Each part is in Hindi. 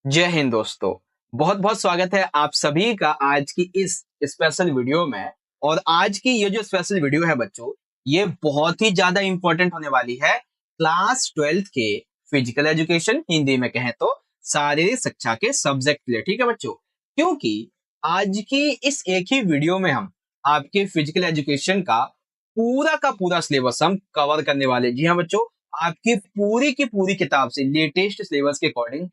जय हिंद दोस्तों। बहुत बहुत स्वागत है आप सभी का आज की इस स्पेशल वीडियो में। और आज की ये जो स्पेशल वीडियो है बच्चों, ये बहुत ही ज्यादा इंपॉर्टेंट होने वाली है क्लास 12th के फिजिकल एजुकेशन, हिंदी में कहें तो शारीरिक शिक्षा के सब्जेक्ट के लिए। ठीक है बच्चों, क्योंकि आज की इस एक ही वीडियो में हम आपके फिजिकल एजुकेशन का पूरा सिलेबस हम कवर करने वाले। जी हाँ बच्चों, आपकी पूरी की पूरी किताब से लेटेस्ट सिलेबस के अकॉर्डिंग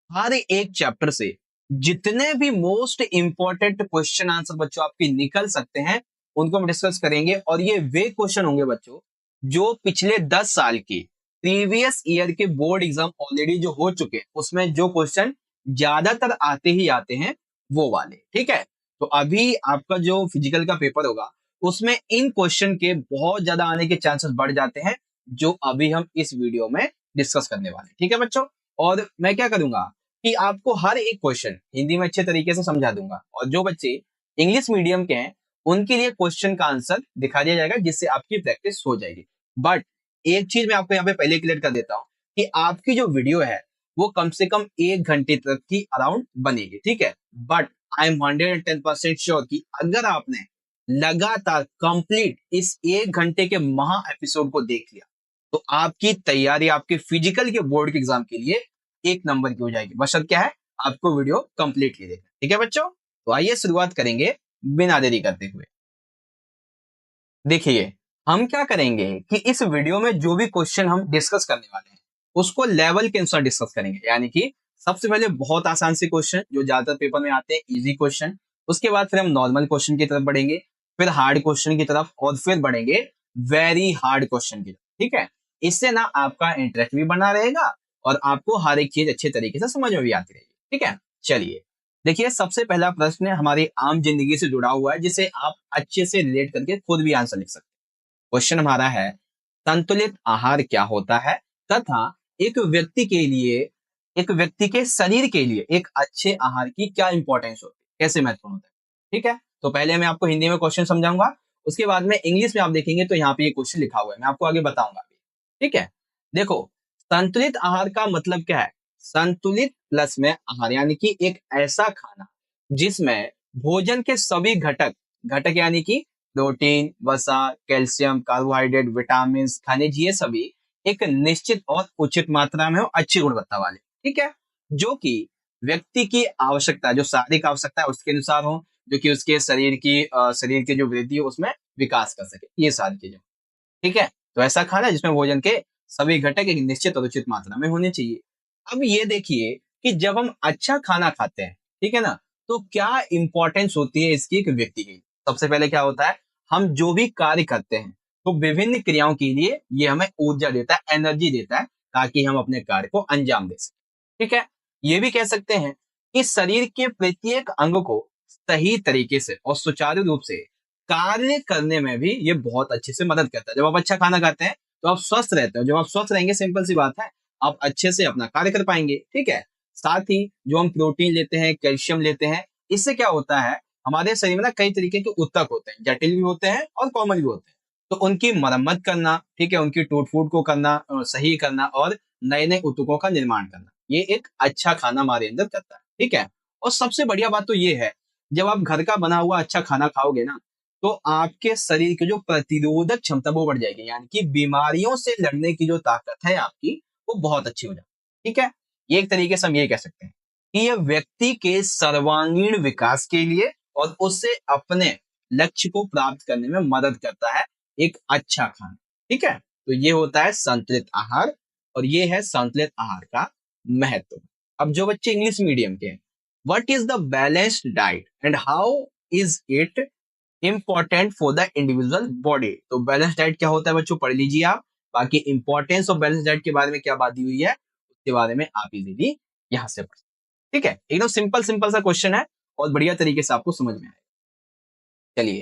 हर एक चैप्टर से जितने भी मोस्ट इंपॉर्टेंट क्वेश्चन आंसर बच्चों आपके निकल सकते हैं, उनको हम डिस्कस करेंगे। और ये वे क्वेश्चन होंगे बच्चों जो पिछले 10 साल के प्रीवियस ईयर के बोर्ड एग्जाम ऑलरेडी जो हो चुके हैं, उसमें जो क्वेश्चन ज्यादातर आते ही आते हैं वो वाले। ठीक है, तो अभी आपका जो फिजिकल का पेपर होगा उसमें इन क्वेश्चन के बहुत ज्यादा आने के चांसेस बढ़ जाते हैं, जो अभी हम इस वीडियो में डिस्कस करने वाले हैं। ठीक है बच्चों, और मैं क्या करूंगा कि आपको हर एक क्वेश्चन हिंदी में अच्छे तरीके से समझा दूंगा, और जो बच्चे इंग्लिश मीडियम के हैं उनके लिए क्वेश्चन का आंसर दिखा दिया जाएगा, जिससे आपकी प्रैक्टिस हो जाएगी। बट एक चीज मैं आपको यहाँ पे पहले क्लियर कर देता हूँ कि आपकी जो वीडियो है वो कम से कम 1 घंटे तक की अराउंड बनेगी। ठीक है, बट आई एम 110% श्योर कि अगर आपने लगातार कंप्लीट इस 1 घंटे के महा एपिसोड को देख लिया तो आपकी तैयारी आपके फिजिकल के बोर्ड के एग्जाम के लिए 1 नंबर की हो जाएगी। बस अब क्या है, आपको वीडियो कंप्लीटली देखना। ठीक है बच्चों, तो आइए शुरुआत करेंगे बिना देरी करते हुए। देखिए, हम क्या करेंगे कि इस वीडियो में जो भी क्वेश्चन हम डिस्कस करने वाले हैं उसको लेवल के अनुसार डिस्कस करेंगे। यानी कि सबसे पहले बहुत आसान से क्वेश्चन जो ज्यादातर पेपर में आते हैं, इजी क्वेश्चन। उसके बाद फिर हम नॉर्मल क्वेश्चन की तरफ बढ़ेंगे, फिर हार्ड क्वेश्चन की तरफ, और फिर बढ़ेंगे वेरी हार्ड क्वेश्चन की तरफ। ठीक है, इससे ना आपका इंटरेस्ट भी बना रहेगा और आपको हर एक चीज अच्छे तरीके से समझ में भी आती रहेगी। ठीक है, चलिए देखिए, सबसे पहला प्रश्न हमारी आम जिंदगी से जुड़ा हुआ है, जिसे आप अच्छे से रिलेट करके खुद भी आंसर लिख सकते हैं। क्वेश्चन हमारा है, संतुलित आहार क्या होता है तथा एक व्यक्ति के लिए, एक व्यक्ति के शरीर के लिए एक अच्छे आहार की क्या इंपॉर्टेंस होती है, कैसे महत्वपूर्ण होता है। ठीक है, तो पहले मैं आपको हिंदी में क्वेश्चन समझाऊंगा, उसके बाद में इंग्लिश में आप देखेंगे तो यहाँ पे ये क्वेश्चन लिखा हुआ है, मैं आपको आगे बताऊंगा अभी। ठीक है, देखो, संतुलित आहार का मतलब क्या है। संतुलित प्लस में आहार यानी कि एक ऐसा खाना जिसमें भोजन के सभी घटक, घटक यानी कि प्रोटीन, वसा, कैल्शियम, कार्बोहाइड्रेट, विटामिन, खनिज, ये सभी एक निश्चित और उचित मात्रा में हो, अच्छी गुणवत्ता वाले। ठीक है, जो कि व्यक्ति की आवश्यकता, जो शारीरिक आवश्यकता है उसके अनुसार हो, जो कि उसके शरीर की जो वृद्धि है उसमें विकास कर सके, ये सारी चीजें। ठीक है, तो ऐसा खाना जिसमें भोजन के सभी घटक एक निश्चित और उचित मात्रा में होने चाहिए। अब ये देखिए कि जब हम अच्छा खाना खाते हैं, ठीक है ना, तो क्या इंपॉर्टेंस होती है इसकी एक व्यक्ति की। सबसे पहले क्या होता है, हम जो भी कार्य करते हैं तो विभिन्न क्रियाओं के लिए ये हमें ऊर्जा देता है, एनर्जी देता है, ताकि हम अपने कार्य को अंजाम दे सकें। ठीक है, ये भी कह सकते हैं कि शरीर के प्रत्येक अंग को सही तरीके से और सुचारू रूप से कार्य करने में भी ये बहुत अच्छे से मदद करता है। जब आप अच्छा खाना खाते हैं तो आप स्वस्थ रहते हो, जब आप स्वस्थ रहेंगे, सिंपल सी बात है, आप अच्छे से अपना कार्य कर पाएंगे। ठीक है, साथ ही जो हम प्रोटीन लेते हैं, कैल्शियम लेते हैं, इससे क्या होता है, हमारे शरीर में ना कई तरीके के ऊतक होते हैं, जटिल भी होते हैं और कॉमन भी होते हैं। तो उनकी मरम्मत करना, ठीक है, उनकी टूट फूट को करना, सही करना और नए नए ऊतकों का निर्माण करना, ये एक अच्छा खाना हमारे अंदर करता है। ठीक है, और सबसे बढ़िया बात तो ये है, जब आप घर का बना हुआ अच्छा खाना खाओगे ना, तो आपके शरीर की जो प्रतिरोधक क्षमता वो बढ़ जाएगी, यानी कि बीमारियों से लड़ने की जो ताकत है आपकी, वो बहुत अच्छी हो जाएगी। ठीक है, ये एक तरीके से हम ये कह सकते हैं कि ये व्यक्ति के सर्वांगीण विकास के लिए और उससे अपने लक्ष्य को प्राप्त करने में मदद करता है एक अच्छा खाना। ठीक है, तो ये होता है संतुलित आहार, और ये है संतुलित आहार का महत्व। अब जो बच्चे इंग्लिश मीडियम के हैं, what is the balanced diet and how is it important for the individual body. तो बैलेंस डाइट क्या होता है बच्चों, पढ़ लीजिए आप। बाकी इंपॉर्टेंस ऑफ बैलेंस डाइट के बारे में क्या बात दी हुई है उसके बारे में आप इजीली यहाँ से पढ़। ठीक है, एकदम सिंपल सिंपल सा क्वेश्चन है और बढ़िया तरीके से आपको समझ में आएगा। चलिए,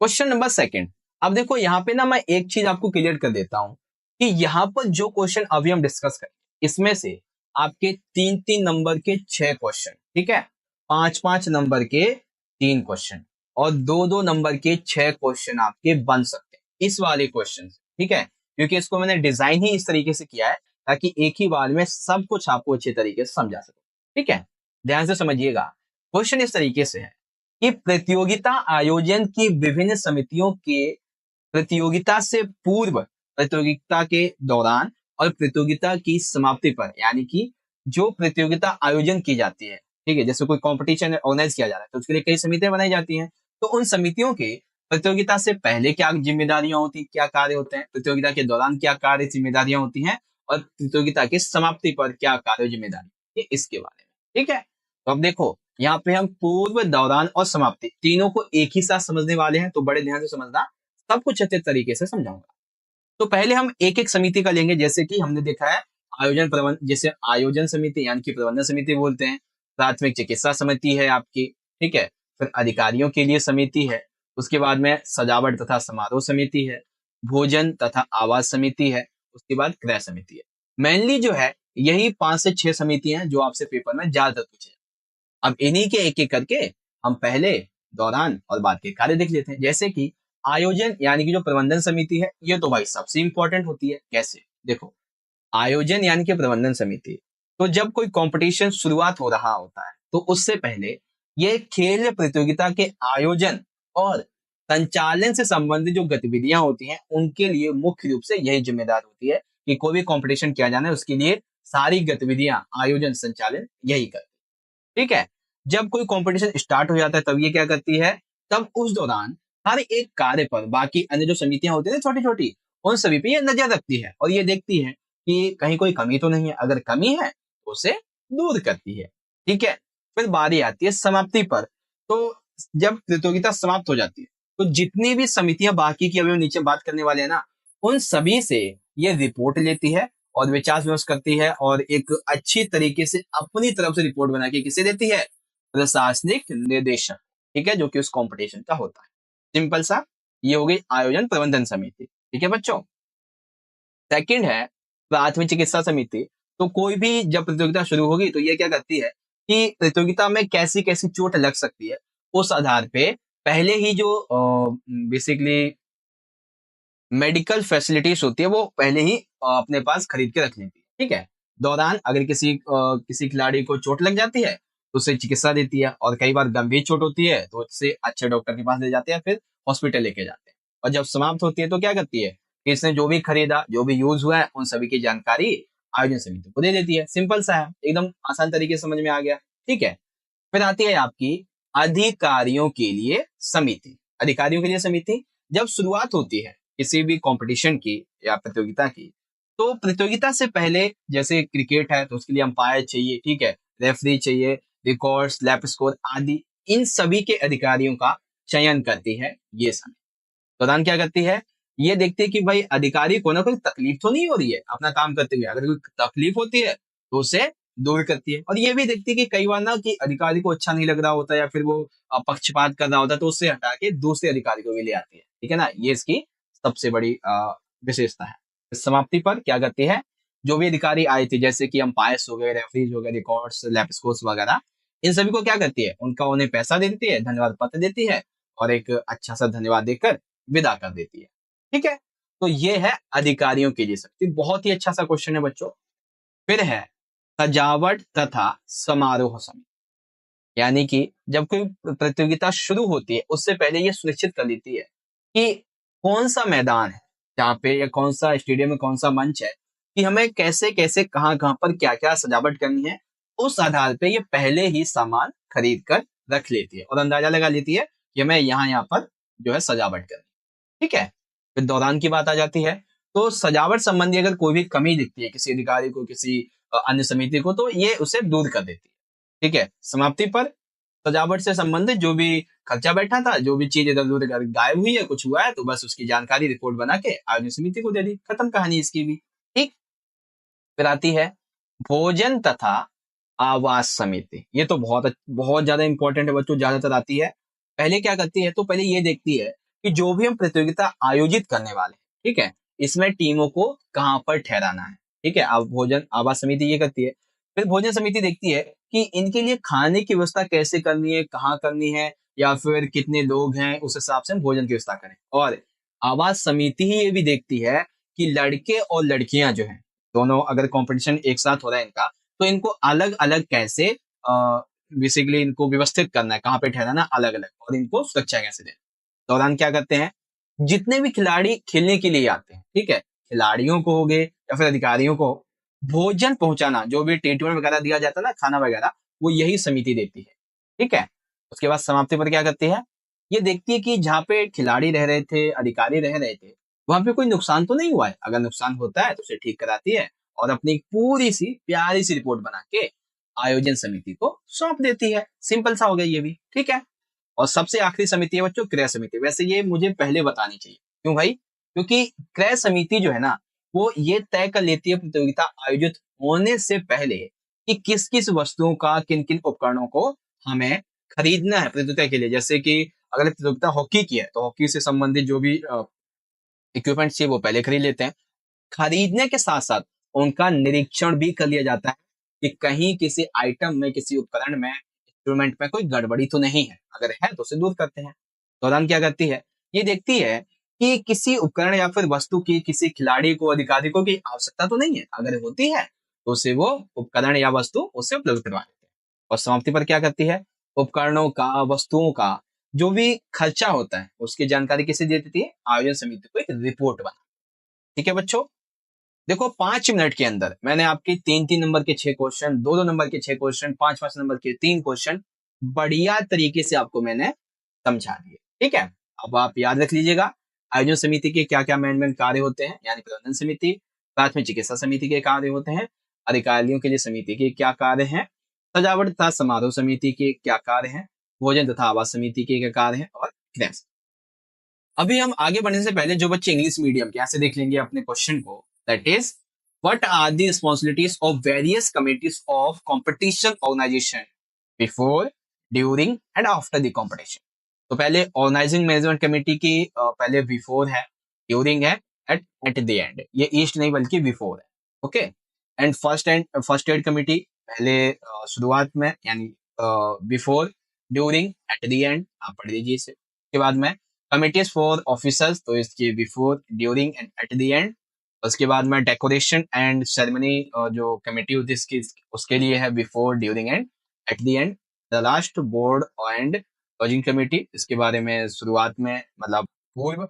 क्वेश्चन नंबर सेकंड। अब देखो यहाँ पे ना मैं एक चीज आपको क्लियर कर देता हूं कि यहाँ पर जो क्वेश्चन अभी हम डिस्कस करें, इसमें से आपके 3-3 नंबर के 6 क्वेश्चन, ठीक है, 5-5 नंबर के 3 क्वेश्चन और 2-2 नंबर के 6 क्वेश्चन आपके बन सकते हैं इस वाले क्वेश्चन से। ठीक है, क्योंकि इसको मैंने डिजाइन ही इस तरीके से किया है ताकि एक ही बार में सब कुछ आपको अच्छे तरीके से समझा सके। ठीक है, ध्यान से समझिएगा। क्वेश्चन इस तरीके से है कि प्रतियोगिता आयोजन की विभिन्न समितियों के प्रतियोगिता से पूर्व, प्रतियोगिता के दौरान और प्रतियोगिता की समाप्ति पर, यानी कि जो प्रतियोगिता आयोजन की जाती है, ठीक है, जैसे कोई कंपटीशन ऑर्गेनाइज किया जा रहा है तो उसके लिए कई समितियां बनाई जाती हैं। तो उन समितियों के प्रतियोगिता से पहले क्या जिम्मेदारियां होती, क्या कार्य होते हैं, प्रतियोगिता के दौरान क्या कार्य जिम्मेदारियां होती हैं, और प्रतियोगिता की समाप्ति पर क्या कार्य जिम्मेदारी, ये इसके बारे में। ठीक है, तो अब देखो यहाँ पे हम पूर्व, दौरान और समाप्ति तीनों को एक ही साथ समझने वाले हैं, तो बड़े ध्यान से समझना, सब कुछ अच्छे तरीके से समझाऊंगा। तो पहले हम एक एक समिति का लेंगे, जैसे कि हमने देखा है आयोजन प्रबंध, जैसे आयोजन समिति यानी कि प्रबंधन समिति बोलते हैं, प्राथमिक चिकित्सा समिति है आपकी, ठीक है, फिर अधिकारियों के लिए समिति है, उसके बाद में सजावट तथा समारोह समिति है, भोजन तथा आवास समिति है, उसके बाद क्रय समिति है। मेनली जो है यही 5 से 6 समितियां हैं जो आपसे पेपर में ज्यादातर पूछे। अब इन्हीं के एक एक करके हम पहले, दौरान और बाद के कार्य देख लेते हैं। जैसे कि आयोजन यानी कि जो प्रबंधन समिति है, ये तो भाई सबसे इंपॉर्टेंट होती है। कैसे, देखो, आयोजन यानी कि प्रबंधन समिति, तो जब कोई कंपटीशन शुरुआत हो रहा होता है तो उससे पहले ये खेल प्रतियोगिता के आयोजन और संचालन से संबंधित जो गतिविधियां होती हैं उनके लिए मुख्य रूप से यही जिम्मेदार होती है कि कोई भी कंपटीशन किया जाना है उसके लिए सारी गतिविधियां, आयोजन, संचालन यही कर, ठीक है। जब कोई कंपटीशन स्टार्ट हो जाता है तब ये क्या करती है, तब उस दौरान हर एक कार्य पर बाकी अन्य जो समितियां होती है ना छोटी छोटी, उन सभी पे ये नजर रखती है और ये देखती है कि कहीं कोई कमी तो नहीं है, अगर कमी है तो उसे दूर करती है। ठीक है, फिर बारी आती है समाप्ति पर। तो जब प्रतियोगिता समाप्त हो जाती है तो जितनी भी समितियां बाकी की अभी हम नीचे बात करने वाले हैं ना, उन सभी से ये रिपोर्ट लेती है और विचार विमर्श करती है और एक अच्छी तरीके से अपनी तरफ से रिपोर्ट बना के किसे देती है, प्रशासनिक निर्देशक, ठीक है, जो कि उस कंपटीशन का होता है। सिंपल सा, ये हो गई आयोजन प्रबंधन समिति। ठीक है बच्चों, सेकंड है प्राथमिक चिकित्सा समिति। तो कोई भी जब प्रतियोगिता शुरू होगी तो ये क्या करती है कि प्रतियोगिता में कैसी कैसी चोट लग सकती है, उस आधार पे पहले ही जो बेसिकली मेडिकल फैसिलिटीज होती है वो पहले ही अपने पास खरीद के रख लेती है। ठीक है, दौरान अगर किसी खिलाड़ी को चोट लग जाती है तो उसे चिकित्सा देती है, और कई बार गंभीर चोट होती है तो उससे अच्छे डॉक्टर के पास ले जाते हैं, फिर हॉस्पिटल लेके जाते हैं। और जब समाप्त होती है तो क्या करती है कि इसने जो भी खरीदा, जो भी यूज हुआ है, उन सभी की जानकारी आयोजन समिति को दे देती है। सिंपल सा है, एकदम आसान तरीके से समझ में आ गया। ठीक है, फिर आती है आपकी अधिकारियों के लिए समिति। अधिकारियों के लिए समिति, जब शुरुआत होती है किसी भी कंपटीशन की या प्रतियोगिता की, तो प्रतियोगिता से पहले जैसे क्रिकेट है तो उसके लिए अंपायर चाहिए, ठीक है, रेफरी चाहिए, रिकॉर्ड्स, लैप स्कोर आदि, इन सभी के अधिकारियों का चयन करती है ये समिति। प्रधान क्या करती है, ये देखती है कि भाई अधिकारी को ना कोई तकलीफ तो नहीं हो रही है अपना काम करते हुए, अगर कोई तकलीफ होती है तो उसे दूर करती है। और ये भी देखती है कि कई बार ना कि अधिकारी को अच्छा नहीं लग रहा होता या फिर वो पक्षपात कर रहा होता है तो उससे हटा के दूसरे अधिकारी को भी ले आती है। ठीक है ना, ये इसकी सबसे बड़ी विशेषता है। इस समाप्ति पर क्या करती है, जो भी अधिकारी आए थे जैसे कि अंपायर्स हो गए, रेफरीज हो गए, रिकॉर्ड्स, लैप स्कोर्स वगैरह, इन सभी को क्या करती है, उनका उन्हें पैसा दे देती है, धन्यवाद पत्र देती है और एक अच्छा सा धन्यवाद देकर विदा कर देती है। ठीक है, तो ये है अधिकारियों के लिए शक्ति। बहुत ही अच्छा सा क्वेश्चन है बच्चों। फिर है सजावट तथा समारोह समिति, यानी कि जब कोई प्रतियोगिता शुरू होती है उससे पहले ये सुनिश्चित कर लेती है कि कौन सा मैदान है जहाँ पे, या कौन सा स्टेडियम में कौन सा मंच है, कि हमें कैसे कैसे कहाँ कहाँ पर क्या क्या सजावट करनी है। उस आधार पे ये पहले ही सामान खरीद कर रख लेती है और अंदाजा लगा लेती है कि हमें यहाँ यहाँ पर जो है सजावट करनी है। ठीक है, फिर दौरान की बात आ जाती है। तो सजावट संबंधी अगर कोई भी कमी दिखती है किसी अधिकारी को, किसी अन्य समिति को, तो ये उसे दूर कर देती है। ठीक है, समाप्ति पर सजावट से संबंधित जो भी खर्चा बैठा था, जो भी चीज इधर उधर गायब हुई है, कुछ हुआ है, तो बस उसकी जानकारी रिपोर्ट बना के आयोजन समिति को दे दी, खत्म कहानी इसकी भी। ठीक, फिर आती है भोजन तथा आवास समिति। ये तो बहुत बहुत ज्यादा इंपॉर्टेंट है बच्चों, ज्यादातर आती है। पहले क्या करती है, तो पहले ये देखती है कि जो भी हम प्रतियोगिता आयोजित करने वाले हैं, ठीक है, इसमें टीमों को कहाँ पर ठहराना है। ठीक है, अब भोजन आवास समिति ये करती है। फिर भोजन समिति देखती है कि इनके लिए खाने की व्यवस्था कैसे करनी है, कहाँ करनी है, या फिर कितने लोग हैं, उस हिसाब से हम भोजन की व्यवस्था करें। और आवास समिति ही ये भी देखती है कि लड़के और लड़कियां जो हैं, दोनों अगर कंपटीशन एक साथ हो रहा है इनका, तो इनको अलग अलग कैसे बेसिकली इनको व्यवस्थित करना है, कहाँ पे ठहराना अलग अलग, और इनको सुरक्षा कैसे देना। दौरान क्या करते हैं, जितने भी खिलाड़ी खेलने के लिए आते हैं, ठीक है, खिलाड़ियों को हो गए या फिर अधिकारियों को भोजन पहुंचाना, जो भी ट्रीटमेंट वगैरह दिया जाता है ना, खाना वगैरह, वो यही समिति देती है। ठीक है, उसके बाद समाप्ति पर क्या करती है, ये देखती है कि जहाँ पे खिलाड़ी रह रहे थे, अधिकारी रह रहे थे, वहां पे कोई नुकसान तो नहीं हुआ है। अगर नुकसान होता है तो उसे ठीक कराती है और अपनी पूरी सी प्यारी सी रिपोर्ट बना के आयोजन समिति को सौंप देती है। सिंपल सा हो गया ये भी, ठीक है। और सबसे आखिरी समिति है बच्चों क्रय समिति। वैसे ये मुझे पहले बतानी चाहिए, क्यों भाई, क्योंकि क्रय समिति जो है ना, वो ये तय कर लेती है प्रतियोगिता आयोजित होने से पहले कि किस किस वस्तुओं का, किन किन उपकरणों को हमें खरीदना है प्रतियोगिता के लिए। जैसे कि अगर प्रतियोगिता हॉकी की है तो हॉकी से संबंधित जो भी इक्विपमेंट चाहिए वो पहले खरीद लेते हैं। खरीदने के साथ साथ उनका निरीक्षण भी कर लिया जाता है कि कहीं किसी आइटम में, किसी उपकरण में, इंस्ट्रूमेंट में कोई गड़बड़ी तो नहीं है। अगर है तो उसे दूर करते हैं। दौरान क्या करती है, ये देखती है कि किसी उपकरण या फिर वस्तु की किसी खिलाड़ी को, अधिकारी को की आवश्यकता तो नहीं है। अगर होती है तो उसे वो उपकरण या वस्तु उसे उपलब्ध करवा देते हैं। और समाप्ति पर क्या करती है, उपकरणों का, वस्तुओं का जो भी खर्चा होता है उसकी जानकारी किसे दे देती है, आयोजन समिति को एक रिपोर्ट बना। ठीक है बच्चों, देखो 5 मिनट के अंदर मैंने आपके 3-3 नंबर के 6 क्वेश्चन, 2-2 नंबर के 6 क्वेश्चन, 5-5 नंबर के 3 क्वेश्चन बढ़िया तरीके से आपको मैंने समझा दिए। ठीक है, अब आप याद रख लीजिएगा आयोजन समिति के क्या क्या मेन कार्य होते हैं, यानी प्रबंधन समिति, प्राथमिक चिकित्सा समिति के कार्य होते हैं, अधिकारियों के लिए समिति के क्या कार्य हैं, सजावट तथा समारोह समिति के क्या कार्य हैं, भोजन तथा आवास समिति के क्या कार्य हैं, और गृह। अभी हम आगे बढ़ने से पहले जो बच्चे इंग्लिश मीडियम के, ऐसे देख लेंगे अपने क्वेश्चन को, that is what are the responsibilities of various committees of competition organisation before, during and after the competition. तो पहले ऑर्गेनाइजिंग मैनेजमेंट कमेटी की पहले बिफोर है, ड्यूरिंग है, एट द एंड। ये ईस्ट नहीं बल्कि बिफोर है, okay. And first aid committee पहले शुरुआत में, यानी before, during, at the end, आप पढ़ लीजिए इसे। उसके बाद में कमिटीज फॉर ऑफिसर्स, तो इसके before, during and at the end. उसके बाद में डेकोरेशन एंड सेरेमनी जो कमेटी होती है इसकी, उसके लिए है before, during and at the end. The last board and lodging committee, इसके बारे में शुरुआत में, मतलब पूर्व,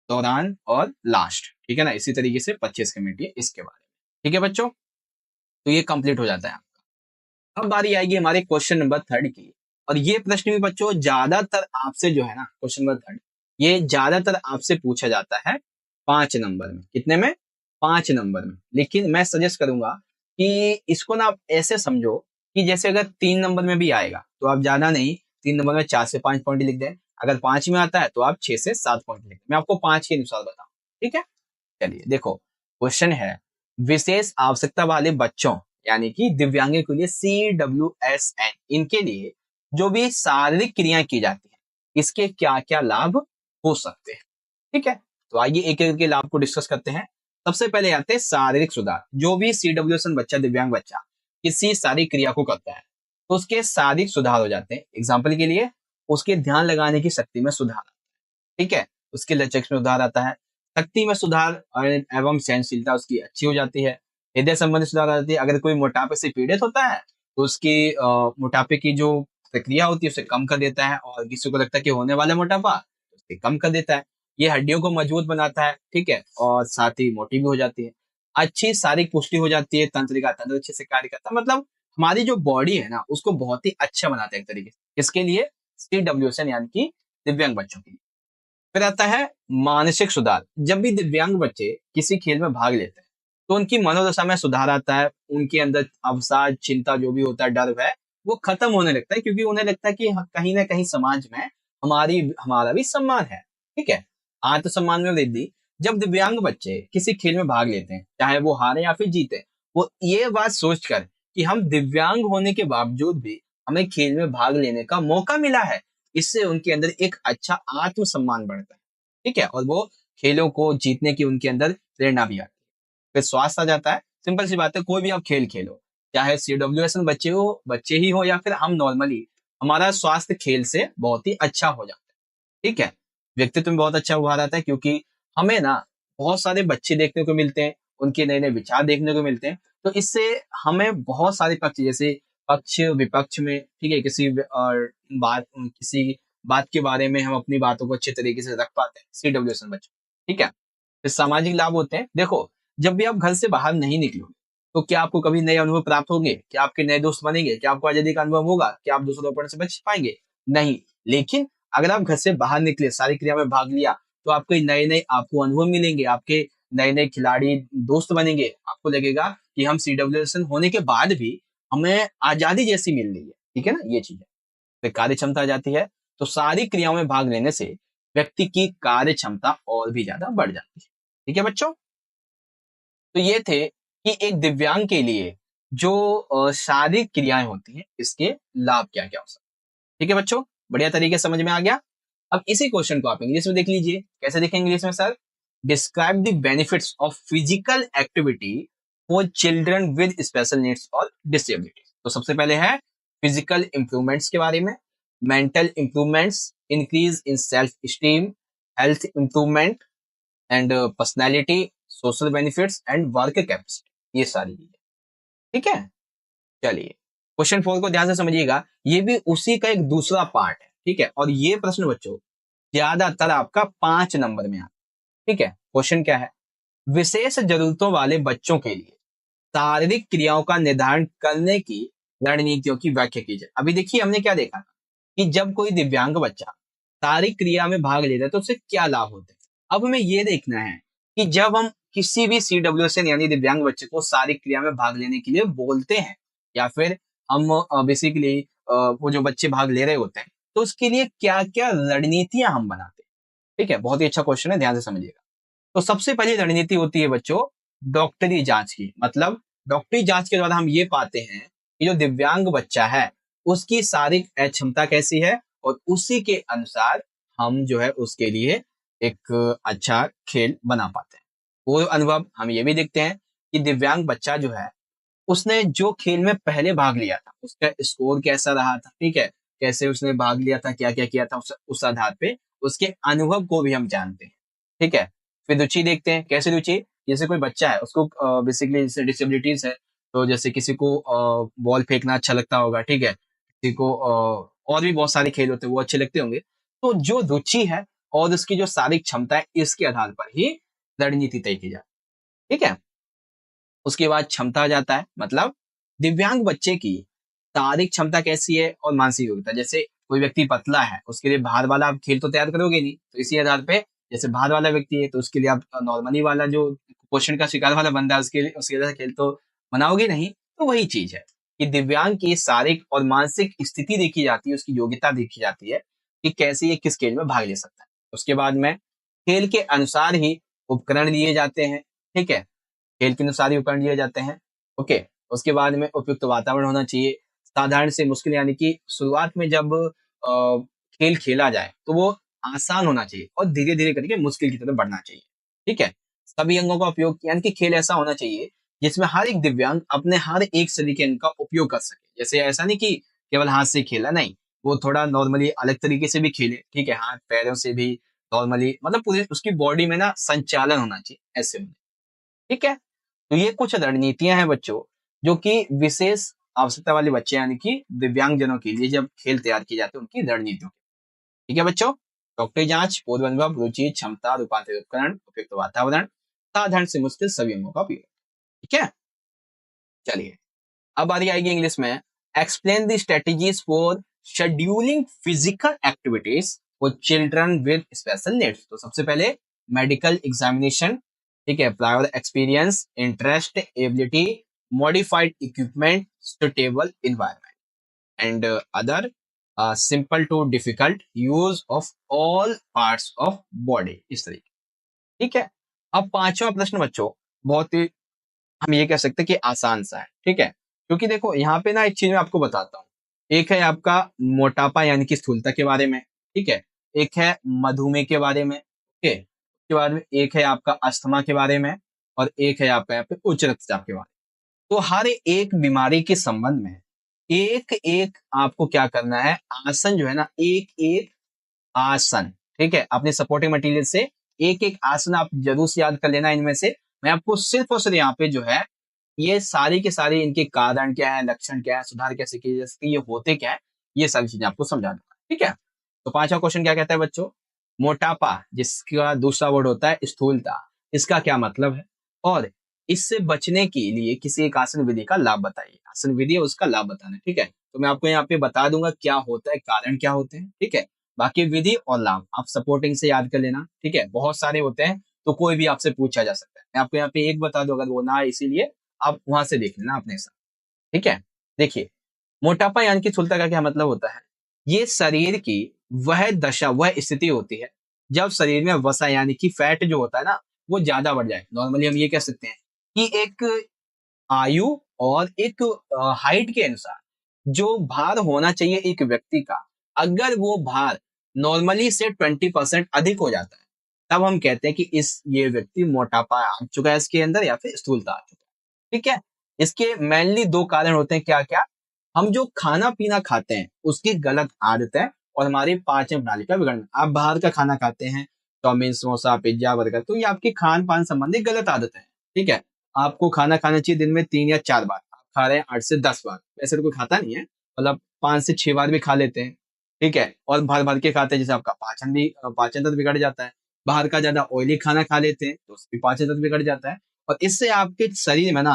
दौरान और लास्ट। ठीक है ना, इसी तरीके से 25 कमेटी है इसके बारे में। ठीक है बच्चों, तो ये कंप्लीट हो जाता है आपका। अब बारी आएगी हमारे क्वेश्चन नंबर 3 की। और ये प्रश्न भी बच्चों ज्यादातर आपसे जो है ना, क्वेश्चन नंबर 3 ये ज्यादातर आपसे पूछा जाता है 5 नंबर में। कितने में? 5 नंबर में। लेकिन मैं सजेस्ट करूंगा कि इसको ना आप ऐसे समझो कि जैसे अगर 3 नंबर में भी आएगा तो आप ज्यादा नहीं, 3 नंबर में 4 से 5 पॉइंट लिख दें। अगर 5 में आता है तो आप 6 से 7 पॉइंट लिख दें। मैं आपको 5 के अनुसार बताऊं, ठीक है। चलिए देखो, क्वेश्चन है विशेष आवश्यकता वाले बच्चों, यानी कि दिव्यांगों के लिए CWSN, इनके लिए जो भी शारीरिक क्रियाएं की जाती है, इसके क्या क्या लाभ हो सकते हैं। ठीक है, तो आइए एक एक के लाभ को डिस्कस करते हैं। सबसे पहले आते हैं शारीरिक सुधार। जो भी CWSN बच्चा, दिव्यांग बच्चा किसी शारीरिक क्रिया को करता है तो उसके शारीरिक सुधार हो जाते हैं। एग्जाम्पल के लिए, उसके ध्यान लगाने की शक्ति में सुधार आता है, ठीक है, उसके लचक में सुधार आता है, शक्ति में सुधार एवं सहनशीलता उसकी अच्छी हो जाती है, हृदय संबंधी सुधार आ जाती है। अगर कोई मोटापे से पीड़ित होता है तो उसकी मोटापे की जो प्रक्रिया होती है उसे कम कर देता है, और किसी को लगता है कि होने वाला मोटापा, उसे कम कर देता है। ये हड्डियों को मजबूत बनाता है, ठीक है, और साथ ही मोटी भी हो जाती है। अच्छी शारीरिक पुष्टि हो जाती है, तंत्रिका तंत्र अच्छे से कार्य करता है। मतलब हमारी जो बॉडी है ना उसको बहुत ही अच्छा बनाता है एक तरीके से। इसके लिए CWSN, यानी कि दिव्यांग बच्चों के लिए। फिर आता है मानसिक सुधार। जब भी दिव्यांग बच्चे किसी खेल में भाग लेते हैं तो उनकी मनोदशा में सुधार आता है। उनके अंदर अवसाद, चिंता जो भी होता है, डर है, वो खत्म होने लगता है, क्योंकि उन्हें लगता है कि कहीं ना कहीं समाज में हमारा भी सम्मान है। ठीक है, आत्मसम्मान में वृद्धि। जब दिव्यांग बच्चे किसी खेल में भाग लेते हैं, चाहे वो हारे या फिर जीते, वो ये बात सोचकर कि हम दिव्यांग होने के बावजूद भी हमें खेल में भाग लेने का मौका मिला है, इससे उनके अंदर एक अच्छा आत्मसम्मान बढ़ता है। ठीक है, और वो खेलों को जीतने की उनके अंदर प्रेरणा भी आती है। फिर स्वास्थ्य आ जाता है। सिंपल सी बात है, कोई भी आप खेल खेलो, चाहे CWSN बच्चे ही हो या फिर हम नॉर्मली, हमारा स्वास्थ्य खेल से बहुत ही अच्छा हो जाता है। ठीक है, व्यक्तित्व में बहुत अच्छा उभार आता है, क्योंकि हमें ना बहुत सारे बच्चे देखने को मिलते हैं, उनके नए नए विचार देखने को मिलते हैं, तो इससे हमें बहुत सारे पक्ष, जैसे पक्ष विपक्ष में, ठीक है, किसी बात के बारे में हम अपनी बातों को अच्छे तरीके से रख पाते हैं सीडब्ल्यूएस बच्चों, ठीक है। फिर सामाजिक लाभ होते हैं। देखो, जब भी आप घर से बाहर नहीं निकलोगे तो क्या आपको कभी नए अनुभव प्राप्त होंगे? क्या आपके नए दोस्त बनेंगे? क्या आपको आजादी का अनुभव होगा? क्या आप दूसरों पर से बच पाएंगे? नहीं। लेकिन अगर आप घर से बाहर निकले, सारी क्रिया में भाग लिया, तो आपको नए नए आपको अनुभव मिलेंगे, आपके नए नए खिलाड़ी दोस्त बनेंगे। आपको लगेगा कि हम सीडब्ल्यूएस होने के बाद भी हमें आजादी जैसी मिल रही है, ठीक है ना, ये चीज है। फिर कार्य क्षमता आ जाती है। तो सारी क्रियाओं में भाग लेने से व्यक्ति की कार्य क्षमता और भी ज्यादा बढ़ जाती है, ठीक है बच्चों। तो ये थे कि एक दिव्यांग के लिए जो शारीरिक क्रियाएं होती हैं, इसके लाभ क्या क्या हो सकते हैं, ठीक है बच्चों। बढ़िया तरीके से समझ में आ गया। अब इसी क्वेश्चन को आप इंग्लिश में देख लीजिए। कैसे देखेंगे इंग्लिश में sir? Describe the benefits of physical activity for children with special needs और डिसेबिलिटी। तो सबसे पहले है फिजिकल इंप्रूवमेंट्स के बारे में, mental improvements, increase in self esteem, health improvement and personality, social benefits and work capacity, ये सारी चीजें, ठीक है। चलिए क्वेश्चन 4 को ध्यान से समझिएगा, ये भी उसी का एक दूसरा पार्ट है, ठीक है। और ये प्रश्न बच्चों ज्यादातर आपका 5 नंबर में आता है, ठीक है। क्वेश्चन क्या है? विशेष जरूरतों वाले बच्चों के लिए शारीरिक क्रियाओं का निर्धारण करने की रणनीतियों की व्याख्या कीजिए। अभी देखिए, हमने क्या देखा कि जब कोई दिव्यांग बच्चा शारीरिक क्रिया में भाग लेता है तो उसे क्या लाभ होते हैं। अब हमें ये देखना है कि जब हम किसी भी सीडब्ल्यूएस यानी दिव्यांग बच्चे को शारीरिक क्रिया में भाग लेने के लिए बोलते हैं, या फिर हम बेसिकली वो जो बच्चे भाग ले रहे होते हैं, तो उसके लिए क्या क्या रणनीतियां हम बनाते हैं, ठीक है। बहुत ही अच्छा क्वेश्चन है, ध्यान से समझिएगा। तो सबसे पहली रणनीति होती है बच्चों डॉक्टरी जांच की। मतलब डॉक्टरी जांच के द्वारा हम ये पाते हैं कि जो दिव्यांग बच्चा है उसकी शारीरिक क्षमता कैसी है, और उसी के अनुसार हम जो है उसके लिए एक अच्छा खेल बना पाते हैं। वो अनुभव हम ये भी देखते हैं कि दिव्यांग बच्चा जो है उसने जो खेल में पहले भाग लिया था उसका स्कोर कैसा रहा था, ठीक है, कैसे उसने भाग लिया था, क्या क्या किया था, उस आधार पे उसके अनुभव को भी हम जानते हैं, ठीक है। फिर रुचि देखते हैं। कैसे रुचि? जैसे कोई बच्चा है उसको बेसिकली जैसे डिसेबिलिटीज है, तो जैसे किसी को बॉल फेंकना अच्छा लगता होगा, ठीक है, किसी को और भी बहुत सारे खेल होते हैं वो अच्छे लगते होंगे। तो जो रुचि है और उसकी जो शारीरिक क्षमता है, इसके आधार पर ही रणनीति तय की जाती है, ठीक है। उसके बाद क्षमता आ जाता है। मतलब दिव्यांग बच्चे की शारीरिक क्षमता कैसी है और मानसिक योग्यता। जैसे कोई व्यक्ति पतला है, उसके लिए भार वाला आप खेल तो तैयार करोगे नहीं, तो इसी आधार पे जैसे भार वाला व्यक्ति है तो उसके लिए आप नॉर्मली वाला जो कुपोषण का शिकार वाला बंदा है उसके लिए उसके जैसा खेल तो बनाओगे नहीं। तो वही चीज है कि दिव्यांग की शारीरिक और मानसिक स्थिति देखी जाती है, उसकी योग्यता देखी जाती है कि कैसे ये किस खेल में भाग ले सकता है। उसके बाद में खेल के अनुसार ही उपकरण लिए जाते हैं, ठीक है, खेल के अनुसार ही उपकरण दिए जाते हैं। ओके। उसके बाद में उपयुक्त वातावरण होना चाहिए। साधारण से मुश्किल, यानी कि शुरुआत में जब खेल खेला जाए तो वो आसान होना चाहिए और धीरे धीरे करके मुश्किल की तरफ बढ़ना चाहिए, ठीक है। सभी अंगों का उपयोग, यानी कि खेल ऐसा होना चाहिए जिसमें हर एक दिव्यांग अपने हर एक शरीर के अंग का उपयोग कर सके। जैसे ऐसा नहीं कि केवल हाथ से खेला, नहीं, वो थोड़ा नॉर्मली अलग तरीके से भी खेले, ठीक है, हाथ पैरों से भी नॉर्मली, मतलब पूरी उसकी बॉडी में ना संचालन होना चाहिए, ऐसे होने, ठीक है। तो ये कुछ रणनीतियां हैं बच्चों जो कि विशेष आवश्यकता वाले बच्चे यानी कि दिव्यांग जनों के लिए जब खेल तैयार किए जाते हैं उनकी रणनीतियों, ठीक है बच्चों। डॉक्टरी जांच, पूर्व अनुभव, रुचि, क्षमता, रूपांतरित उपकरण, उपयुक्त वातावरण, साधारण से मुश्किल सभी अंगों का उपयोग, ठीक है। चलिए अब बारी आएगी इंग्लिश में। Explain the strategies for scheduling physical activities for children with special needs. तो सबसे पहले मेडिकल एग्जामिनेशन, ठीक है, prior experience, interest, ability, modified equipment, suitable environment and other simple to difficult use of all parts of body, इस तरीके, ठीक है। अब पांचवा प्रश्न बच्चों बहुत ही, हम ये कह सकते हैं कि आसान सा है, ठीक है, क्योंकि देखो यहाँ पे ना एक चीज मैं आपको बताता हूँ। एक है आपका मोटापा यानी कि स्थूलता के बारे में, ठीक है, एक है मधुमेह के बारे में, ओके, उसके बाद में एक है आपका अस्थमा के बारे में, और एक है आपका यहाँ पे उच्च रक्तचाप के बारे में। तो हर एक बीमारी के संबंध में एक एक आपको क्या करना है, आसन जो है ना, एक एक आसन, ठीक है, अपने सपोर्टिंग मटेरियल से एक एक आसन आप जरूर से याद कर लेना। इनमें से मैं आपको सिर्फ और सिर्फ यहाँ पे जो है ये सारी के सारी इनके कारण क्या है, लक्षण क्या है, सुधार कैसे किए जा सकते हैं, ये होते क्या है, ये सारी चीजें आपको समझा दूंगा। ठीक है, तो पांचवा क्वेश्चन क्या कहता है बच्चों, मोटापा जिसका दूसरा वर्ड होता है स्थूलता, इसका क्या मतलब है, और इससे बचने के लिए किसी एक आसन विधि का लाभ बताइए। आसन विधि है उसका लाभ बताना है। ठीक है, तो मैं आपको यहाँ पे बता दूंगा क्या होता है, कारण क्या होते हैं। ठीक है, बाकी विधि और लाभ आप सपोर्टिंग से याद कर लेना। ठीक है, बहुत सारे होते हैं तो कोई भी आपसे पूछा जा सकता है। मैं आपको यहाँ पे एक बता दूं, अगर वो ना आए इसीलिए आप वहां से देख लेना अपने साथ। ठीक है, देखिए मोटापा यानी कि स्थूलता का क्या मतलब होता है, ये शरीर की वह दशा, वह स्थिति होती है जब शरीर में वसा यानी कि फैट जो होता है ना, वो ज्यादा बढ़ जाए। नॉर्मली हम ये कह सकते हैं कि एक आयु और एक हाइट के अनुसार जो भार होना चाहिए एक व्यक्ति का, अगर वो भार नॉर्मली से 20% अधिक हो जाता है, तब हम कहते हैं कि इस ये व्यक्ति मोटापा आ चुका है इसके अंदर, या फिर स्थूलता आ चुका है। ठीक है, इसके मेनली दो कारण होते हैं, क्या क्या, हम जो खाना पीना खाते हैं उसकी गलत आदत है, और हमारी पाचन प्रणाली का बिगड़ना। आप बाहर का खाना खाते हैं, चाउमीन समोसा पिज्जा बर्गर, तो ये आपकी खान पान संबंधी गलत आदत है। ठीक है, आपको खाना खाना चाहिए दिन में 3 या 4 बार, आप खा रहे हैं 8 से 10 बार, वैसे तो कोई खाता नहीं है, मतलब 5 से 6 बार भी खा लेते हैं। ठीक है, और भर भर के खाते हैं, जैसे आपका पाचन तंत्र बिगड़ जाता है। बाहर का ज्यादा ऑयली खाना खा लेते हैं तो उससे भी पाचन तंत्र बिगड़ जाता है, और इससे आपके शरीर में ना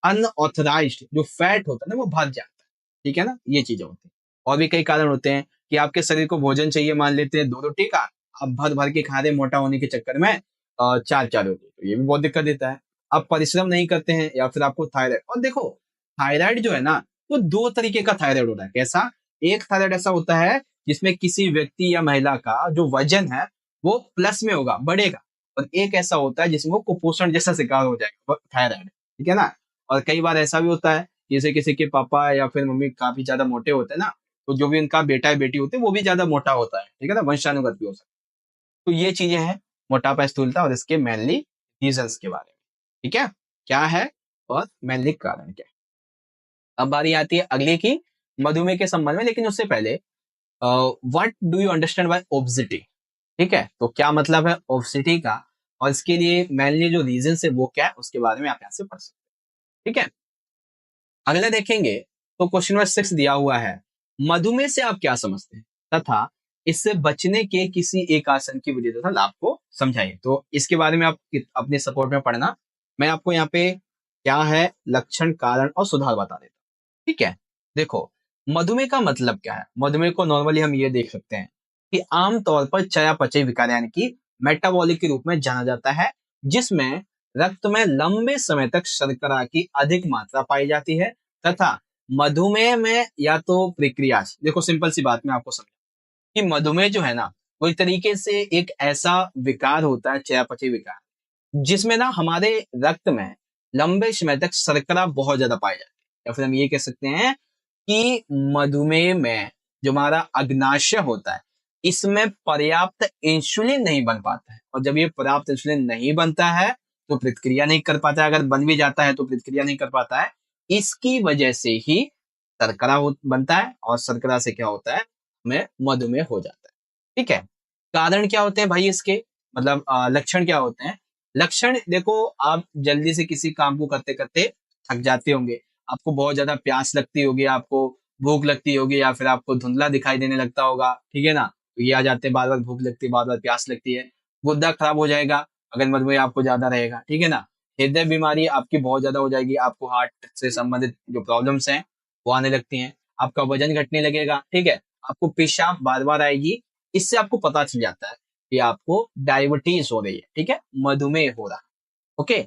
अनऑथराइज्ड जो फैट होता है ना वो भर जाता है। ठीक है ना, ये चीजें होती हैं। और भी कई कारण होते हैं कि आपके शरीर को भोजन चाहिए, मान लेते हैं 2 रोटी का, आप भर भर के खा रहे हैं मोटा होने के चक्कर में 4 4 रोटी, तो ये भी बहुत दिक्कत देता है। आप परिश्रम नहीं करते हैं, या फिर आपको थायराइड, और देखो थायराइड जो है ना, वो 2 तरीके का थायराइड होता है। कैसा, एक थायराइड ऐसा होता है जिसमें किसी व्यक्ति या महिला का जो वजन है वो प्लस में होगा, बढ़ेगा, और एक ऐसा होता है जिसमें वो कुपोषण जैसा शिकार हो जाएगा, थायराइड। ठीक है ना, और कई बार ऐसा भी होता है जैसे किसी के पापा या फिर मम्मी काफी ज्यादा मोटे होते हैं ना, तो जो भी उनका बेटा या बेटी होते हैं वो भी ज्यादा मोटा होता है। ठीक है ना, वंशानुगत भी हो सकता है। तो ये चीजें हैं मोटापा स्थूलता, और इसके मेनली रीजंस के बारे में। ठीक है, क्या है और मेनली कारण क्या है। अब बारी आती है अगली की, मधुमेह के संबंध में, लेकिन उससे पहले what do you understand bye obesity. ठीक है, तो क्या मतलब है ओबेसिटी का, और इसके लिए मेनली जो रीजन है वो क्या है, उसके बारे में आप यहाँ से पढ़ सकते हैं। ठीक है, अगला देखेंगे तो क्वेश्चन नंबर 6 दिया हुआ है, मधुमेह से आप क्या समझते हैं तथा इससे बचने के किसी एक आसन की विधि तथा लाभ को समझाइए। तो इसके बारे में आप अपने सपोर्ट में पढ़ना। मैं आपको यहाँ पे क्या है लक्षण कारण और सुधार बता देता हूँ। ठीक है, देखो मधुमेह का मतलब क्या है, मधुमेह को नॉर्मली हम ये देख सकते हैं कि आमतौर पर चयापचय विकार यानी कि मेटाबॉलिक के रूप में जाना जाता है, जिसमें रक्त में लंबे समय तक शर्करा की अधिक मात्रा पाई जाती है, तथा मधुमेह में या तो प्रक्रिया, देखो सिंपल सी बात मैं आपको समझा कि मधुमेह जो है ना, वो एक तरीके से एक ऐसा विकार होता है, चयापचय विकार, जिसमें ना हमारे रक्त में लंबे समय तक शर्करा बहुत ज्यादा पाई जाती है, या फिर हम ये कह सकते हैं कि मधुमेह में जो हमारा अग्नाशय होता है, इसमें पर्याप्त इंसुलिन नहीं बन पाता है, और जब ये पर्याप्त इंसुलिन नहीं बनता है तो प्रतिक्रिया नहीं कर पाता है, अगर बन भी जाता है तो प्रतिक्रिया नहीं कर पाता है। इसकी वजह से ही बनता है, और शर्करा से क्या होता है, हमें मधुमेह हो जाता है। ठीक है, कारण क्या होते हैं भाई इसके, मतलब लक्षण क्या होते हैं। लक्षण देखो, आप जल्दी से किसी काम को करते करते थक जाते होंगे, आपको बहुत ज्यादा प्यास लगती होगी, आपको भूख लगती होगी, या फिर आपको धुंधला दिखाई देने लगता होगा। ठीक है ना, तो ये आ जाते हैं, बार बार भूख लगती है, बार बार प्यास लगती है। गुर्दा खराब हो जाएगा अगर मधुमेह आपको ज्यादा रहेगा। ठीक है ना, हृदय बीमारी आपकी बहुत ज्यादा हो जाएगी, आपको हार्ट से संबंधित जो प्रॉब्लम्स हैं वो आने लगती हैं। आपका वजन घटने लगेगा। ठीक है, आपको पेशाब बार बार आएगी, इससे आपको पता चल जाता है कि आपको डायबिटीज हो रही है। ठीक है, मधुमेह हो रहा है। ओके,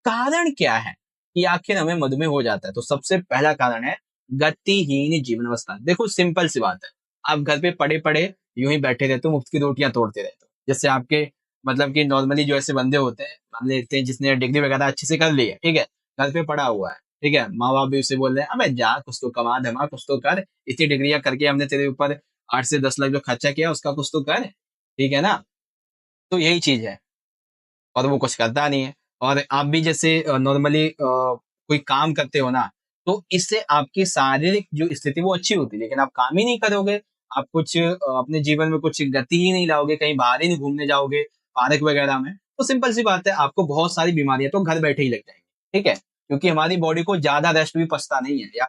कारण क्या है कि आखिर हमें मधुमेह हो जाता है, तो सबसे पहला कारण है गतिहीन जीवन अवस्था। देखो सिंपल सी बात है, आप घर पे पड़े पड़े यूं ही बैठे रहते हो, मुफ्त की रोटियां तोड़ते रहते हो, जैसे आपके मतलब कि नॉर्मली जो ऐसे बंदे होते हैं, मान लेते हैं जिसने डिग्री वगैरह अच्छे से कर ली है, ठीक है, घर पे पड़ा हुआ है, ठीक है, माँ बाप भी उसे बोल रहे हैं अबे जा कुछ तो कमा धमा, कुछ तो कर, इतनी डिग्रियां करके हमने तेरे ऊपर 8 से 10 लाख जो खर्चा किया उसका कुछ तो कर। ठीक है ना, तो यही चीज है, और वो कुछ करता नहीं है। और आप भी जैसे नॉर्मली कोई काम करते हो ना, तो इससे आपकी शारीरिक जो स्थिति वो अच्छी होती है, लेकिन आप काम ही नहीं करोगे, आप कुछ अपने जीवन में कुछ गति ही नहीं लाओगे, कहीं बाहर ही नहीं घूमने जाओगे पार्क वगैरह में, तो सिंपल सी बात है आपको बहुत सारी बीमारियां तो घर बैठे ही लग जाएंगी। ठीक है, क्योंकि हमारी बॉडी को ज्यादा रेस्ट भी पचता नहीं है यार।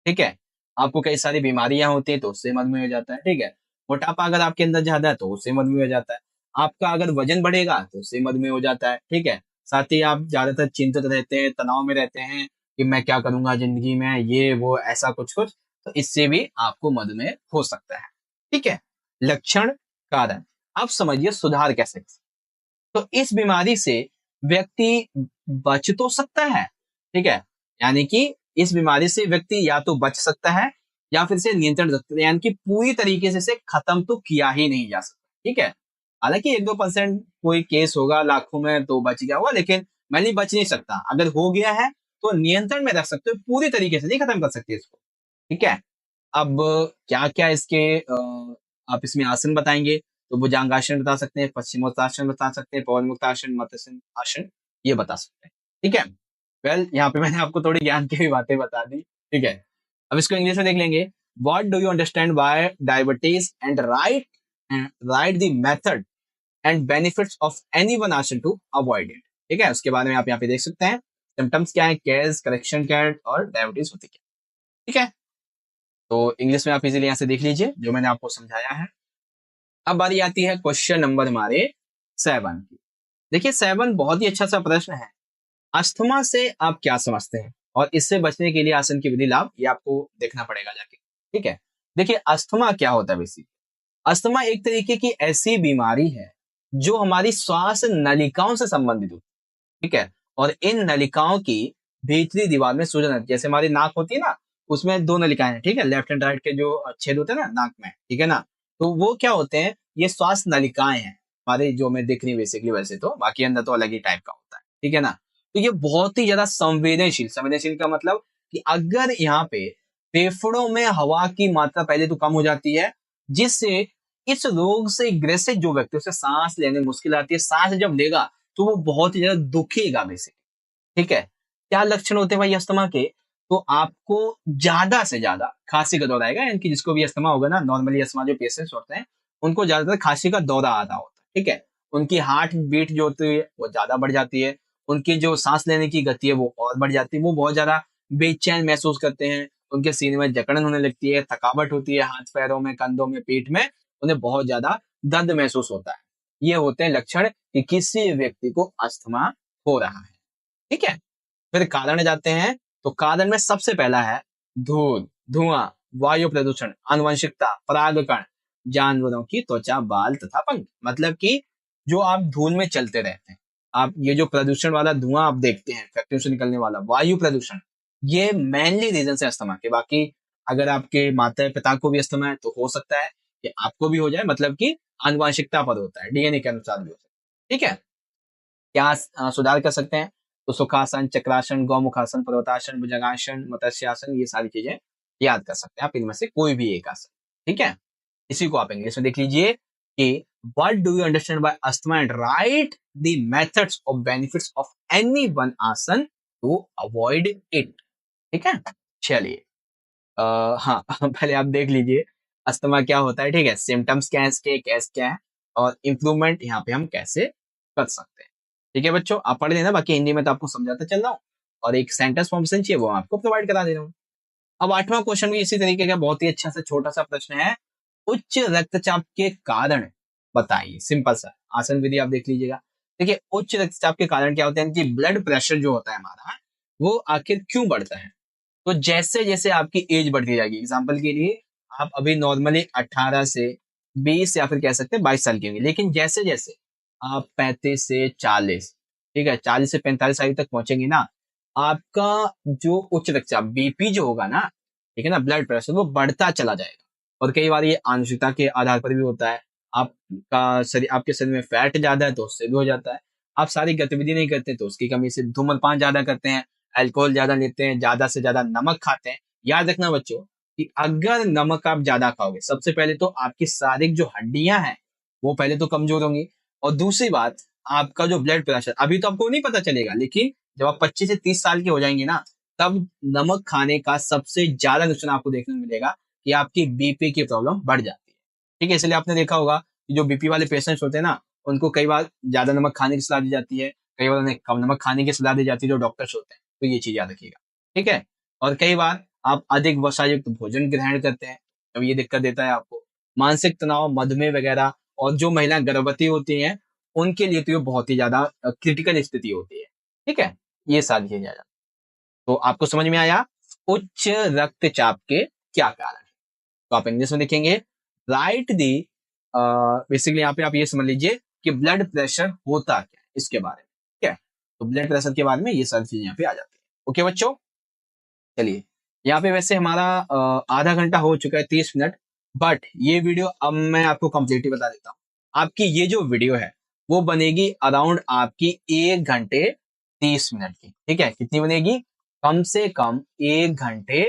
ठीक है, आपको कई सारी बीमारियां होती है तो उससे मधुमेह हो जाता है। ठीक है, मोटापा अगर आपके अंदर ज्यादा है तो उससे मधुमेह हो जाता है। आपका अगर वजन बढ़ेगा तो उससे मधुमेह हो जाता है। ठीक है, साथ ही आप ज्यादातर चिंतित रहते हैं, तनाव में रहते हैं कि मैं क्या करूंगा जिंदगी में, ये वो ऐसा कुछ कुछ, तो इससे भी आपको मधुमेह हो सकता है। ठीक है, लक्षण, कारण, अब समझिए सुधार कैसे। तो इस बीमारी से व्यक्ति बच तो सकता है। ठीक है, यानी कि इस बीमारी से व्यक्ति या तो बच सकता है या फिर इसे नियंत्रण रख सकता है, यानी कि पूरी तरीके से इसे खत्म तो किया ही नहीं जा सकता। ठीक है, हालांकि 1-2% कोई केस होगा लाखों में तो बच गया होगा, लेकिन मैंने बच नहीं सकता। अगर हो गया है तो नियंत्रण में रख सकते हो, पूरी तरीके से नहीं खत्म कर सकते इसको। ठीक है, अब क्या क्या इसके आप इसमें आसन बताएंगे, तो भुजंगासन बता सकते हैं, पश्चिमोत्तासन बता सकते हैं, पवनमुक्तासन, मत्स्य आसन, ये बता सकते हैं। ठीक है, यहाँ पे मैंने आपको थोड़ी ज्ञान की भी बातें बता दी। ठीक है, अब इसको इंग्लिश में देख लेंगे। What do you understand bye diabetes and right the method and benefits of any one आसन टू अवॉइड इट। ठीक है, उसके बारे में आप यहाँ पे देख सकते हैं। सिम्टम्स क्या है, केयर्स, करेक्शन क्या है, और डायबिटीज होती क्या। ठीक है, तो इंग्लिश में आप इजीली यहाँ से देख लीजिए जो मैंने आपको समझाया है। अब बारी आती है क्वेश्चन नंबर हमारे 7 की। देखिए 7 बहुत ही अच्छा सा प्रश्न है। अस्थमा से आप क्या समझते हैं और इससे बचने के लिए आसन की विधि लाभ, ये आपको देखना पड़ेगा जाके। ठीक है, देखिए अस्थमा क्या होता है बेसिक। अस्थमा एक तरीके की ऐसी बीमारी है जो हमारी श्वास नलिकाओं से संबंधित होती है। ठीक है, और इन नलिकाओं की भीतरी दीवार में सूजन है। जैसे हमारी नाक होती है ना, उसमें 2 नलिकाएं हैं। ठीक है, लेफ्ट एंड राइट के जो छेद होते हैं ना नाक में, ठीक है ना, तो वो क्या होते हैं, ये श्वास नलिकाएं हैं हमारे, जो हमें दिख रही बेसिकली। वैसे तो बाकी अंदर तो अलग ही टाइप का होता है। ठीक है ना, तो ये बहुत ही ज्यादा संवेदनशील, संवेदनशील का मतलब कि अगर यहाँ पे फेफड़ों में हवा की मात्रा पहले तो कम हो जाती है, जिससे इस रोग से ग्रसित जो व्यक्ति, उसे सांस लेने में मुश्किल आती है, सांस जब लेगा तो वो बहुत ही ज्यादा दुखेगा बेसिकली। ठीक है, क्या लक्षण होते हैं भाई अस्थमा के, तो आपको ज्यादा से ज्यादा खांसी का दौरा आएगा। यानी कि जिसको भी अस्थमा होगा ना, नॉर्मली अस्थमा जो पेशेंट्स होते हैं उनको ज्यादातर खांसी का दौरा आता होता है। ठीक है, उनकी हार्ट बीट जो होती है वो ज्यादा बढ़ जाती है, उनकी जो सांस लेने की गति है वो और बढ़ जाती है, वो बहुत ज्यादा बेचैन महसूस करते हैं, उनके सीने में जकड़न होने लगती है, थकावट होती है, हाथ पैरों में, कंधों में, पीठ में उन्हें बहुत ज्यादा दर्द महसूस होता है। ये होते हैं लक्षण कि किसी व्यक्ति को अस्थमा हो रहा है। ठीक है, फिर कारण जाते हैं, तो कारण में सबसे पहला है धूल, धुआं, वायु प्रदूषण, आनुवंशिकता, परागकण, जानवरों की त्वचा, बाल तथा पंख। मतलब कि जो आप धूल में चलते रहते हैं, आप ये जो प्रदूषण वाला धुआं आप देखते हैं, फैक्ट्रियों से निकलने वाला वायु प्रदूषण, ये मेनली रीजन है अस्थमा के। बाकी अगर आपके माता पिता को भी अस्थमा है तो हो सकता है कि आपको भी हो जाए, मतलब कि आनुवंशिकता पर होता है, डीएनए के अनुसार भी हो सकता है। ठीक है, क्या सुधार कर सकते हैं, तो सुखासन, चक्रासन, गौमुखासन, पर्वतासन, भुजंगासन, मत्स्यासन, ये सारी चीजें याद कर सकते हैं आप, इनमें से कोई भी एक आसन। ठीक है, इसी को आप इंग्लिश में देख लीजिए कि what do you understand bye asthma and right the methods और बेनिफिट्स ऑफ एनी वन आसन टू अवॉइड इट। ठीक है, चलिए हाँ पहले आप देख लीजिए अस्थमा क्या होता है। ठीक है, सिम्टम्स क्या है इसके, केस क्या है, और इम्प्रूवमेंट यहाँ पे हम कैसे कर सकते हैं। ठीक है बच्चों, आप पढ़ लेना, बाकी हिंदी में तो आपको समझाता चल रहा हूँ, और एक सेंटेंस फॉर्मेशन चाहिए वो आपको प्रोवाइड करा दे रहा हूँ। अब 8वां क्वेश्चन भी इसी तरीके का बहुत ही अच्छा सा छोटा सा प्रश्न है। उच्च रक्तचाप के कारण बताइए, सिंपल सा आसन विधि आप देख लीजिएगा। देखिए उच्च रक्तचाप के कारण क्या होता है कि ब्लड प्रेशर जो होता है हमारा, वो आखिर क्यों बढ़ता है, तो जैसे जैसे आपकी एज बढ़ती जाएगी, एग्जाम्पल के लिए आप अभी नॉर्मली 18 से 20 या फिर कह सकते हैं 22 साल के होंगे, लेकिन जैसे जैसे आप 35 से 40, ठीक है, 40 से 45 साल तक पहुंचेंगे ना, आपका जो उच्च रक्तचाप बीपी जो होगा ना, ठीक है ना, ब्लड प्रेशर वो बढ़ता चला जाएगा। और कई बार ये आनुवंशिकता के आधार पर भी होता है। आपका शरीर, आपके शरीर में फैट ज्यादा है तो उससे भी हो जाता है। आप सारी गतिविधि नहीं करते तो उसकी कमी से, धूम्रपान ज्यादा करते हैं, अल्कोहल ज्यादा लेते हैं, ज्यादा से ज्यादा नमक खाते हैं। याद रखना बच्चों कि अगर नमक आप ज्यादा खाओगे, सबसे पहले तो आपकी शारीरिक जो हड्डियां हैं वो पहले तो कमजोर होंगी, और दूसरी बात आपका जो ब्लड प्रेशर, अभी तो आपको नहीं पता चलेगा, लेकिन जब आप 25 से 30 साल के हो जाएंगे ना, तब नमक खाने का सबसे ज्यादा नुकसान आपको देखने को मिलेगा कि आपकी बीपी की प्रॉब्लम बढ़ जाती है। ठीक है, इसलिए आपने देखा होगा कि जो बीपी वाले पेशेंट्स होते हैं ना, उनको कई बार ज्यादा नमक खाने की सलाह दी जाती है, कई बार उन्हें कम नमक खाने की सलाह दी जाती है जो डॉक्टर्स होते हैं। तो ये चीज याद रखिएगा, ठीक है। और कई बार आप अधिक वसा युक्त भोजन ग्रहण करते हैं, तब ये दिक्कत देता है आपको। मानसिक तनाव, मधुमेह वगैरह, और जो महिलाएं गर्भवती होती हैं उनके लिए तो ये बहुत ही ज्यादा क्रिटिकल स्थिति होती है, ठीक है। ये सारी चीजें आ जाती हैं। तो आपको समझ में आया उच्च रक्तचाप के क्या कारण है। तो आप इंग्लिश में लिखेंगे राइट दी, बेसिकली यहाँ पे आप ये समझ लीजिए कि ब्लड प्रेशर होता क्या है इसके बारे में, ठीक है। तो ब्लड प्रेशर के बारे में ये सारी चीजें यहाँ पे आ जाती है। ओके बच्चों, चलिए यहाँ पे वैसे हमारा आधा घंटा हो चुका है, 30 मिनट, बट ये वीडियो अब मैं आपको कंप्लीटली बता देता हूँ। आपकी ये जो वीडियो है वो बनेगी अराउंड आपकी 1 घंटे 30 मिनट की, ठीक है। कितनी बनेगी? कम से कम 1 घंटे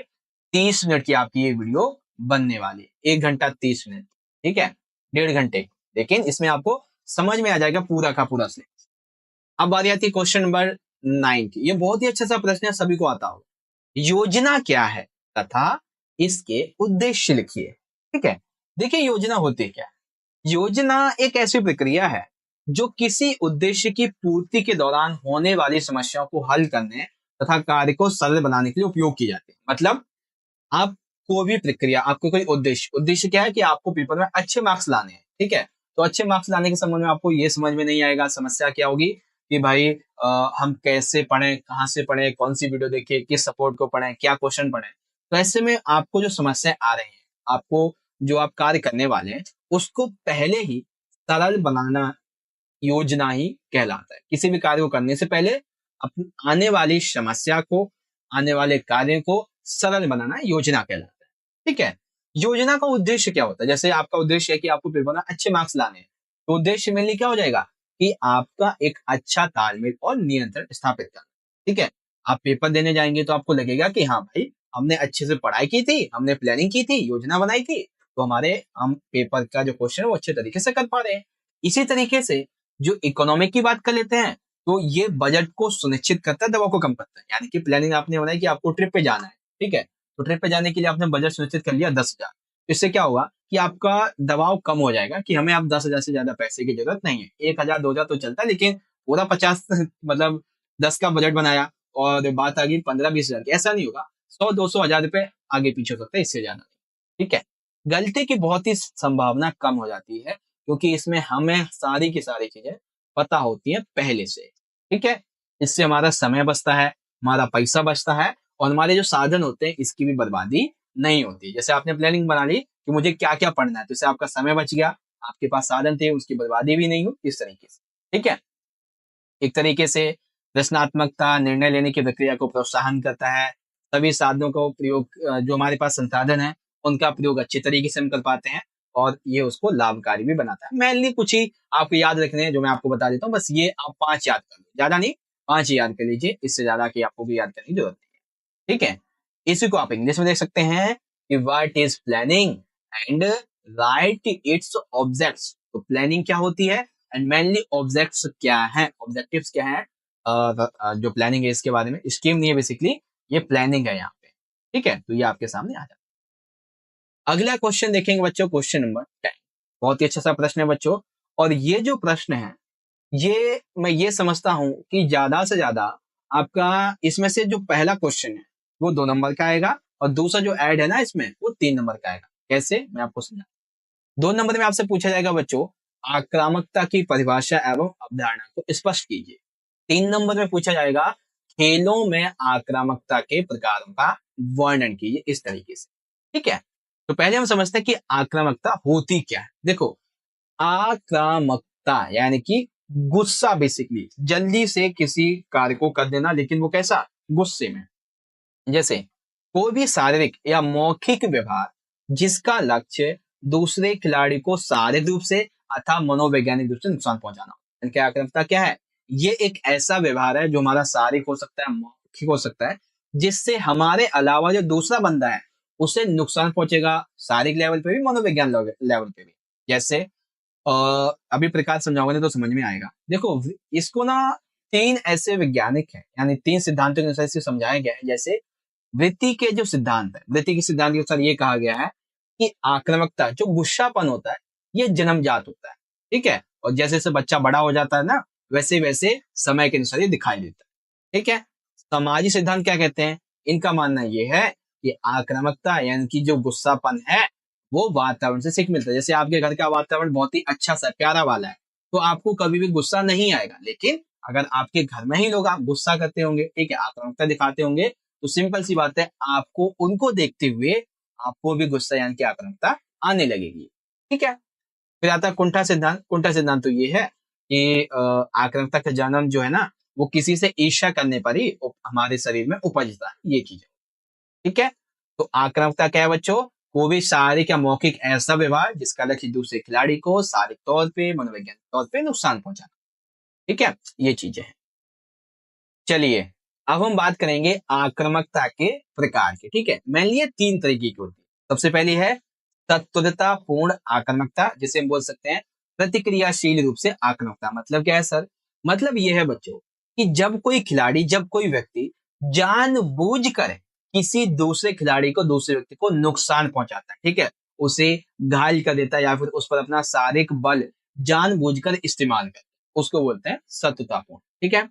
30 मिनट की आपकी ये वीडियो बनने वाली है। 1 घंटा 30 मिनट, ठीक है, 1.5 घंटे। लेकिन इसमें आपको समझ में आ जाएगा पूरा का पूरा से। अब बारी आती है क्वेश्चन नंबर 9 की। ये बहुत ही अच्छा सा प्रश्न है, सभी को आता हो। योजना क्या है तथा इसके उद्देश्य लिखिए, ठीक है। देखिए योजना होती क्या है। योजना एक ऐसी प्रक्रिया है जो किसी उद्देश्य की पूर्ति के दौरान होने वाली समस्याओं को हल करने तथा कार्य को सरल बनाने के लिए उपयोग की जाती है। मतलब आप कोई भी प्रक्रिया, आपको कोई उद्देश्य क्या है कि आपको पेपर में अच्छे मार्क्स लाने हैं, ठीक है। तो अच्छे मार्क्स लाने के संबंध में आपको ये समझ में नहीं आएगा समस्या क्या होगी कि भाई हम कैसे पढ़ें, कहाँ से पढ़ें, कौन सी वीडियो देखिए, किस सपोर्ट को पढ़ें, क्या क्वेश्चन पढ़ें। तो ऐसे में आपको जो समस्याएं आ रही हैं, आपको जो आप कार्य करने वाले हैं उसको पहले ही सरल बनाना योजना ही कहलाता है। किसी भी कार्य को करने से पहले अपनी आने वाली समस्या को, आने वाले कार्य को सरल बनाना योजना कहलाता है, ठीक है। योजना का उद्देश्य क्या होता है? जैसे आपका उद्देश्य है कि आपको पेपर में अच्छे मार्क्स लाने हैं, तो उद्देश्य मेनली क्या हो जाएगा कि आपका एक अच्छा तालमेल और नियंत्रण स्थापित करना, ठीक है। आप पेपर देने जाएंगे तो आपको लगेगा कि हाँ भाई हमने अच्छे से पढ़ाई की थी, हमने प्लानिंग की थी, योजना बनाई थी, तो हम पेपर का जो क्वेश्चन है वो अच्छे तरीके से कर पा रहे हैं। इसी तरीके से जो इकोनॉमिक की बात कर लेते हैं, तो ये बजट को सुनिश्चित करता है, दबाव को कम करता है। यानी कि प्लानिंग आपने बनाई कि आपको ट्रिप पे जाना है, ठीक है। तो ट्रिप पे जाने के लिए आपने बजट सुनिश्चित कर लिया 10,000। इससे क्या होगा कि आपका दबाव कम हो जाएगा कि हमें अब 10,000 से ज्यादा पैसे की जरूरत नहीं है। 1,000 2,000 तो चलता है, लेकिन पूरा 50 मतलब 10 का बजट बनाया और बात आ गई 15-20 हजार की, ऐसा नहीं होगा। 100-200 हजार रुपए आगे पीछे हो सकता है, इससे ज्यादा नहीं, ठीक है। गलती की बहुत ही संभावना कम हो जाती है क्योंकि इसमें हमें सारी की सारी चीजें पता होती है पहले से, ठीक है। इससे हमारा समय बचता है, हमारा पैसा बचता है, और हमारे जो साधन होते हैं इसकी भी बर्बादी नहीं होती। जैसे आपने प्लानिंग बना ली कि मुझे क्या क्या पढ़ना है, तो इससे आपका समय बच गया, आपके पास साधन थे, उसकी बर्बादी भी नहीं हुई, इस तरीके से, ठीक है। एक तरीके से रचनात्मकता निर्णय लेने की प्रक्रिया को प्रोत्साहन करता है। सभी साधनों को प्रयोग, जो हमारे पास संसाधन है उनका प्रयोग अच्छे तरीके से हम कर पाते हैं, और ये उसको लाभकारी भी बनाता है। मेनली कुछ ही आपको याद रखने हैं जो मैं आपको बता देता हूँ, बस ये आप 5 याद कर लो, ज्यादा नहीं, 5 ही याद कर लीजिए, इससे ज्यादा की आपको भी याद करने की जरूरत नहीं है, ठीक है। इसी को आप इंग्लिश में देख सकते हैं कि what is planning and right its objects. तो प्लानिंग क्या होती है एंड मेनली ऑब्जेक्ट्स क्या है, ऑब्जेक्टिव्स क्या है। जो प्लानिंग है इसके बारे में, स्कीम नहीं है बेसिकली, ये प्लानिंग है यहाँ पे, ठीक है। तो ये आपके सामने आ जाता है। अगला क्वेश्चन देखेंगे बच्चों, क्वेश्चन नंबर 10। बहुत ही अच्छा सा प्रश्न है बच्चों, और ये जो प्रश्न है ये मैं ये समझता हूं कि ज्यादा से ज्यादा आपका इसमें से जो पहला क्वेश्चन है वो 2 नंबर का आएगा, और दूसरा जो ऐड है ना इसमें वो 3 नंबर का आएगा। कैसे, मैं आपको समझा। 2 नंबर में आपसे पूछा जाएगा बच्चों आक्रामकता की परिभाषा एवं अवधारणा को स्पष्ट कीजिए। 3 नंबर में पूछा जाएगा खेलों में आक्रामकता के प्रकारों का वर्णन कीजिए, इस तरीके से, ठीक है। तो पहले हम समझते हैं कि आक्रामकता होती क्या है। देखो, आक्रामकता यानी कि गुस्सा, बेसिकली जल्दी से किसी कार्य को कर देना, लेकिन वो कैसा, गुस्से में। जैसे कोई भी शारीरिक या मौखिक व्यवहार जिसका लक्ष्य दूसरे खिलाड़ी को शारीरिक रूप से अथवा मनोवैज्ञानिक रूप से नुकसान पहुंचाना हो। इनकी आक्रामकता क्या है? ये एक ऐसा व्यवहार है जो हमारा शारीरिक हो सकता है, मौखिक हो सकता है, जिससे हमारे अलावा जो दूसरा बंदा है उसे नुकसान पहुंचेगा, शारीरिक लेवल पे भी, मनोविज्ञान लेवल पे भी। जैसे अभी प्रकाश समझाओगे ना तो समझ में आएगा। देखो, इसको ना 3 ऐसे वैज्ञानिक हैं, यानी 3 सिद्धांतों के अनुसार इसे समझाया गया है। जैसे वृत्ति के जो सिद्धांत है, वृत्ति के सिद्धांत के अनुसार ये कहा गया है कि आक्रामकता, जो गुस्सापन होता है, ये जन्मजात होता है, ठीक है। और जैसे जैसे बच्चा बड़ा हो जाता है ना, वैसे वैसे समय के अनुसार ये दिखाई देता है, ठीक है। सामाजिक सिद्धांत क्या कहते हैं? इनका मानना यह है कि आक्रामकता यानी कि जो गुस्सापन है वो वातावरण से सीख मिलता है। जैसे आपके घर का वातावरण बहुत ही अच्छा सा प्यारा वाला है तो आपको कभी भी गुस्सा नहीं आएगा, लेकिन अगर आपके घर में ही लोग आप गुस्सा करते होंगे, ठीक है, आक्रामकता दिखाते होंगे, तो सिंपल सी बात है आपको उनको देखते हुए आपको भी गुस्सा यानी कि आक्रामकता आने लगेगी। ठीक है। फिर आता है कुंठा सिद्धांत। कुंठा सिद्धांत तो ये है कि आक्रामकता का जन्म जो है ना वो किसी से ईर्ष्या करने पर ही हमारे शरीर में उपजता है, ये चीज है। ठीक है। तो आक्रामकता क्या है बच्चों? कोई भी शारीरिक या मौखिक ऐसा व्यवहार जिसका लक्ष्य दूसरे खिलाड़ी को शारीरिक तौर पे मनोवैज्ञानिक तौर पे नुकसान पहुंचाना। ठीक है, ये चीजें हैं। चलिए अब हम बात करेंगे आक्रामकता के प्रकार के। ठीक है, मेनली ये 3 तरीके की होती है। सबसे पहली है तत्परता पूर्ण आक्रामकता, जिसे हम बोल सकते हैं प्रतिक्रियाशील रूप से आक्रामकता। मतलब क्या है सर? मतलब ये है बच्चों कि जब कोई खिलाड़ी, जब कोई व्यक्ति जानबूझकर किसी दूसरे खिलाड़ी को, दूसरे व्यक्ति को नुकसान पहुंचाता है, ठीक है, उसे घायल कर देता है या फिर उस पर अपना शारीरिक बल जानबूझकर इस्तेमाल करता है, उसको बोलते हैं शत्रुतापूर्ण। ठीक है।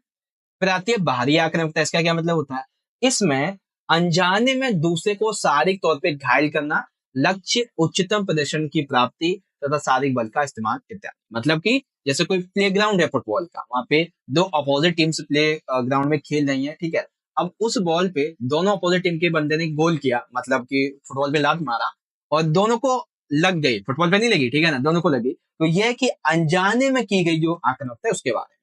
फिर आती है बाहरी आक्रामकता। इसका क्या मतलब होता है? इसमें अनजाने में दूसरे को शारीरिक तौर पे घायल करना, लक्ष्य उच्चतम प्रदर्शन की प्राप्ति तथा शारीरिक बल का इस्तेमाल इत्यादि। मतलब कि जैसे कोई प्ले ग्राउंड है फुटबॉल का, वहां पे 2 अपोजिट टीम्स प्ले ग्राउंड में खेल रही है, ठीक है। अब उस बॉल पे दोनों अपोजिट टीम के बंदे ने गोल किया, मतलब कि फुटबॉल पे लात मारा और दोनों को लग गई, फुटबॉल पे नहीं लगी, ठीक है ना, दोनों को लगी। तो यह है कि अनजाने में की गई जो आक्रामकता है उसके बारे में।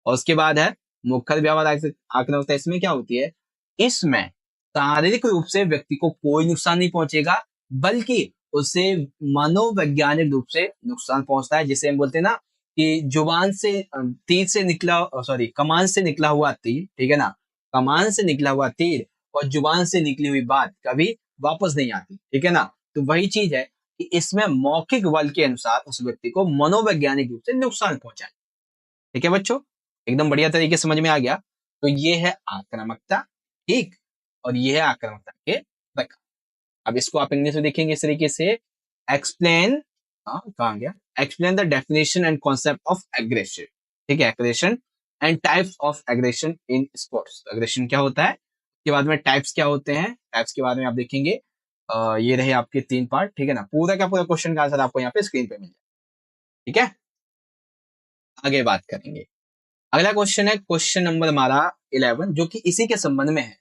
और उसके बाद है मुखर व्यवहार आक्रामकता। इसमें क्या होती है? इसमें शारीरिक रूप से व्यक्ति को कोई नुकसान नहीं पहुंचेगा, बल्कि उसे मनोवैज्ञानिक रूप से नुकसान पहुंचता है, जिसे हम बोलते हैं ना कि जुबान से तीर से निकला, सॉरी, कमान से निकला हुआ तीर, ठीक है ना, कमान से निकला हुआ तीर और जुबान से निकली हुई बात कभी वापस नहीं आती, ठीक है ना। तो वही चीज है कि इसमें मौखिक बल के अनुसार उस व्यक्ति को मनोवैज्ञानिक रूप से नुकसान पहुंचाए। ठीक है बच्चों, एकदम बढ़िया तरीके से समझ में आ गया। तो ये है आक्रामकता, ठीक, और ये है आक्रामकता के प्रकार। अब इसको आप इंग्लिश में देखेंगे इस तरीके से, एक्सप्लेन, कहा गया, explain the definition and concept of aggression. ठीक है, aggression and types of aggression in sports. Aggression क्या होता है, उसके बाद में टाइप्स क्या होते हैं, टाइप्स के बारे में आप देखेंगे। ये रहे आपके 3 पार्ट, ठीक है ना। पूरा का पूरा क्वेश्चन का आंसर आपको यहाँ पे स्क्रीन पे मिल जाए। ठीक है, आगे बात करेंगे। अगला क्वेश्चन है क्वेश्चन नंबर हमारा 11, जो कि इसी के संबंध में है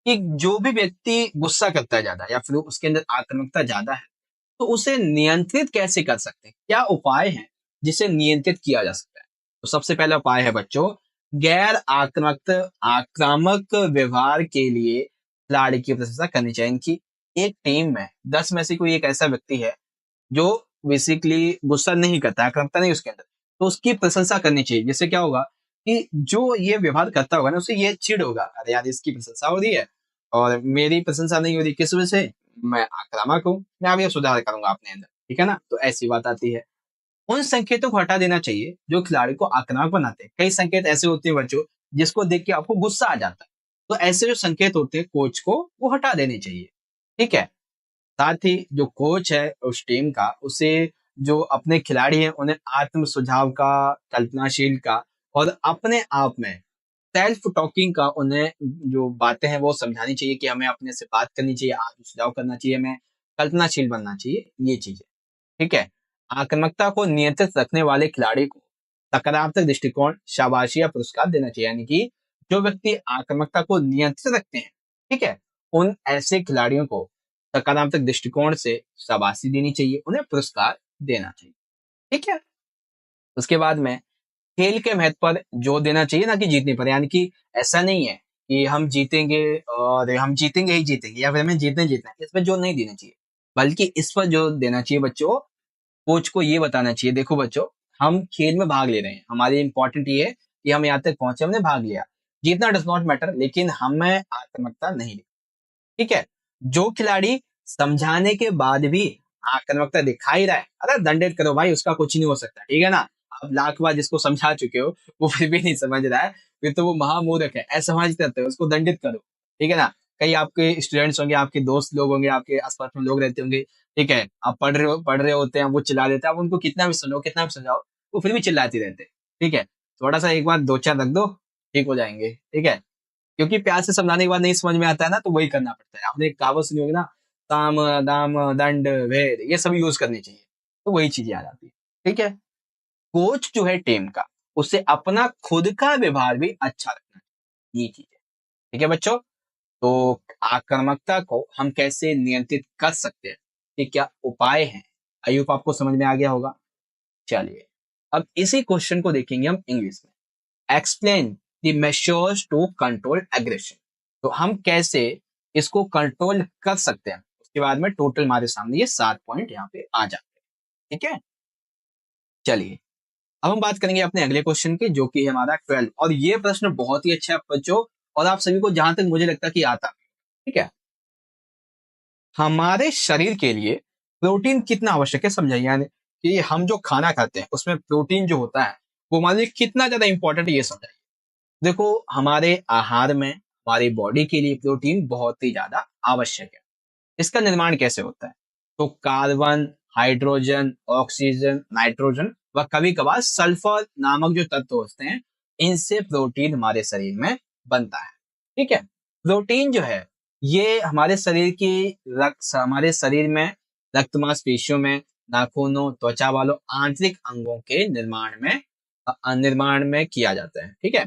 कि जो भी व्यक्ति गुस्सा करता है ज्यादा या फिर उसके अंदर आक्रामकता ज्यादा है, तो उसे नियंत्रित कैसे कर सकते हैं? क्या उपाय हैं जिसे नियंत्रित किया जा सकता है? तो सबसे पहला उपाय है बच्चों, गैर आक्रामक आक्रामक व्यवहार के लिए खिलाड़ी की प्रशंसा करनी चाहिए। इनकी एक टीम में 10 में से कोई एक ऐसा व्यक्ति है जो बेसिकली गुस्सा नहीं करता, आक्रामकता नहीं उसके अंदर, तो उसकी प्रशंसा करनी चाहिए। जिससे क्या होगा कि जो ये व्यवहार करता होगा ना, उसे ये चिढ़ होगा, अरे यार इसकी प्रशंसा हो रही है और मेरी प्रशंसा नहीं हो रही, किस वजह से? मैं आक्रामक हूँ, मैं अब ये सुधार करूंगा अपने अंदर, ठीक है ना। तो ऐसी बात आती है। उन संकेतों को हटा देना चाहिए जो खिलाड़ी को आक्रामक बनाते हैं। कई संकेत ऐसे होते हैं बच्चों जिसको देख के आपको गुस्सा आ जाता है, तो ऐसे जो संकेत होते हैं कोच को वो हटा देने चाहिए। ठीक है। साथ ही जो कोच है उस टीम का, उसे जो अपने खिलाड़ी हैं उन्हें आत्म सुझाव का, कल्पनाशील का और अपने आप में सेल्फ टॉकिंग का, उन्हें जो बातें हैं वो समझानी चाहिए कि हमें अपने से बात करनी चाहिए, आत्म सुझाव करना चाहिए, हमें कल्पनाशील बनना चाहिए, ये चीजें। ठीक है। आक्रामकता को नियंत्रित रखने वाले खिलाड़ी को सकारात्मक दृष्टिकोण, शाबाशी या पुरस्कार देना चाहिए। यानी कि जो व्यक्ति आक्रामकता को नियंत्रित रखते हैं, ठीक है, उन ऐसे खिलाड़ियों को सकारात्मक दृष्टिकोण से शाबाशी देनी चाहिए, उन्हें पुरस्कार देना चाहिए। ठीक है। उसके बाद में खेल के महत्व पर जोर देना चाहिए, ना कि जीतने पर। यानी कि ऐसा नहीं है कि हम जीतेंगे और हम जीतेंगे ही जीतेंगे या फिर हमें जीतने जीतना है, इस पर जोर नहीं देना चाहिए, बल्कि इस पर जोर देना चाहिए बच्चों। कोच को ये बताना चाहिए, देखो बच्चों, हम खेल में भाग ले रहे हैं, हमारी इंपॉर्टेंट ये है कि हम यहाँ तक पहुंचे, हमने भाग लिया, जीतना डज नॉट मैटर, लेकिन हमें आक्रामकता नहीं ली। ठीक है। जो खिलाड़ी समझाने के बाद भी आक्रामकता दिखाई रहा है, अरे दंडित करो भाई, उसका कुछ नहीं हो सकता, ठीक है ना। आप लाख बार जिसको समझा चुके हो वो फिर भी नहीं समझ रहा है, फिर तो वो महामूर्ख है, ऐसा समझते रहते हो, उसको दंडित करो। ठीक है ना। कई आपके स्टूडेंट्स होंगे, आपके दोस्त लोग होंगे, आपके आसपास में लोग रहते होंगे, ठीक है, आप पढ़ रहे होते हैं, वो चिल्ला देते हैं, आप उनको कितना भी सुनो, कितना भी समझाओ, वो फिर भी चिल्लाते रहते हैं। ठीक है। थोड़ा सा एक बार 2 4 रख दो, ठीक हो जाएंगे। ठीक है। क्योंकि प्यार से समझाने के बाद नहीं समझ में आता है ना, तो वही करना पड़ता है। आपने एक कहावत सुनी होगी ना, साम दाम दंड भेद, ये सब यूज करनी चाहिए, तो वही चीजें आ जाती है। ठीक है, कोच जो है टीम का, उसे अपना खुद का व्यवहार भी अच्छा रखना चाहिए, ये चीज है। ठीक है बच्चों, तो आक्रामकता को हम कैसे नियंत्रित कर सकते हैं, ये क्या उपाय हैं, आई होप आपको समझ में आ गया होगा। चलिए, अब इसी क्वेश्चन को देखेंगे हम इंग्लिश में। Explain the measures to control aggression, तो हम कैसे इसको कंट्रोल कर सकते हैं, उसके बाद में टोटल हमारे सामने ये 7 पॉइंट यहाँ पे आ जाते हैं। ठीक है, चलिए अब हम बात करेंगे अपने अगले क्वेश्चन की, जो कि है हमारा 12, और ये प्रश्न बहुत ही अच्छा है बच्चों, और आप सभी को जहां तक मुझे लगता है कि आता है। ठीक है, हमारे शरीर के लिए प्रोटीन कितना आवश्यक है समझाइए, यानी कि हम जो खाना खाते हैं उसमें प्रोटीन जो होता है वो हमारे लिए कितना ज्यादा इंपॉर्टेंट है, ये समझाइए। देखो, हमारे आहार में हमारी बॉडी के लिए प्रोटीन बहुत ही ज्यादा आवश्यक है। इसका निर्माण कैसे होता है, तो कार्बन, हाइड्रोजन, ऑक्सीजन, नाइट्रोजन व कभी कभार सल्फर नामक जो तत्व होते हैं, इनसे प्रोटीन हमारे शरीर में बनता है। ठीक है, प्रोटीन जो है ये हमारे शरीर में रक्त मांसपेशियों में, नाखूनों, त्वचा वालों आंतरिक अंगों के निर्माण में किया जाता है। ठीक है,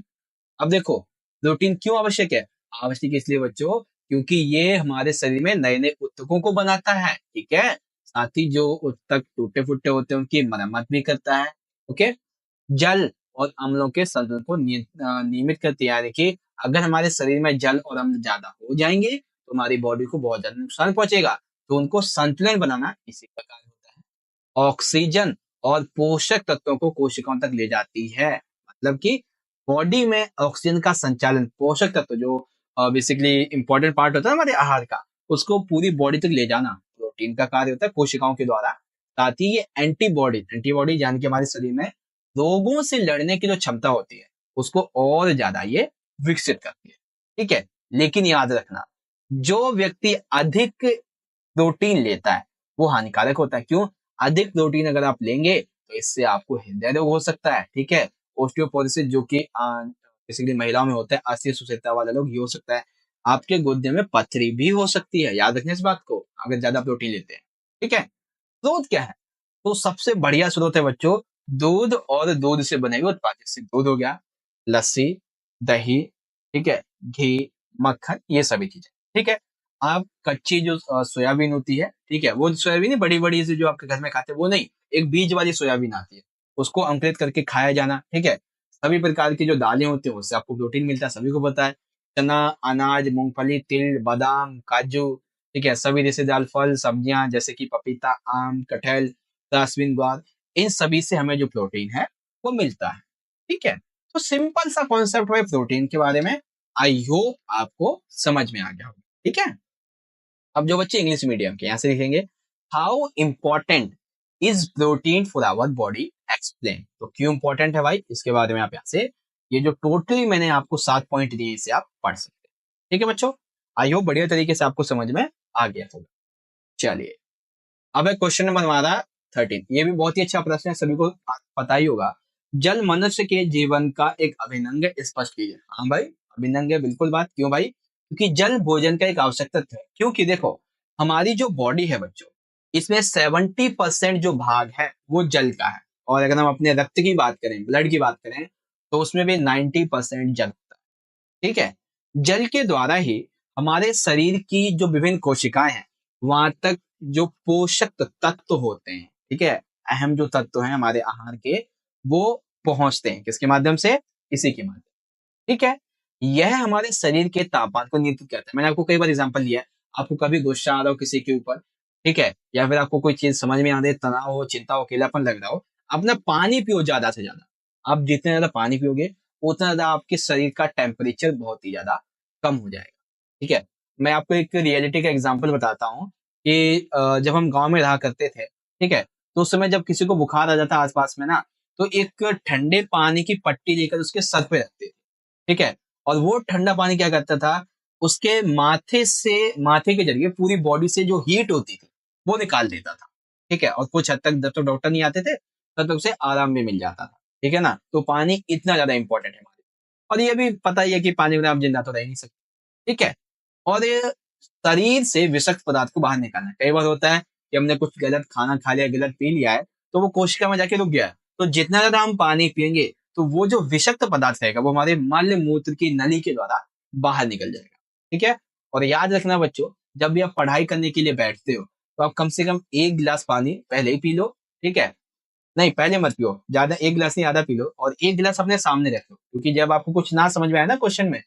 अब देखो, प्रोटीन क्यों आवश्यक है, आवश्यक इसलिए बच्चों क्योंकि ये हमारे शरीर में नए नए ऊतकों को बनाता है। ठीक है, साथ ही जो ऊतक टूटे फूटे होते हैं उनकी मरम्मत भी करता है। ओके, जल और अम्लों के संतुलन को नियमित करती है, यानी कि अगर हमारे शरीर में जल और अम्ल ज्यादा हो जाएंगे तो हमारी बॉडी को बहुत ज्यादा नुकसान पहुंचेगा, तो उनको संतुलन बनाना इसी का कार्य होता है। ऑक्सीजन और पोषक तत्वों को कोशिकाओं तक ले जाती है, मतलब कि बॉडी में ऑक्सीजन का संचालन, पोषक तत्व जो बेसिकली इंपॉर्टेंट पार्ट होता है हमारे आहार का, उसको पूरी बॉडी तक ले जाना प्रोटीन का कार्य होता है कोशिकाओं के द्वारा। साथ ही ये एंटीबॉडी यानी कि हमारे शरीर में रोगों से लड़ने की जो क्षमता होती है उसको और ज्यादा ये विकसित करती है। ठीक है, लेकिन याद रखना, जो व्यक्ति अधिक प्रोटीन लेता है वो हानिकारक होता है। क्यों, अधिक प्रोटीन अगर आप लेंगे तो इससे आपको हृदय रोग हो सकता है। ठीक है, ओस्टियोपोरोसिस जो कि बेसिकली महिलाओं में होता है, अस्सी सुसज्जता वाले लोग, ये हो सकता है। आपके गुर्दे में पथरी भी हो सकती है, याद रखना इस बात को, अगर ज्यादा प्रोटीन लेते हैं। ठीक है, स्रोत क्या है, तो सबसे बढ़िया स्रोत है बच्चों दूध और दूध से बने हुए उत्पाद, जैसे दूध हो गया, लस्सी, दही, ठीक है, घी, मक्खन, ये सभी चीजें। ठीक है, आप कच्ची जो सोयाबीन होती है, ठीक है, वो सोयाबीन बड़ी बड़ी से जो आपके घर में खाते हैं वो नहीं, एक बीज वाली सोयाबीन आती है, उसको अंकुरित करके खाया जाना। ठीक है, सभी प्रकार की जो दालें होती हैं उससे आपको प्रोटीन मिलता है, सभी को पता है। चना, अनाज, मूंगफली, तिल, बादाम, काजू, ठीक है, सभी रेशेदार फल, सब्जियां जैसे कि पपीता, आम, कटहल, रासबीन, ग्वार, इन सभी से हमें जो प्रोटीन है वो मिलता है। ठीक है, तो सिंपल सा कॉन्सेप्ट है प्रोटीन के बारे में, आई होप आपको समझ में आ गया होगा। ठीक है, अब जो बच्चे इंग्लिश मीडियम के, यहां से लिखेंगे how important is protein for our body, explain, तो क्यों इंपॉर्टेंट है भाई, इसके बारे में आप यहाँ से ये जो टोटली मैंने आपको 7 पॉइंट दिए इसे आप पढ़ सकते हैं। ठीक है बच्चों, आई होप बढ़िया तरीके से आपको समझ में आ गया होगा। चलिए, अब है क्वेश्चन नंबर हमारा 13, ये भी बहुत ही अच्छा प्रश्न है, सभी को पता ही होगा। जल मनुष्य के जीवन का एक अभिन्न अंग है, स्पष्ट कीजिए। हाँ भाई, अभिन्न अंग है, बिल्कुल बात, क्यों भाई, क्योंकि जल भोजन का एक आवश्यक तत्व है। क्योंकि देखो, हमारी जो बॉडी है बच्चों, इसमें 70% जो भाग है वो जल का है, और अगर हम अपने रक्त की बात करें, ब्लड की बात करें, तो उसमें भी 90% जल होता है। ठीक है, जल के द्वारा ही हमारे शरीर की जो विभिन्न कोशिकाएं हैं वहां तक जो पोषक तत्व होते हैं, ठीक है, अहम जो तत्व हैं हमारे आहार के, वो पहुंचते हैं किसके माध्यम से, इसी के माध्यम। ठीक है, यह हमारे शरीर के तापमान को नियंत्रित करता है। मैंने आपको कई बार एग्जांपल दिया है, आपको कभी गुस्सा आ रहा हो किसी के ऊपर, ठीक है, या फिर आपको कोई चीज समझ में आ रही है, तनाव हो, चिंता हो, अकेलापन लग रहा हो, अपना पानी पियो ज्यादा से ज्यादा। आप जितने ज्यादा पानी पियोगे उतना ज्यादा आपके शरीर का टेम्परेचर बहुत ही ज्यादा कम हो जाएगा। ठीक है, मैं आपको एक रियलिटी का एग्जाम्पल बताता हूँ कि जब हम गांव में रहा करते थे, ठीक है, तो उस समय जब किसी को बुखार आ जाता आसपास में ना, तो एक ठंडे पानी की पट्टी लेकर उसके सर पे रखते थे। ठीक है, और वो ठंडा पानी क्या करता था, उसके माथे के जरिए पूरी बॉडी से जो हीट होती थी वो निकाल देता था। ठीक है, और कुछ हद तक जब तक डॉक्टर नहीं आते थे तब तक उसे आराम भी मिल जाता था। ठीक है ना, तो पानी इतना ज्यादा इंपॉर्टेंट है हमारे लिए। और ये भी पता ही है कि पानी बिना आप जिंदा तो रह नहीं सकते, ठीक है। और ये शरीर से विषाक्त पदार्थ को बाहर निकालना है। कई बार होता है कि हमने कुछ गलत खाना खा लिया, गलत पी लिया है, तो वो कोशिका में जाके रुक गया है। तो जितना ज्यादा हम पानी पियेंगे तो वो जो विषाक्त पदार्थ रहेगा वो हमारे मल मूत्र की नली के द्वारा बाहर निकल जाएगा, ठीक है। और याद रखना बच्चों, जब भी आप पढ़ाई करने के लिए बैठते हो तो आप कम से कम 1 गिलास पानी पहले ही पी लो, ठीक है। नहीं, पहले मत पियो, ज्यादा 1 गिलास नहीं, आधा पी लो, और 1 गिलास अपने सामने रख लो, क्योंकि जब आपको कुछ ना समझ में आए ना क्वेश्चन में,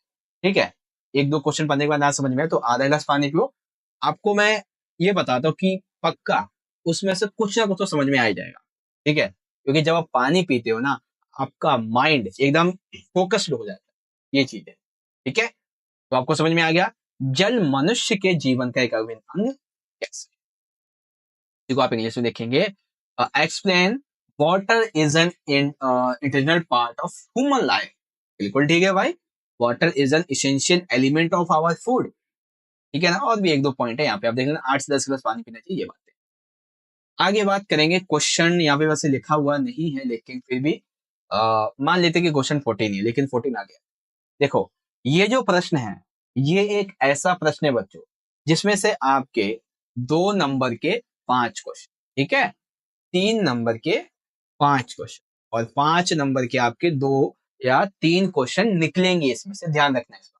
ठीक है, 1-2 क्वेश्चन पढ़ने के बाद ना समझ में आए तो आधा गिलास पानी पियो। आपको मैं ये बताता हूँ कि पक्का उसमें से कुछ ना कुछ तो समझ में आ ही जाएगा, ठीक है। क्योंकि जब आप पानी पीते हो ना, आपका माइंड एकदम फोकस्ड हो जाता है, ये चीज है, ठीक है। तो आपको समझ में आ गया जल मनुष्य के जीवन का एक अभिन्न अंग कैसे। देखो आप इंग्लिश में देखेंगे, explain water is an internal part of human life. बिल्कुल ठीक है भाई, water is an essential element of our food, ठीक है ना। और भी 1-2 पॉइंट है यहाँ पे, आप देख लेना, 8 से 10 गिलास पानी पीना चाहिए, ये बात है। आगे बात करेंगे, क्वेश्चन यहाँ पे वैसे लिखा हुआ नहीं है, लेकिन फिर भी मान लेते हैं कि क्वेश्चन 14 है, लेकिन 14 आ गया। देखो, ये जो प्रश्न है, ये एक ऐसा प्रश्न है बच्चों जिसमें से आपके 2 नंबर के 5 क्वेश्चन, ठीक है, 3 नंबर के 5 क्वेश्चन और 5 नंबर के आपके 2 या 3 क्वेश्चन निकलेंगे इसमें से, ध्यान रखना है इसका,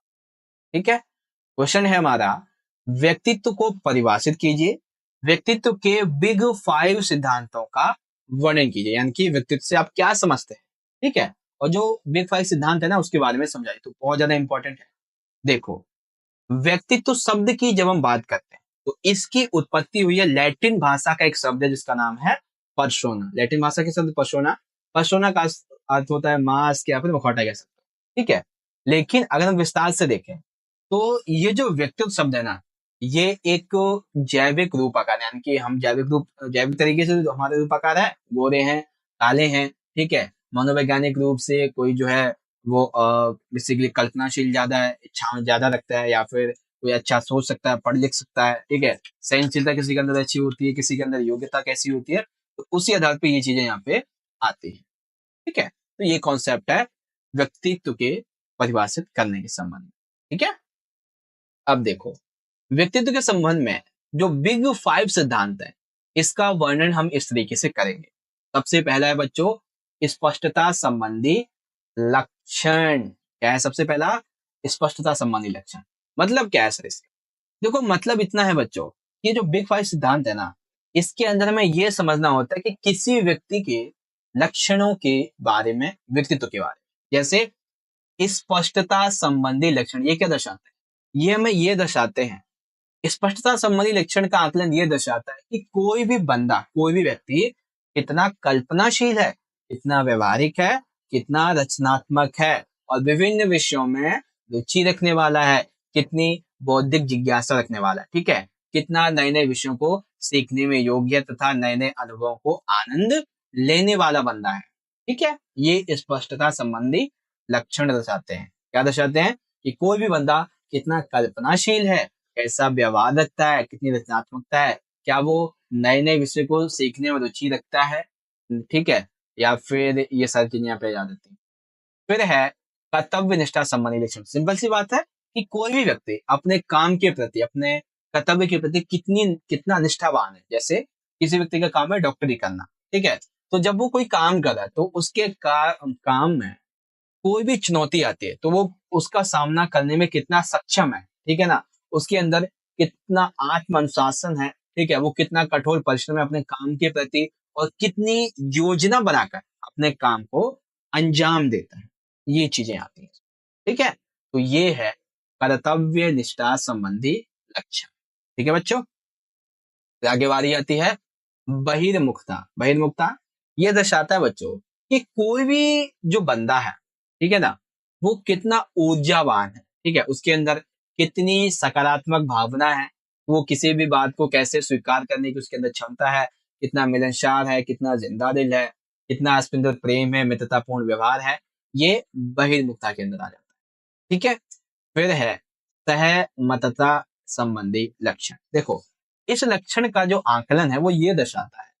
ठीक है। क्वेश्चन है हमारा, व्यक्तित्व को परिभाषित कीजिए, व्यक्तित्व के बिग 5 सिद्धांतों का वर्णन कीजिए, यानी कि व्यक्तित्व से आप क्या समझते हैं, ठीक है। और जो बिग 5 सिद्धांत है ना उसके बारे में समझाइए, तो बहुत ज्यादा इंपॉर्टेंट है। देखो, व्यक्तित्व शब्द की जब हम बात करते हैं तो इसकी उत्पत्ति हुई है लैटिन भाषा का एक शब्द है जिसका नाम है पर्सोना। लैटिन भाषा के शब्द पर्सोना, पर्सोना का अर्थ होता है मास्क या फिर मुखौटा कह सकते हैं, ठीक है। लेकिन अगर हम विस्तार से देखें तो ये जो व्यक्तित्व शब्द है ना, ये एक जैविक रूपाकार, यानी कि हम जैविक तरीके से जो हमारे रूपाकार है, गोरे हैं, काले हैं, ठीक है। मनोवैज्ञानिक रूप से कोई जो है वो बेसिकली कल्पनाशील ज्यादा है, इच्छा ज्यादा रखता है, या फिर कोई अच्छा सोच सकता है, पढ़ लिख सकता है, ठीक है। सहनशीलता किसी के अंदर अच्छी होती है, किसी के अंदर योग्यता कैसी होती है, तो उसी आधार पर ये चीजें यहाँ पे आती है, ठीक है। तो ये कॉन्सेप्ट है व्यक्तित्व के परिभाषित करने के संबंध में, ठीक है। अब देखो, व्यक्तित्व के संबंध में जो बिग 5 सिद्धांत है, इसका वर्णन हम इस तरीके से करेंगे। सबसे पहला है बच्चों, स्पष्टता संबंधी लक्षण। क्या है सबसे पहला? स्पष्टता संबंधी लक्षण। मतलब क्या है सर इसका? देखो, मतलब इतना है बच्चों, ये जो बिग 5 सिद्धांत है ना, इसके अंदर हमें यह समझना होता है कि किसी व्यक्ति के लक्षणों के बारे में, व्यक्तित्व के बारे में, जैसे स्पष्टता संबंधी लक्षण, ये क्या दर्शाते हैं? ये हमें ये दर्शाते हैं, स्पष्टता संबंधी लक्षण का आकलन ये दर्शाता है कि कोई भी बंदा, कोई भी व्यक्ति कितना कल्पनाशील है, कितना व्यवहारिक है, कितना रचनात्मक है, और विभिन्न विषयों में रुचि रखने वाला है, कितनी बौद्धिक जिज्ञासा रखने वाला है, ठीक है। कितना नए नए विषयों को सीखने में योग्य तथा नए नए अनुभवों को आनंद लेने वाला बंदा है, ठीक है। ये स्पष्टता संबंधी लक्षण दर्शाते हैं। क्या दर्शाते हैं? कि कोई भी बंदा कितना कल्पनाशील है, कैसा व्यवहार रखता है, कितनी रचनात्मकता है, क्या वो नए नए विषय को सीखने में रुचि रखता है, ठीक है, या फिर ये सारी चीजें यहाँ पे याद रहती हैं। फिर है कर्तव्य निष्ठा संबंधी लक्षण। सिंपल सी बात है कि कोई भी व्यक्ति अपने काम के प्रति, अपने कर्तव्य के प्रति कितना निष्ठावान है। जैसे किसी व्यक्ति का काम है डॉक्टरी करना, ठीक है, तो जब वो कोई काम कर रहा है तो उसके काम में कोई भी चुनौती आती है तो वो उसका सामना करने में कितना सक्षम है, ठीक है ना। उसके अंदर कितना आत्म अनुशासन है, ठीक है, वो कितना कठोर परिश्रम है अपने काम के प्रति, और कितनी योजना बनाकर अपने काम को अंजाम देता है, ये चीजें आती हैं, ठीक है। तो ये है कर्तव्य निष्ठा संबंधी लक्षण, ठीक है बच्चों। फिर आगे बारी आती है बहिर्मुखता। बहिर्मुखता ये दर्शाता है बच्चों कि कोई भी जो बंदा है, ठीक है ना, वो कितना ऊर्जावान है, ठीक है, उसके अंदर कितनी सकारात्मक भावना है, वो किसी भी बात को कैसे स्वीकार करने की उसके अंदर क्षमता है, कितना मिलनसार है, कितना जिंदा दिल है, कितना स्पिंदर प्रेम है, मित्रतापूर्ण व्यवहार है, ये बहिर्मुखता के अंदर आ जाता है, ठीक है। फिर है सहमतता संबंधी लक्षण। देखो, इस लक्षण का जो आकलन है वो ये दर्शाता है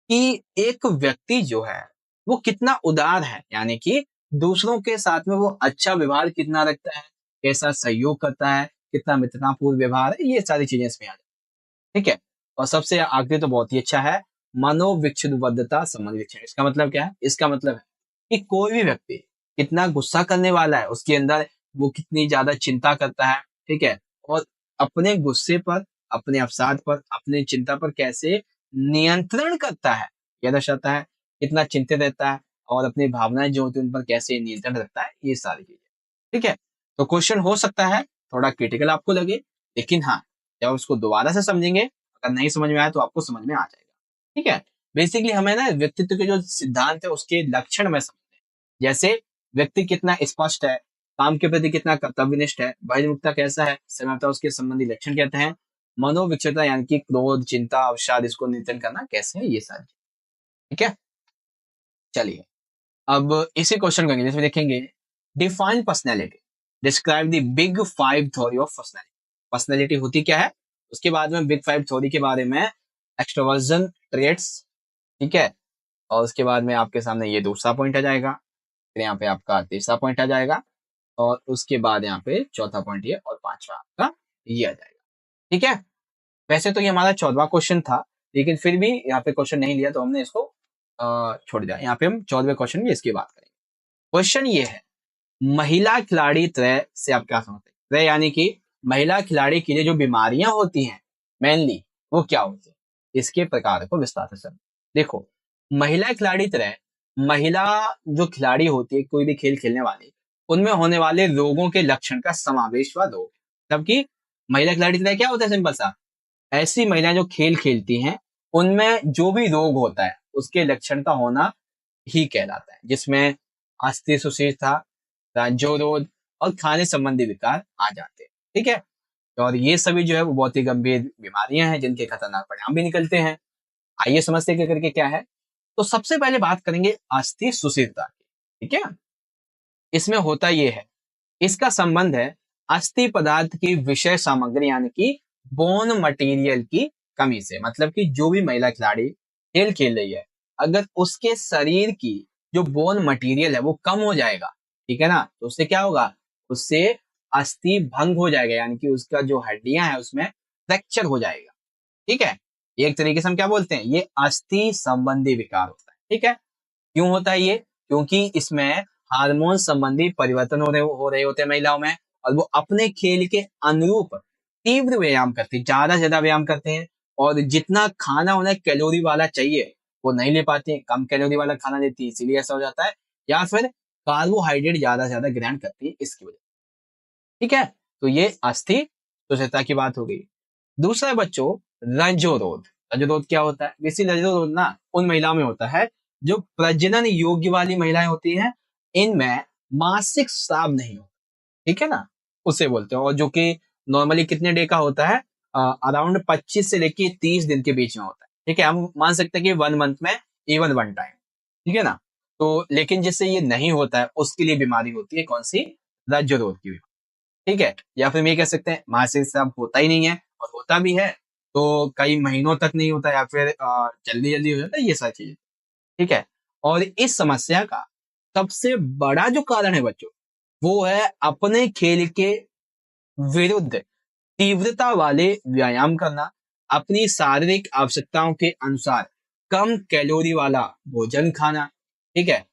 कि एक व्यक्ति जो है वो कितना उदार है, यानी कि दूसरों के साथ में वो अच्छा व्यवहार कितना रखता है, कैसा सहयोग करता है, कितना मित्रतापूर्ण व्यवहार है, ये सारी चीजें इसमें आ जाती है। ठीक है। और सबसे आखिरी तो बहुत ही अच्छा है, मनोविक्षुब्धता संबंधी लक्षण। इसका मतलब क्या है? इसका मतलब है कि कोई भी व्यक्ति कितना गुस्सा करने वाला है, उसके अंदर वो कितनी ज्यादा चिंता करता है। ठीक है। और अपने गुस्से पर, अपने अवसाद पर, अपनी चिंता पर कैसे नियंत्रण करता है, यह दर्शाता है। कितना चिंतित रहता है और अपनी भावनाएं जो होती है उन पर कैसे नियंत्रण रखता है, ये सारी चीजें। ठीक है। तो क्वेश्चन हो सकता है थोड़ा क्रिटिकल आपको लगे, लेकिन हाँ, जब उसको दोबारा से समझेंगे, अगर नहीं समझ में आया तो आपको समझ में आ जाएगा। ठीक है। बेसिकली हमें ना व्यक्तित्व के जो सिद्धांत है उसके लक्षण में समझते हैं। जैसे व्यक्ति कितना स्पष्ट है, काम के प्रति कितना कर्तव्यनिष्ठ है, बहिर्मुखता कैसा है, समयता, उसके संबंधी लक्षण कहते हैं। मनोविक्षता यानी कि क्रोध, चिंता, अवसाद, इसको नियंत्रण करना कैसे है, ये सारी। ठीक है। चलिए, अब इसी क्वेश्चन को इंग्लिश में देखेंगे। Define personality, describe the big five theory of personality. Personality होती क्या है, उसके बाद में बिग फाइव थ्योरी के बारे में, एक्सट्रोवर्जन ट्रेट्स। ठीक है। और उसके बाद में आपके सामने ये दूसरा पॉइंट आ जाएगा, फिर यहाँ पे आपका तीसरा पॉइंट आ जाएगा, और उसके बाद यहाँ पे चौथा पॉइंट ये, और पांचवा आपका ये आ जाएगा। ठीक है। वैसे तो ये हमारा 14वां क्वेश्चन था, लेकिन फिर भी यहाँ पे क्वेश्चन नहीं लिया तो हमने इसको छोड़ दिया। यहाँ पे हम 14वें क्वेश्चन की इसकी बात करेंगे। क्वेश्चन ये है, महिला खिलाड़ी त्रय से आप क्या समझते हैं? त्रय यानी कि महिला खिलाड़ी के लिए जो बीमारियां होती हैं मेनली, वो क्या होती है, इसके प्रकार को विस्तार से समझ। देखो, महिला खिलाड़ी त्रय, महिला जो खिलाड़ी होती है कोई भी खेल खेलने वाली, उनमें होने वाले रोगों के लक्षण का समावेश हुआ रोग। जबकि महिला खिलाड़ी त्रय क्या होता है? सिंपल सा, ऐसी महिलाएं जो खेल खेलती हैं उनमें जो भी रोग होता है उसके लक्षण का होना ही कहलाता है, जिसमें अस्थि सुशीलता, राज्योरोध और खाने संबंधी विकार आ जाते हैं। ठीक है। और ये सभी जो है वो बहुत ही गंभीर बीमारियां हैं जिनके खतरनाक परिणाम भी निकलते हैं। आइए समझते हैं करके क्या है। तो सबसे पहले बात करेंगे अस्थि सुशीलता की। ठीक है। इसमें होता ये है, इसका संबंध है अस्थि पदार्थ की विषय सामग्री यानी कि बोन मटेरियल की कमी से। मतलब कि जो भी महिला खिलाड़ी खेल खेल रही है, अगर उसके शरीर की जो बोन मटेरियल है वो कम हो जाएगा, ठीक है ना, तो उससे क्या होगा, उससे अस्थि भंग हो जाएगा, यानी कि उसका जो हड्डियां है उसमें फ्रैक्चर हो जाएगा। ठीक है। एक तरीके से हम क्या बोलते हैं, ये अस्थि संबंधी विकार होता है। ठीक है। क्यों होता है ये? क्योंकि इसमें हार्मोन संबंधी परिवर्तन हो रहे होते हैं महिलाओं में, और वो अपने खेल के अनुरूप तीव्र व्यायाम करते हैं, ज्यादा से ज्यादा व्यायाम करते हैं, और जितना खाना उन्हें कैलोरी वाला चाहिए वो नहीं ले पाती है, कम कैलोरी वाला खाना लेती है, इसीलिए ऐसा हो जाता है। या फिर कार्बोहाइड्रेट ज्यादा से ज्यादा ग्रहण करती है, इसकी वजह। ठीक है। तो ये अस्थि सुचिता की बात हो गई। दूसरा बच्चों, रजोरोध। रजोरोध क्या होता है? वैसे रजोरोध ना उन महिलाओं में होता है जो प्रजनन योग्य वाली महिलाएं होती हैं, इनमें मासिक स्राव नहीं होता। ठीक है ना, उसे बोलते हैं। और जो कि नॉर्मली कितने डे का होता है, अराउंड 25 से लेके 30 दिन के बीच में होता है। ठीक है। हम मान सकते हैं कि 1 मंथ में इवन 1 टाइम। ठीक है ना। तो लेकिन जिससे ये नहीं होता है उसके लिए बीमारी होती है, कौन सी? रजोरोध की। ठीक है। या फिर हम ये कह सकते हैं मासिक स्राव होता ही नहीं है, और होता भी है तो कई महीनों तक नहीं होता, या फिर जल्दी जल्दी हो जाता है, ये सारी चीजें। ठीक है। और इस समस्या का सबसे बड़ा जो कारण है बच्चों, वो है अपने खेल के विरुद्ध तीव्रता वाले व्यायाम करना, अपनी शारीरिक आवश्यकताओं के अनुसार कम कैलोरी वाला भोजन खाना। ठीक है।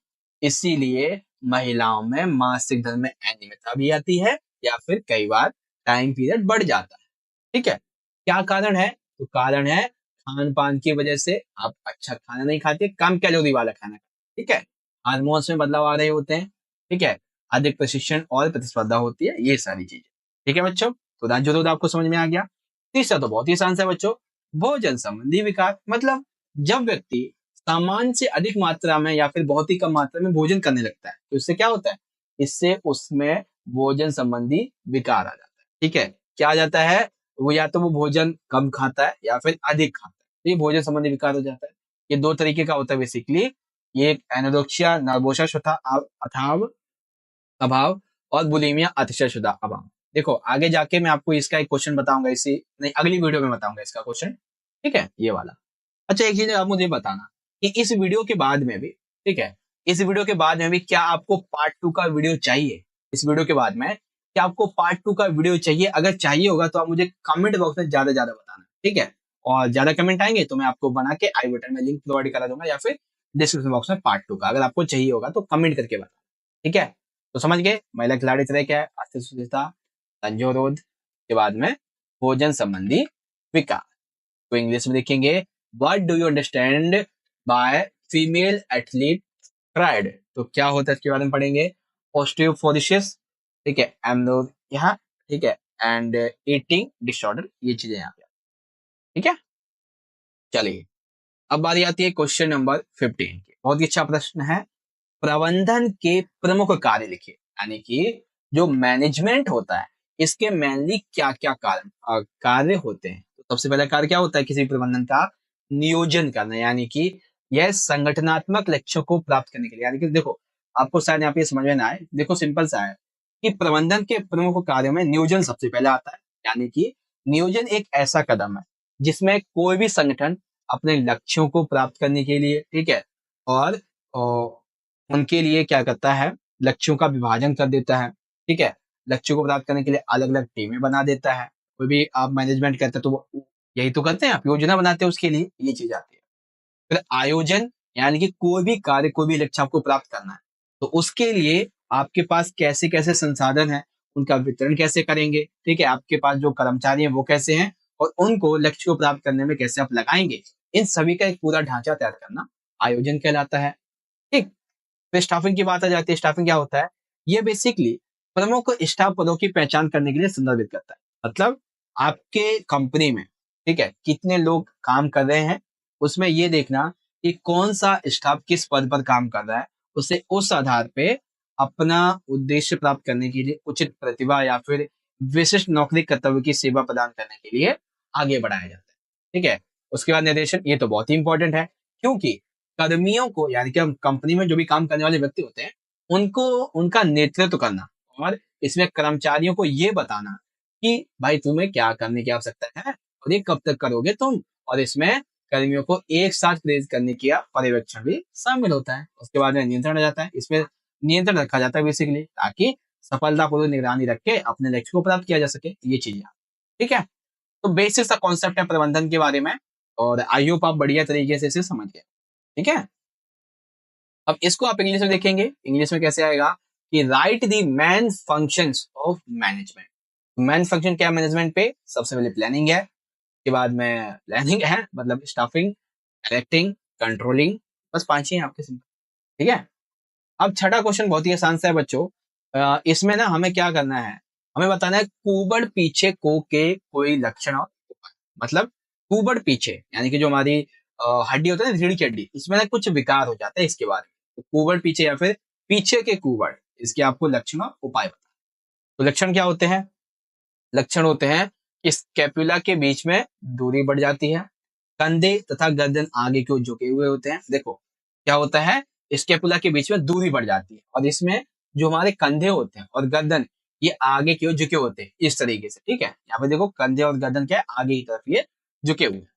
इसीलिए महिलाओं में मासिक धर्म में अनियमितता भी आती है, या फिर कई बार टाइम पीरियड बढ़ जाता है। ठीक है। क्या कारण है? तो कारण है खान पान की वजह से, आप अच्छा खाना नहीं खाते, कम कैलोरी वाला खाना खाते। ठीक है। हार्मोन्स में बदलाव आ रहे होते हैं। ठीक है। अधिक प्रशिक्षण और प्रतिस्पर्धा होती है, ये सारी चीजें। ठीक है बच्चों, तो राज्य रोध आपको समझ में आ गया। तीसरा तो बहुत ही आसान है बच्चों, भोजन संबंधी विकार। मतलब जब व्यक्ति सामान्य से अधिक मात्रा में या फिर बहुत ही कम मात्रा में भोजन करने लगता है, तो इससे क्या होता है, इससे उसमें भोजन संबंधी विकार आ जाता है। ठीक है। क्या आ जाता है, वो या तो वो भोजन कम खाता है या फिर अधिक खाता है, तो ये भोजन संबंधी विकार हो जाता है। ये दो तरीके का होता है बेसिकली, ये एनोरेक्सिया नर्वोसा अथाव अभाव, और बुलिमिया अतिशय शुदा अभाव। देखो आगे जाके मैं आपको इसका एक क्वेश्चन बताऊंगा, इसी नहीं अगली वीडियो में बताऊंगा इसका क्वेश्चन। ठीक है, ये वाला। अच्छा, एक चीज आप मुझे बताना कि इस वीडियो के बाद में भी, ठीक है, इस वीडियो के बाद में भी क्या आपको पार्ट 2 का वीडियो चाहिए? इस वीडियो के बाद में क्या आपको पार्ट 2 का वीडियो चाहिए? अगर चाहिए होगा तो आप मुझे कमेंट बॉक्स में ज्यादा ज्यादा बताना, ठीक है? और ज्यादा कमेंट आएंगे तो मैं आपको बना के आई बटन में लिंक प्रोवाइड करा दूंगा, या फिर डिस्क्रिप्शन बॉक्स में पार्ट 2 का अगर आपको चाहिए होगा तो कमेंट करके बताना, ठीक है? तो समझ गए महिला खिलाड़ी तरह क्या है, अस्तित्व शुचिता, संजोरोध के बाद में भोजन संबंधी विकार। तो इंग्लिश में देखेंगे, what do you understand by female athlete cried? तो क्या होता है इसके बारे में पढ़ेंगे। ऑस्टियोपोरोसिस, ठीक है, यहाँ, ठीक है, एंड ईटिंग डिसऑर्डर, ये चीजें यहाँ पे, ठीक है। चलिए अब बारी आती है क्वेश्चन नंबर 15 की। बहुत ही अच्छा प्रश्न है। प्रबंधन के प्रमुख कार्य लिखिए, यानी कि जो मैनेजमेंट होता है इसके मेनली क्या क्या कार्य होते हैं। तो सबसे पहला कार्य क्या होता है किसी प्रबंधन का? नियोजन करना, यानी कि यह संगठनात्मक लक्ष्यों को प्राप्त करने के लिए, यानी कि देखो आपको शायद यहाँ पे समझ में ना आए, देखो सिंपल सा है कि प्रबंधन के प्रमुख कार्यों में नियोजन सबसे पहले आता है। यानी कि नियोजन एक ऐसा कदम है जिसमें कोई भी संगठन अपने लक्ष्यों को प्राप्त करने के लिए, ठीक है, और उनके लिए क्या करता है, लक्ष्यों का विभाजन कर देता है, ठीक है, लक्ष्यों को प्राप्त करने के लिए अलग अलग टीमें बना देता है। कोई भी आप मैनेजमेंट करते हैं तो वो यही तो करते हैं, आप योजना बनाते हैं उसके लिए, ये चीज आती है। फिर आयोजन, यानी कि कोई भी कार्य, कोई भी लक्ष्य आपको प्राप्त करना है तो उसके लिए आपके पास कैसे कैसे संसाधन है, उनका वितरण कैसे करेंगे, ठीक है, आपके पास जो कर्मचारी हैं वो कैसे हैं, और उनको लक्ष्य को प्राप्त करने में कैसे आप लगाएंगे, इन सभी का एक पूरा ढांचा तैयार करना आयोजन कहलाता है, ठीक। फिर स्टाफिंग की बात आ जाती है। स्टाफिंग क्या होता है? ये बेसिकली प्रमुख स्टाफ पदों की पहचान करने के लिए संदर्भित करता है। मतलब आपके कंपनी में, ठीक है, कितने लोग काम कर रहे हैं, उसमें ये देखना कि कौन सा स्टाफ किस पद पर काम कर रहा है, उसे उस आधार पे अपना उद्देश्य प्राप्त करने के लिए उचित प्रतिभा या फिर विशिष्ट नौकरी कर्तव्य की सेवा प्रदान करने के लिए आगे बढ़ाया जाता है, ठीक है। उसके बाद निर्देशन, ये तो बहुत ही इंपॉर्टेंट है, क्योंकि कर्मियों को, यानी कि हम कंपनी में जो भी काम करने वाले व्यक्ति होते हैं उनको उनका नेतृत्व करना, और इसमें कर्मचारियों को ये बताना कि भाई तुम्हें क्या करने की आवश्यकता है और ये कब तक करोगे तुम, और इसमें कर्मियों को एक साथ प्रेरित करने की पर्यवेक्षण भी शामिल होता है। उसके बाद में नियंत्रण आ जाता है, इसमें नियंत्रण रखा जाता है बेसिकली, ताकि सफलतापूर्वक निगरानी रख के अपने लक्ष्य को प्राप्त किया जा सके, ये चीजें, ठीक है। तो बेसिक सा कॉन्सेप्ट है प्रबंधन के बारे में, और आई होप आप बढ़िया तरीके से इसे समझ गए, ठीक है। अब इसको आप इंग्लिश में देखेंगे, इंग्लिश में कैसे आएगा कि right the main functions of management. Main function क्या है मैनेजमेंट पे? सबसे पहले प्लानिंग है, के बाद में प्लानिंग है मतलब स्टाफिंग, डायरेक्टिंग, कंट्रोलिंग, बस 5 ही हैं आपके सिंपल, ठीक है। अब छठा क्वेश्चन बहुत ही आसान सा है बच्चों। इसमें ना हमें क्या करना है, हमें बताना है कुबड़ पीछे को के कोई लक्षण और उपाय। मतलब कुबड़ पीछे यानी कि जो हमारी हड्डी होता है ना, रीढ़ की हड्डी, इसमें ना कुछ विकार हो जाता है, इसके बारे में। तो कुबड़ पीछे या फिर पीछे के कुबड़, इसके आपको लक्षण और उपाय बताना। तो लक्षण क्या होते हैं? लक्षण होते हैं कि स्कैपुला के बीच में दूरी बढ़ जाती है, कंधे तथा गर्दन आगे की ओर झुके हुए होते हैं। देखो क्या होता है, स्कैपुला के बीच में दूरी बढ़ जाती है, और इसमें जो हमारे कंधे होते हैं और गर्दन, ये आगे की ओर झुके होते हैं इस तरीके से, ठीक है। यहाँ पे देखो कंधे और गर्दन क्या है, आगे की तरफ ये झुके हुए हैं।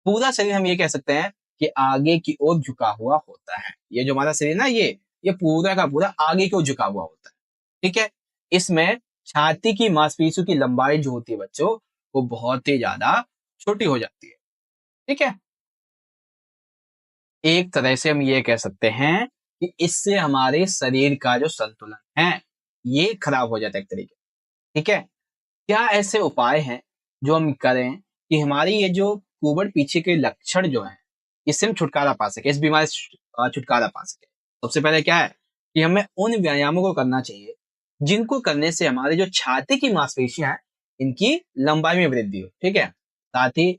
पूरा शरीर हम ये कह सकते हैं कि आगे की ओर झुका हुआ होता है। ये जो हमारा शरीर ना, ये पूरा का पूरा आगे की ओर झुका हुआ होता है, ठीक है। इसमें छाती की मांसपेशियों की लंबाई जो होती है बच्चों, वो बहुत ही ज्यादा छोटी हो जाती है, ठीक है। एक तरह से हम ये कह सकते हैं कि इससे हमारे शरीर का जो संतुलन है ये खराब हो जाता है एक तरीके, ठीक है। क्या ऐसे उपाय हैं जो हम करें कि हमारी ये जो कुबड़ पीछे के लक्षण जो हैं, इससे हम छुटकारा पा सके, इस बीमारी से छुटकारा पा सके? सबसे पहले क्या है कि हमें उन व्यायामों को करना चाहिए जिनको करने से हमारे जो छाती की मांसपेशियां हैं इनकी लंबाई में वृद्धि हो, ठीक है। साथ ही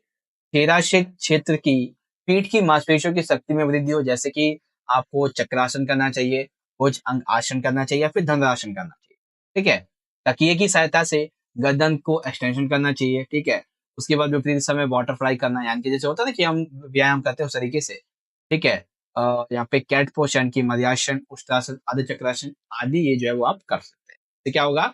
थेरासिक क्षेत्र की, पीठ की मांसपेशियों की शक्ति में वृद्धि हो, जैसे कि आपको चक्रासन करना चाहिए, भुज अंग आसन करना चाहिए, या फिर धनुरासन करना चाहिए, ठीक है। तकिए की सहायता से गर्दन को एक्सटेंशन करना चाहिए, ठीक है। उसके बाद विपरीत दिशा में बटरफ्लाई करना, यानी कि जैसे होता है ना कि हम व्यायाम करते हैं उस तरीके से, ठीक है। यहाँ पे कैट पोज की मध्यासन, उष्ट्रासन, आधे चक्रासन आदि ये जो है वो आप कर सकते हैं। तो क्या होगा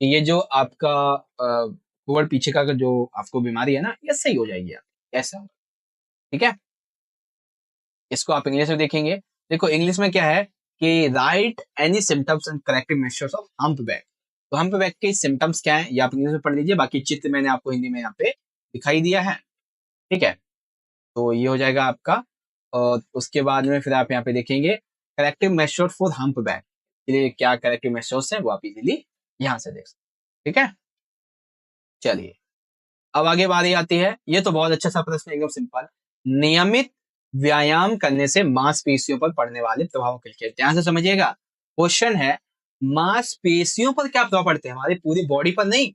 कि ये जो आपका कुबड़ पीछे का जो आपको बीमारी है ना, ये सही हो जाएगी आप, ऐसा होगा, ठीक है। इसको आप इंग्लिश में देखेंगे। देखो इंग्लिश में क्या है कि right any symptoms and corrective measures of hump back. तो हम्प बैक के सिम्टम्स क्या है ये आप इंग्लिश में पढ़ लीजिए, बाकी चित्र मैंने आपको हिंदी में यहाँ पे दिखाई दिया है। ठीक है, तो ये हो जाएगा आपका। और उसके बाद में फिर आप यहाँ पे देखेंगे corrective measures for hump back के लिए क्या करेक्टिव मेजर्स है वो आप इजीली यहाँ से देख सकते। ठीक है, चलिए अब आगे बारी आती है। ये तो बहुत अच्छा सा प्रश्न, एकदम सिंपल। नियमित व्यायाम करने से मांसपेशियों पर पड़ने वाले प्रभाव के लिए ध्यान से समझिएगा। क्वेश्चन है मांसपेशियों पर क्या प्रभाव पड़ते हैं, हमारी पूरी बॉडी पर नहीं,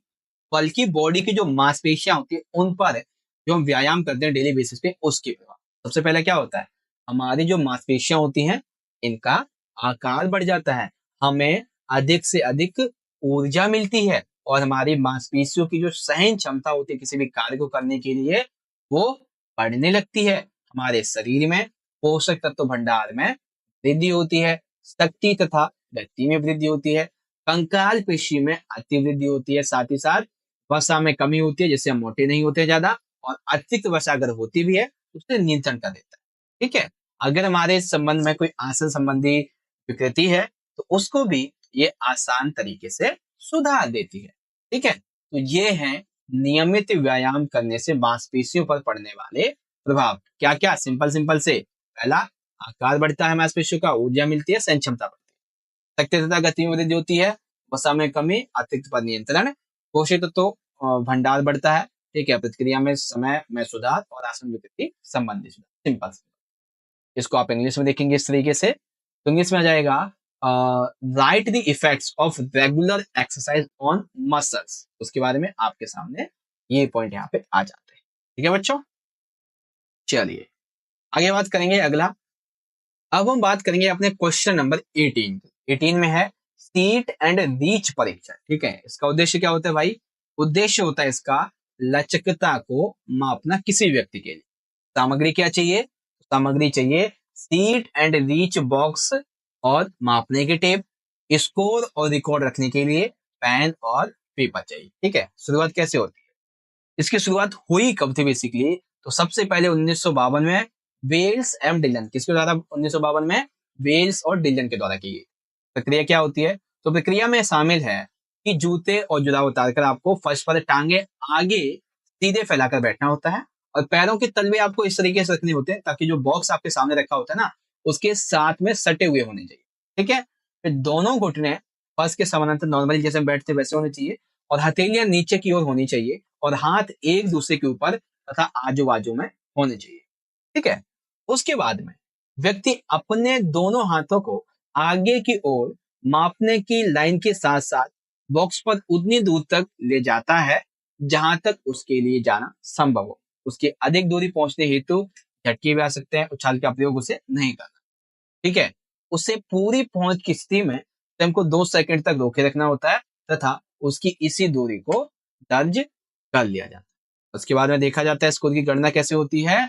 बल्कि बॉडी की जो मांसपेशियां होती है उन पर जो हम व्यायाम करते हैं डेली बेसिस पे उसके प्रभाव। सबसे पहले क्या होता है, हमारी जो मांसपेशियां होती हैं इनका आकार बढ़ जाता है, हमें अधिक से अधिक ऊर्जा मिलती है और हमारी मांसपेशियों की जो सहन क्षमता होती है किसी भी कार्य को करने के लिए वो बढ़ने लगती है। हमारे शरीर में पोषक तत्व भंडार में वृद्धि होती है, शक्ति तथा गति में वृद्धि होती है, कंकाल पेशी में अति वृद्धि होती है, साथ ही साथ वसा में कमी होती है जिससे हम मोटे नहीं होते ज्यादा, और अतिरिक्त वसा अगर होती भी है तो उसे नियंत्रण कर देता है। ठीक है, अगर हमारे संबंध में कोई आसन संबंधी विकृति है तो उसको भी ये आसान तरीके से सुधार देती है। ठीक है, तो ये है नियमित व्यायाम करने से मांसपेशियों पर पड़ने वाले प्रभाव। क्या क्या, सिंपल सिंपल से, पहला आकार बढ़ता है मांसपेशियों का, ऊर्जा मिलती है, सहन क्षमता बढ़ती है, शक्ति तथा गति में वृद्धि होती है, वसा में कमी, अतिरिक्त पर नियंत्रण, पोषक तत्व भंडार बढ़ता है। ठीक है, प्रतिक्रिया में समय में सुधार और आसन विकृति संबंधी सुधार। सिंपल, इसको आप इंग्लिश में देखेंगे इस तरीके से, तो इंग्लिश में आ जाएगा right the effects of regular exercise on muscles. उसके बारे में आपके सामने ये पॉइंट यहाँ पे आ जाते हैं। ठीक है बच्चों, चलिए आगे बात करेंगे अगला। अब हम बात करेंगे अपने क्वेश्चन नंबर 18। 18 में है सीट एंड रीच परीक्षण। ठीक है, इसका उद्देश्य क्या होता है भाई, उद्देश्य होता है इसका लचकता को मापना किसी व्यक्ति के लिए। सामग्री क्या चाहिए, सामग्री चाहिए सीट एंड रीच बॉक्स और मापने के टेप, स्कोर और रिकॉर्ड रखने के लिए पेन और पेपर चाहिए। ठीक है, शुरुआत कैसे होती है, इसकी शुरुआत हुई कब थी बेसिकली, तो सबसे पहले 1952 में वेल्स एम डिलन, किसके द्वारा 1952 में, वेल्स और डिलन के द्वारा की गई। प्रक्रिया क्या होती है, तो प्रक्रिया में शामिल है कि जूते और जुराब उतारकर आपको फर्श पर टांगे आगे सीधे फैलाकर बैठना होता है और पैरों के तलवे आपको इस तरीके से रखने होते हैं ताकि जो बॉक्स आपके सामने रखा होता है ना उसके साथ में सटे हुए होने चाहिए। ठीक है, फिर दोनों घुटने फर्श के समानांतर नॉर्मली जैसे हम बैठते वैसे होने चाहिए और हथेलियां नीचे की ओर होनी चाहिए और हाथ एक दूसरे के ऊपर तथा आजू बाजू में होने चाहिए। ठीक है, उसके बाद में व्यक्ति अपने दोनों हाथों को आगे की ओर मापने की लाइन के साथ साथ बॉक्स पर उतनी दूर तक ले जाता है जहां तक उसके लिए जाना संभव हो। उसके अधिक दूरी पहुंचने हेतु झटके भी आ सकते हैं, उछाल का प्रयोग उसे नहीं करना। ठीक है, उसे पूरी पहुंच की स्थिति में स्वयं को 2 सेकंड तक रोके रखना होता है तथा उसकी इसी दूरी को दर्ज कर लिया जाता है। उसके बाद में देखा जाता है स्कोर की गणना कैसे होती है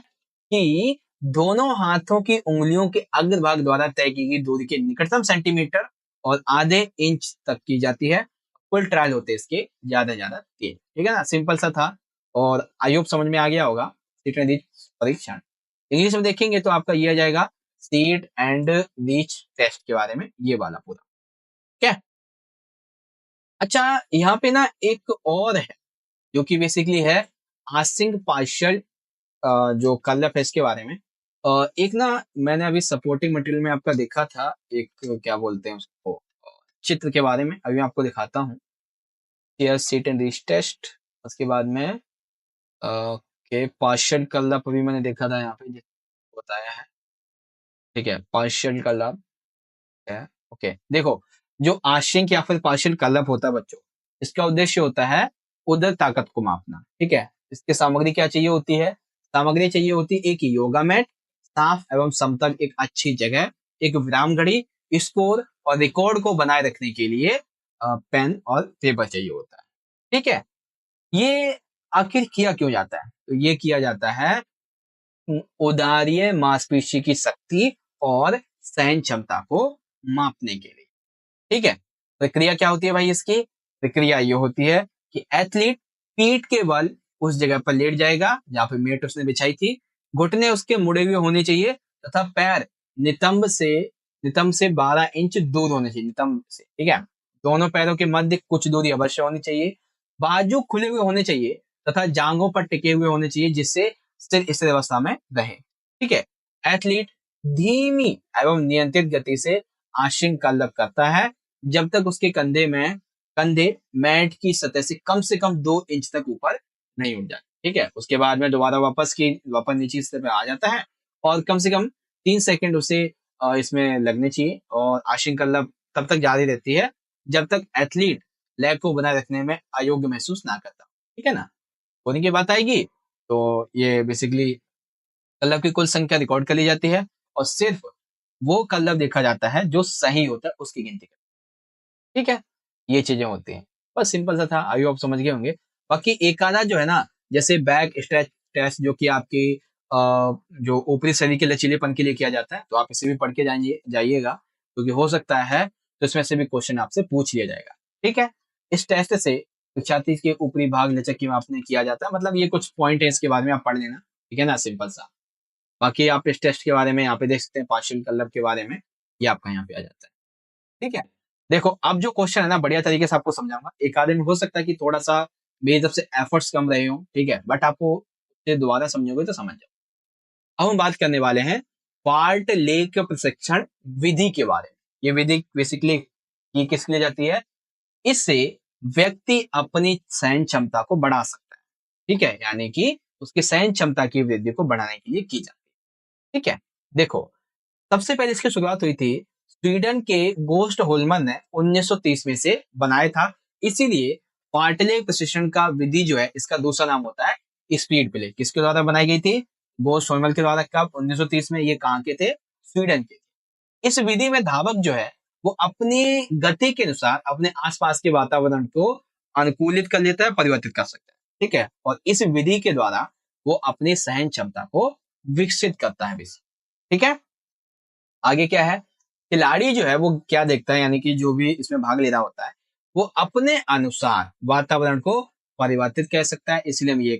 कि दोनों हाथों की उंगलियों के अग्रभाग द्वारा तय की गई दूरी के निकटतम सेंटीमीटर और आधे इंच तक की जाती है। फुल ट्रायल होते हैं इसके ज्यादा से ज्यादा 3। ठीक है ना, सिंपल सा था और आई होप समझ में आ गया होगा। सीट एंड रीच परीक्षण इंग्लिश में देखेंगे तो आपका ये आ जाएगा सीट एंड रीच टेस्ट के बारे में ये वाला पूरा। क्या अच्छा, यहाँ पे ना एक और है जो कि बेसिकली है आसिंग पार्शियल जो कलर है इसके बारे में। एक ना मैंने अभी सपोर्टिंग मटेरियल में आपका देखा था एक क्या बोलते हैं उसको चित्र के बारे में, अभी मैं आपको दिखाता हूँ। सीट एंड रीच टेस्ट, उसके बाद में के पार्शियल कलर अभी मैंने देखा था यहाँ पे बताया है। ठीक है, पार्शियल कलर है। ओके, देखो जो आशिंग या फिर पार्शियल कलअप होता है बच्चों, इसका उद्देश्य होता है उदर ताकत को मापना। ठीक है, इसकी सामग्री क्या चाहिए होती है, सामग्री चाहिए होती है एक योगा मैट, साफ एवं समतल एक अच्छी जगह, एक विराम घड़ी, स्कोर और रिकॉर्ड को बनाए रखने के लिए पेन और पेपर चाहिए होता है। ठीक है, ये आखिर किया क्यों जाता है, तो ये किया जाता है उदारीय मांसपेशी की शक्ति और सहन क्षमता को मापने के लिए। ठीक है, प्रक्रिया क्या होती है भाई, इसकी प्रक्रिया ये होती है कि एथलीट पीठ के बल उस जगह पर लेट जाएगा जहां पर मेट उसने बिछाई थी, घुटने उसके मुड़े हुए होने चाहिए तथा पैर नितंब से नितंब से 12 इंच दूर होने चाहिए, नितंब से, ठीक है। दोनों पैरों के मध्य कुछ दूरी अवश्य होनी चाहिए। बाजू खुले हुए होने चाहिए तथा जांघों पर टिके हुए होने चाहिए जिससे स्थिर अवस्था में रहे, ठीक है। एथलीट धीमी एवं नियंत्रित गति से आसन कल्लप करता है जब तक उसके कंधे मैट की सतह से कम 2 इंच तक ऊपर नहीं उठ जाते, ठीक है। उसके बाद में दोबारा वापस नीचे सतह पे आ जाता है और कम से कम 3 सेकंड उसे इसमें लगने चाहिए और आसन कल्लप तब तक जारी रहती है जब तक एथलीट लेग को बनाए रखने में अयोग्य महसूस ना करता, ठीक है ना। होने की बात आएगी तो ये बेसिकली कल्लप की कुल संख्या रिकॉर्ड कर ली जाती है और सिर्फ वो कल्लप देखा जाता है जो सही होता है उसकी गिनती कर, ठीक है। ये चीजें होती हैं, बस सिंपल सा था, आई आप समझ गए होंगे। बाकी एक आधा जो है ना, जैसे बैक स्ट्रेच टेस्ट जो कि आपकी जो ऊपरी शरीर के लचीलेपन के लिए किया जाता है, तो आप इसे भी पढ़ के जाइएगा क्योंकि हो सकता है तो इसमें से भी क्वेश्चन आपसे पूछ लिया जाएगा, ठीक है। इस टेस्ट से छाती के ऊपरी भाग लचक की मापने किया जाता है, मतलब ये कुछ पॉइंट है, इसके बारे में आप पढ़ लेना, ठीक है ना, सिंपल सा। बाकी आप इस टेस्ट के बारे में यहाँ पे देख सकते हैं, पार्शियल कल्लप के बारे में, ये आपका यहाँ पे आ जाता है, ठीक है। देखो अब जो क्वेश्चन है ना, बढ़िया तरीके से आपको समझाऊंगा। एक आधे में हो सकता है कि थोड़ा सा मेरी तरफ से एफर्ट्स कम रहे हो, ठीक है, बट आपको ये दोबारा समझोगे तो समझ जाओ। अब हम बात करने वाले हैं पार्ट ले के प्रशिक्षण विधि के बारे में। ये विधि बेसिकली ये किसके लिए जाती है, इससे व्यक्ति अपनी सहन क्षमता को बढ़ा सकता है, ठीक है, यानी कि उसकी सहन क्षमता की वृद्धि को बढ़ाने के लिए की जाती है, ठीक है। देखो सबसे पहले इसकी शुरुआत हुई थी स्वीडन के गोस्ट होलमन ने 1930 में से बनाया था, इसीलिए पार्टले प्रशिक्षण का विधि जो है इसका दूसरा नाम होता है स्पीड प्ले। किसके द्वारा बनाई गई थी, गोस्ट होलमन के द्वारा। कब, 1930 में। ये कहाँ के थे, स्वीडन के। इस विधि में धावक जो है वो अपनी गति के अनुसार अपने आसपास के वातावरण को अनुकूलित कर लेता है, परिवर्तित कर सकता है, ठीक है। और इस विधि के द्वारा वो अपनी सहन क्षमता को विकसित करता है, ठीक है। आगे क्या है, खिलाड़ी जो है वो क्या देखता है, यानी कि जो भी इसमें भाग ले रहा होता है वो अपने अनुसार वातावरण को परिवर्तित कर सकता है। इसलिए हम ये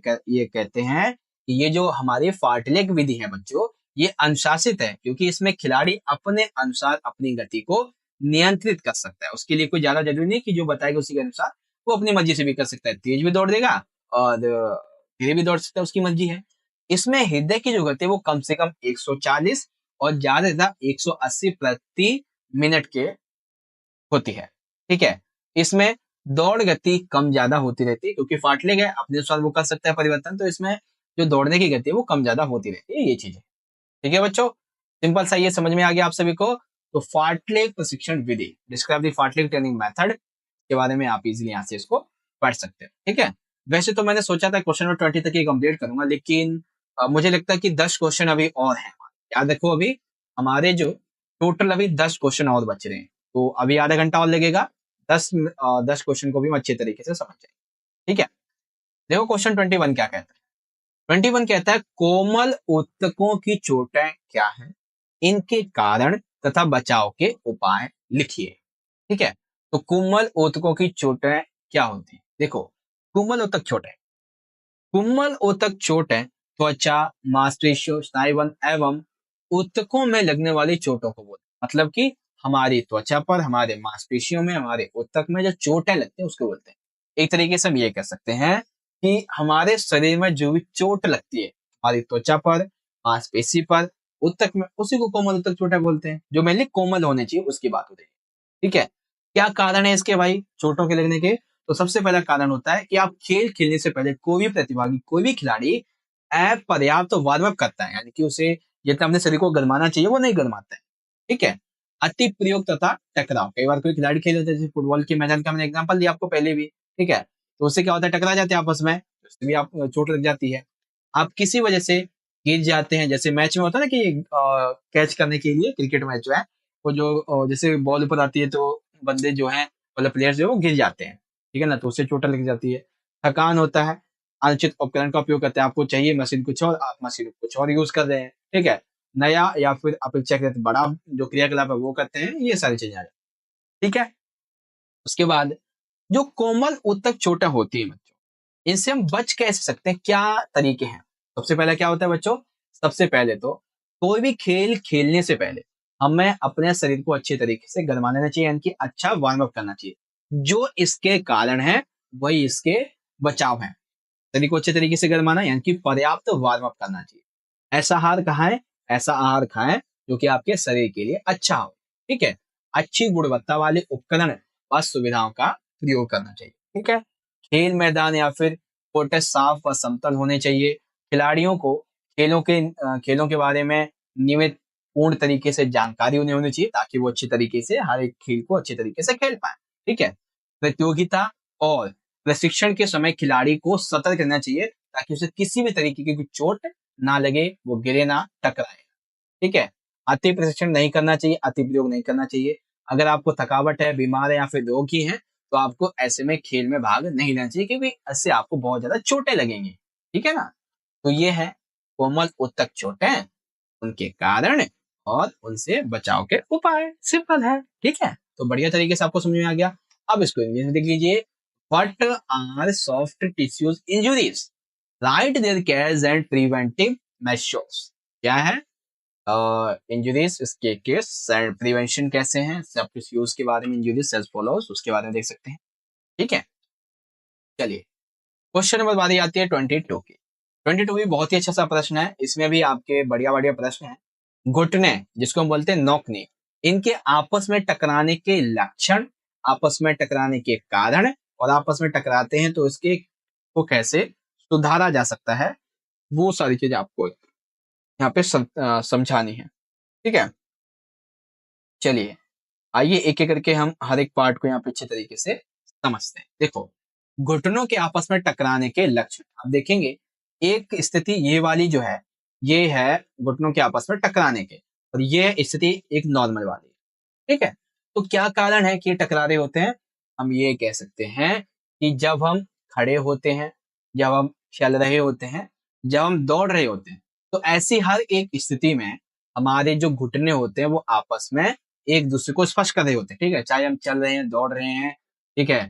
कहते हैं कि ये जो हमारी फार्टलेग विधि है बच्चों, ये अनुशासित है क्योंकि इसमें खिलाड़ी अपने अनुसार अपनी गति को नियंत्रित कर सकता है। उसके लिए कोई ज्यादा जरूरी नहीं कि जो बताएगा उसी के अनुसार, वो अपनी मर्जी से भी कर सकता है, तेज भी दौड़ देगा और धीरे भी दौड़ सकता है, उसकी मर्जी है। इसमें हृदय की जो गति है वो कम से कम 140 और ज्यादा से ज्यादा 180 प्रति मिनट के होती है, ठीक है। इसमें दौड़ गति कम ज्यादा होती रहती है क्योंकि फाटलेग है, अपने अनुसार वो कर सकता है परिवर्तन, तो इसमें जो दौड़ने की गति है वो कम ज्यादा होती रहती है, ये चीज है, ठीक है बच्चों। सिंपल सा ये समझ में आ गया आप सभी को। तो फाटलेग प्रशिक्षण विधि, डिस्क्राइब द फाटलेग ट्रेनिंग मेथड के बारे में आप इजीली यहाँ से इसको पढ़ सकते हैं, ठीक है। वैसे तो मैंने सोचा था क्वेश्चन नंबर 20 तक ही कंप्लीट करूंगा, लेकिन मुझे लगता है कि 10 क्वेश्चन अभी और हैं। याद रखो अभी हमारे जो टोटल अभी 10 क्वेश्चन और बच रहे हैं, तो अभी आधा घंटा और लगेगा। 10 क्वेश्चन को भी हम अच्छे तरीके से समझ जाएंगे, ठीक है। देखो क्वेश्चन 21 क्या कहता है। 21 कहता है कोमल ऊतकों की चोटें क्या है, इनके कारण तथा बचाव के उपाय लिखिए, ठीक है। तो कोमल ऊतकों की चोटें क्या होती है, देखो कोमल ऊतक चोटें, कोमल ऊतक चोटें त्वचा, मांसपेशियों, स्नायुबंध एवं ऊतकों में लगने वाली चोटों को बोलते हैं। मतलब कि हमारी त्वचा पर, हमारे मांसपेशियों में, हमारे ऊतक में जो चोटें लगती हैं उसको बोलते हैं। एक तरीके से हम ये कह सकते हैं कि हमारे शरीर में जो भी चोट लगती है हमारी त्वचा पर, मांसपेशी पर, ऊतक में, उसी को कोमल ऊतक चोटें बोलते हैं। जो मेनली कोमल होने चाहिए उसकी बात हो रही है, ठीक है। क्या कारण है इसके भाई चोटों के लगने के, तो सबसे पहला कारण होता है कि आप खेल खेलने से पहले कोई भी प्रतिभागी, कोई भी खिलाड़ी अपर्याप्त तो वार्म अप करता है, यानी कि उसे जितना अपने शरीर को गरमाना चाहिए वो नहीं गरमाता है, ठीक है। अति प्रयोग तथा टकराव, कई बार कोई खिलाड़ी खेल लेते हैं, जैसे फुटबॉल के मैदान का मैंने एग्जांपल दिया आपको पहले भी, ठीक है। तो उससे क्या होता है, टकरा जाते हैं आपस में, तो उससे भी आप चोट लग जाती है। आप किसी वजह से गिर जाते हैं, जैसे मैच में होता है ना कि कैच करने के लिए, क्रिकेट मैच जो है वो जो जैसे बॉल ऊपर आती है तो बंदे जो हैं, मतलब प्लेयर्स जो है वो गिर जाते हैं, ठीक है ना, तो उससे चोट लग जाती है। थकान होता है, अनुचित उपकरण का उपयोग करते हैं, आपको चाहिए मशीन कुछ और, आप मशीन कुछ और यूज कर रहे हैं, ठीक है। नया या फिर अपेक्षाकृत बड़ा जो क्रियाकलाप है वो करते हैं, ये सारी चीजें आ जाती हैं, ठीक है। उसके बाद जो कोमल ऊतक चोटें होती है बच्चों, इनसे हम बच कैसे सकते हैं, क्या तरीके हैं। सबसे पहले क्या होता है बच्चों, सबसे पहले तो कोई भी खेल खेलने से पहले हमें अपने शरीर को अच्छे तरीके से गरमा लेना चाहिए, यानी कि अच्छा वार्म अप करना चाहिए। जो इसके कारण है वही इसके बचाव है। शरीर को अच्छे तरीके से गरमाना यानी कि पर्याप्त वार्म अप करना चाहिए। ऐसा आहार खाएं, ऐसा आहार खाएं जो कि आपके शरीर के लिए अच्छा हो। ठीक है। अच्छी गुणवत्ता वाले उपकरण और सुविधाओं का प्रयोग करना चाहिए। ठीक है। खेल मैदान या फिर कोर्ट साफ व समतल होने चाहिए। खिलाड़ियों को खेलों के बारे में नियमित पूर्ण तरीके से जानकारी उन्हें होनी चाहिए, ताकि वो अच्छी तरीके से हर एक खेल को अच्छे तरीके से खेल पाए। ठीक है। प्रतियोगिता और प्रशिक्षण के समय खिलाड़ी को सतर्क रहना चाहिए, ताकि उसे किसी भी तरीके की कोई चोट ना लगे, वो गिरे ना, टकराए। ठीक है। अति प्रशिक्षण नहीं करना चाहिए, अति प्रयोग नहीं करना चाहिए। अगर आपको थकावट है, बीमार है या फिर रोगी है, तो आपको ऐसे में खेल में भाग नहीं लेना चाहिए, क्योंकि इससे आपको बहुत ज्यादा चोटें लगेंगी। ठीक है ना। तो ये है कोमल उत्तक चोटें, उनके कारण और उनसे बचाव के उपाय। सिंपल है। ठीक है। तो बढ़िया तरीके से आपको समझ में आ गया। अब इसको इंग्लिश में देख लीजिए। What are soft tissues injuries, right their cares and preventive measures. क्या है इंजुरीज, इसके केस एंड प्रिवेंशन कैसे हैं, सब कुछ यूज के बारे में, इंजुरीज एज फॉलोज उसके बारे में देख सकते हैं। ठीक है। चलिए क्वेश्चन नंबर बारी आती है 22 की। 22 भी बहुत ही अच्छा सा प्रश्न है, इसमें भी आपके बढ़िया बढ़िया प्रश्न है। घुटने, जिसको हम बोलते हैं नौकनी, इनके आपस में टकराने के लक्षण, आपस में टकराने के कारण, और आपस में टकराते हैं तो इसके को कैसे सुधारा जा सकता है, वो सारी चीजें आपको यहाँ पे समझानी है। ठीक है। चलिए आइए एक एक करके हम हर एक पार्ट को यहाँ पे अच्छे तरीके से समझते हैं। देखो, घुटनों के आपस में टकराने के लक्षण आप देखेंगे। एक स्थिति ये वाली जो है, ये है घुटनों के आपस में टकराने के, और ये स्थिति एक नॉर्मल वाली है। ठीक है। तो क्या कारण है कि ये टकरा रहे होते हैं? हम ये कह सकते हैं कि जब हम खड़े होते हैं, जब हम चल रहे होते हैं, जब हम दौड़ रहे होते हैं, तो ऐसी हर एक स्थिति में हमारे जो घुटने होते हैं वो आपस में एक दूसरे को स्पर्श कर रहे होते हैं। ठीक है। चाहे हम चल रहे हैं, दौड़ रहे हैं, ठीक है,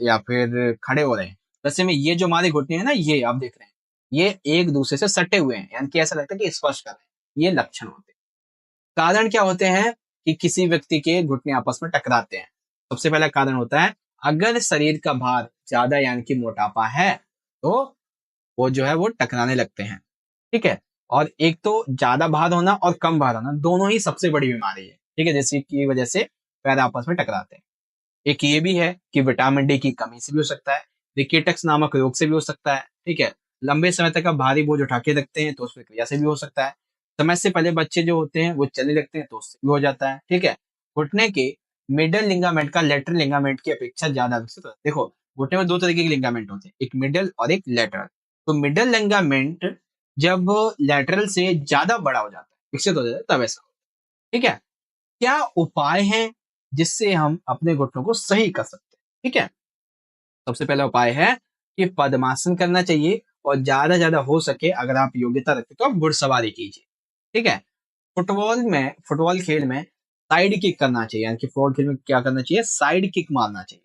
या फिर खड़े हो रहे हैं। वैसे में ये जो हमारे घुटने हैं ना, ये आप देख रहे हैं, ये एक दूसरे से सटे हुए हैं, यानी कि ऐसा लगता है कि स्पर्श कर रहे हैं। ये लक्षण होते हैं। कारण क्या होते हैं कि किसी व्यक्ति के घुटने आपस में टकराते हैं? सबसे पहला कारण होता है, अगर शरीर का भार ज्यादा यानी कि मोटापा है, तो वो जो है वो टकराने लगते हैं। ठीक है। और एक तो ज्यादा भार होना और कम भार होना, दोनों ही सबसे बड़ी बीमारी है। ठीक है। जैसे की वजह से पैर आपस में टकराते हैं। एक ये भी है कि विटामिन डी की कमी से भी हो सकता है, रिकेटक्स नामक रोग से भी हो सकता है। ठीक है। लंबे समय तक आप भारी बोझ उठा के रखते हैं तो उस प्रक्रिया से भी हो सकता है। समय से पहले बच्चे जो होते हैं वो चलने लगते हैं तो उससे भी हो जाता है। ठीक है। घुटने के मिडल लिगामेंट का लेटरल लिगामेंट की अपेक्षा ज्यादा विकसित होता है। देखो, घुटने में दो तरीके के लिगामेंट होते हैं, एक मिडल और एक लेटरल। तो मिडल लिगामेंट जब लेटरल से ज्यादा बड़ा हो जाता है, विकसित हो जाता है, तब ऐसा होता है। ठीक है। क्या उपाय हैं जिससे हम अपने घुटनों को सही कर सकते हैं? ठीक है। सबसे पहला उपाय है कि पद्मासन करना चाहिए, और ज्यादा ज्यादा हो सके अगर आप योग्यता रखते तो आप घुड़सवारी कीजिए। ठीक है। फुटबॉल खेल में साइड किक करना चाहिए, यानी कि फुटबॉल खेल में क्या करना चाहिए, साइड किक मारना चाहिए।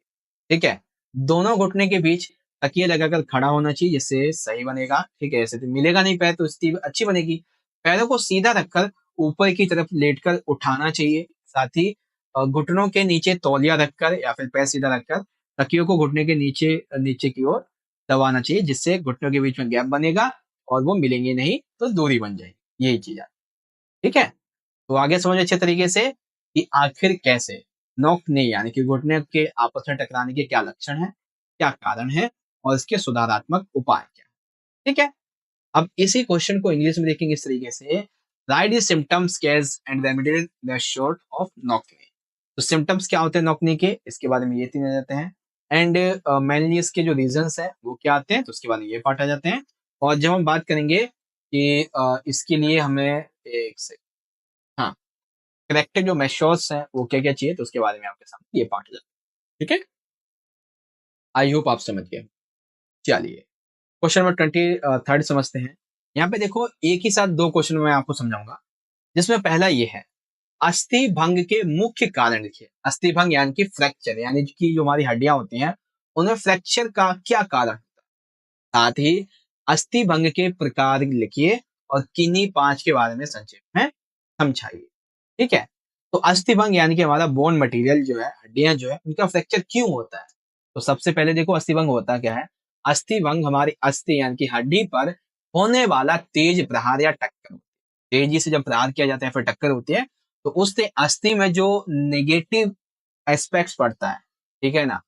ठीक है। दोनों घुटने के बीच तकिए लगाकर खड़ा होना चाहिए, जिससे सही बनेगा। ठीक है। ऐसे तो मिलेगा नहीं पैर, तो स्थिति अच्छी बनेगी। पैरों को सीधा रखकर ऊपर की तरफ लेटकर उठाना चाहिए। साथ ही घुटनों के नीचे तौलिया रखकर या फिर पैर सीधा रखकर तकियों को घुटने के नीचे नीचे की ओर दबाना चाहिए, जिससे घुटनों के बीच में गैप बनेगा और वो मिलेंगे नहीं, तो दूरी बन जाएगी। यही चीज है। ठीक है। तो आगे समझ अच्छे तरीके से कि आखिर कैसे नोकने यानी कि घुटने के आपस में टकराने के क्या लक्षण है, क्या कारण है, और इसके सुधारात्मक उपाय क्या है। ठीक है। अब इसी क्वेश्चन को इंग्लिश में देखेंगे इस तरीके से। Write the symptoms cause and remedial method of नोकनी। तो सिम्टम्स क्या होते हैं नोकनी के, इसके बारे में ये तीन आ जाते हैं। एंड मेनली इसके जो रीजंस है वो क्या आते हैं, तो उसके बारे में ये पार्ट आ जाते हैं। और जब हम बात करेंगे कि इसके लिए हमें एक से, हाँ, करेक्टेड जो मेथड्स हैं वो क्या क्या चाहिए, तो उसके बारे में आपके सामने ये पार्ट आ जाता है। ठीक है। आई होप आप समझ गए। चलिए क्वेश्चन नंबर 23 समझते हैं। यहाँ पे देखो, एक ही साथ दो क्वेश्चन मैं आपको समझाऊंगा, जिसमें पहला ये है, अस्थि भंग के मुख्य कारण लिखिए। अस्थि भंग यानी कि फ्रैक्चर, यानी कि जो हमारी हड्डियां होती हैं उनमें फ्रैक्चर का क्या कारण होता है। साथ ही अस्थि भंग के प्रकार लिखिए और किन्हीं पांच के बारे में संक्षेप में समझाइए। ठीक है। तो अस्थि भंग यानी कि हमारा बोन मटेरियल जो है, हड्डियां जो है, उनका फ्रैक्चर क्यों होता है? तो सबसे पहले देखो अस्थि भंग होता क्या है। अस्थि भंग हमारी अस्थि यानी कि हड्डी पर होने वाला तेज प्रहार या टक्कर, तेजी से जब प्रहार किया जाता है फिर टक्कर होती है, तो उससे अस्थि में जो नेगेटिव एस्पेक्ट्स पड़ता है, ठीक है ना,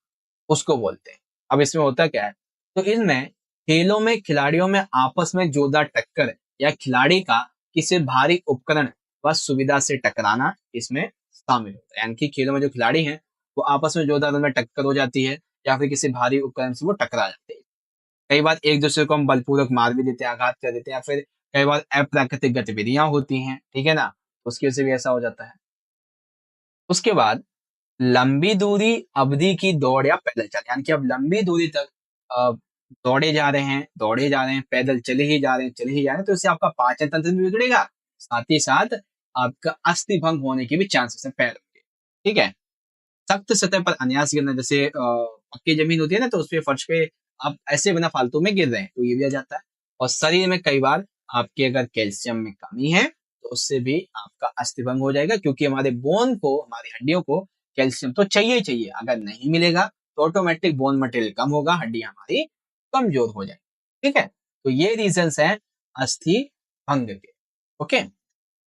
उसको बोलते हैं। अब इसमें होता क्या है, तो इनमें खेलों में खिलाड़ियों में आपस में जोरदार टक्कर या खिलाड़ी का किसी भारी उपकरण व सुविधा से टकराना इसमें शामिल होता है। यानी कि खेलों में जो खिलाड़ी हैं वो आपस में जोरदार उनमें टक्कर हो जाती है या फिर किसी भारी उपकरण से वो टकरा जाते हैं। कई बार एक दूसरे को हम बलपूर्वक मार भी देते हैं, आघात कर देते हैं, या फिर कई बार अप्राकृतिक गतिविधियां होती हैं, ठीक है ना, उसकी वजह से भी ऐसा हो जाता है। उसके बाद लंबी दूरी अवधि की दौड़ या पैदल चल, यानी कि अब लंबी दूरी तक अ, दौड़े जा रहे हैं, पैदल चले ही जा रहे हैं, तो इससे आपका पाचन तंत्र भी बिगड़ेगा, साथ ही साथ आपका अस्थि भंग होने के भी चांसेस है पैरों के। ठीक है। सख्त सतह पर अनायास गिरना, जैसे पक्की जमीन होती है ना, तो उसपे फर्श पे आप ऐसे बिना फालतू में गिर रहे हैं, तो ये भी आ जाता है। और शरीर में कई बार आपके अगर कैल्शियम में कमी है तो उससे भी आपका अस्थिभंग हो जाएगा, क्योंकि हमारे बोन को, हमारी हड्डियों को कैल्शियम तो चाहिए ही चाहिए। अगर नहीं मिलेगा तो ऑटोमेटिक बोन मटेरियल कम होगा, हड्डी हमारी कमजोर हो जाएगी। ठीक है। तो ये रीजंस हैं अस्थि भंग के। ओके।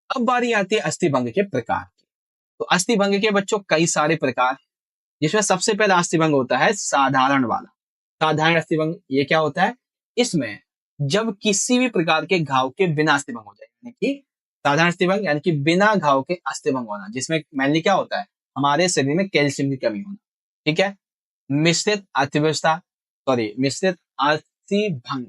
अब बारी आती है अस्थि भंग के प्रकार की। तो अस्थि भंग के बच्चों कई सारे प्रकार हैं, जिसमें सबसे पहला अस्थिभंग होता है साधारण वाला। साधारण अस्थिभंग ये क्या होता है, इसमें जब किसी भी प्रकार के घाव के बिना अस्थिभंग हो जाए, यानी कि साधारण अस्थिभंग यानी कि बिना घाव के अस्थिभंग होना, जिसमें मेनली क्या होता है, हमारे शरीर में कैल्शियम की कमी होना। ठीक है। मिश्रित अर्थव्यवस्था, सॉरी मिश्रित अस्थिभंग,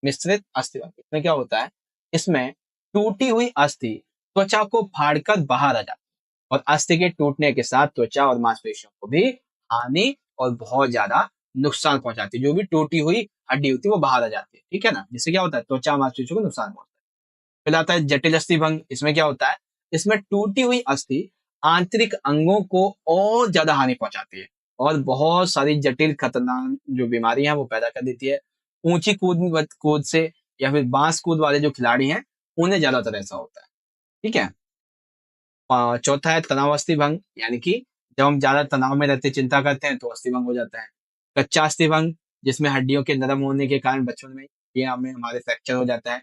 मिश्रित अस्थिभंग इसमें क्या होता है, इसमें टूटी हुई अस्थि त्वचा को फाड़कर बाहर आ जाती है, और अस्थि के टूटने के साथ त्वचा और मांसपेशियों को भी हानि और बहुत ज्यादा नुकसान पहुंचाती है। जो भी टूटी हुई हड्डी होती है वो बाहर आ जाती है, ठीक है ना, जिससे क्या होता है, त्वचा मांसपेशियों को नुकसान पहुंचता है। फिर आता है जटिल अस्थि भंग। इसमें क्या होता है, इसमें टूटी हुई अस्थि आंतरिक अंगों को और ज्यादा हानि पहुंचाती है और बहुत सारी जटिल खतरनाक जो बीमारियां हैं वो पैदा कर देती है। ऊंची कूद से या फिर बांस कूद वाले जो खिलाड़ी हैं उन्हें ज्यादातर ऐसा होता है। ठीक है। चौथा है तनाव अस्थि भंग, यानी कि जब हम ज्यादा तनाव में रहते, चिंता करते हैं, तो अस्थि भंग हो जाता है। कच्चा अस्थि भंग, जिसमें हड्डियों के नरम होने के कारण बचपन में ये हमें हमारे फ्रैक्चर हो जाता है।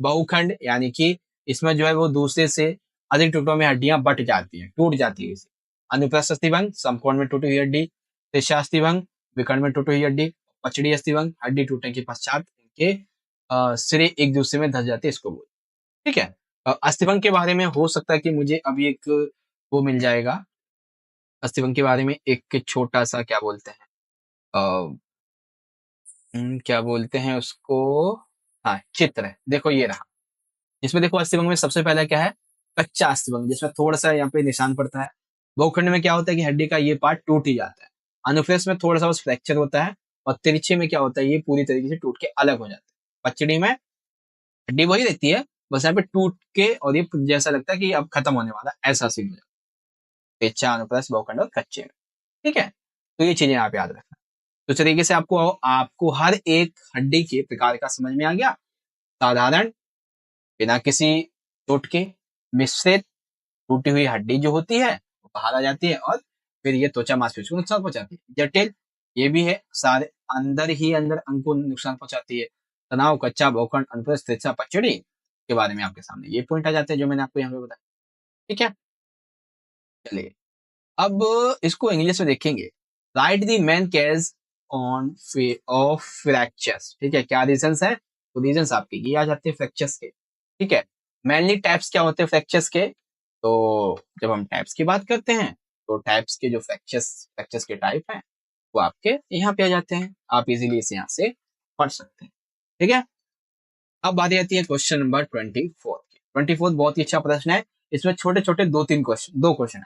बहुखंड, यानी कि इसमें जो है वो दूसरे से अधिक टुकड़ों में हड्डियां बट जाती हैं, टूट जाती है इसे। अनुप्रस्थ अस्थि भंग, समकोण में टूटी हुई हड्डी। त्रिशा अस्थि भंग, विकर्ण में टूटी हुई हड्डी। पचड़ी अस्थि भंग, हड्डी टूटने के पश्चात इनके सिरे एक दूसरे में धस जाते हैं, इसको बोलते हैं। ठीक है। अस्थिभंग के बारे में हो सकता है कि मुझे अभी एक वो मिल जाएगा, अस्थिभंग के बारे में एक छोटा सा क्या बोलते हैं, क्या बोलते हैं उसको, हाँ चित्र है, देखो ये रहा। इसमें देखो अस्थिभंग में सबसे पहला क्या है, कच्चा अस्थिभंग, जिसमें थोड़ा सा यहाँ पे निशान पड़ता है। बहुखंड में क्या होता है कि हड्डी का ये पार्ट टूट ही जाता है। अनुप्रेस में थोड़ा सा बस फ्रैक्चर होता है। और तिरछे में क्या होता है, ये पूरी तरीके से टूट के अलग हो जाता है। पचड़ी में हड्डी वही रहती है, बस यहाँ पे टूट के और ये जैसा लगता है कि अब खत्म होने वाला है, ऐसा सीन हो जाता है। पेचा, अनुप्रस्थ, बहुखंड और कच्चे में। ठीक है। तो ये चीजें आप याद रखना। तो इस तरीके से आपको आपको हर एक हड्डी के प्रकार का समझ में आ गया। साधारण, बिना किसी चोट के। मिश्रित, टूटी हुई हड्डी जो होती है वो बाहर आ जाती है और फिर ये त्वचा मांसपेशियों को नुकसान पहुंचाती है। जटिल, ये भी है, सारे अंदर ही अंदर अंग को नुकसान पहुंचाती है। तनाव, कच्चा, बहुखंड, अनुप्रस्थ, त्रिज्या, पचड़ी के बारे में आपके सामने ये पॉइंट आ जाते हैं जो मैंने आपको यहाँ पे बताया। ठीक है। चलिए अब इसको इंग्लिश में देखेंगे। Right the main case on off fractures. ठीक है, क्या रीजंस है, तो रीजंस आपके ये आ जाते हैं फ्रैक्चर्स के। ठीक है। मेनली टाइप्स क्या होते हैं फ्रैक्चर्स के, तो जब हम टाइप्स की बात करते हैं तो टाइप्स के जो फ्रैक्चर्स फ्रैक्चर्स के टाइप हैं वो आपके यहाँ पे आ जाते हैं, आप इजीली इसे यहाँ से पढ़ सकते हैं। ठीक है। अब बारी आती है क्वेश्चन नंबर 24 की। 24 बहुत ही अच्छा प्रश्न है। इसमें छोटे छोटे दो क्वेश्चन है।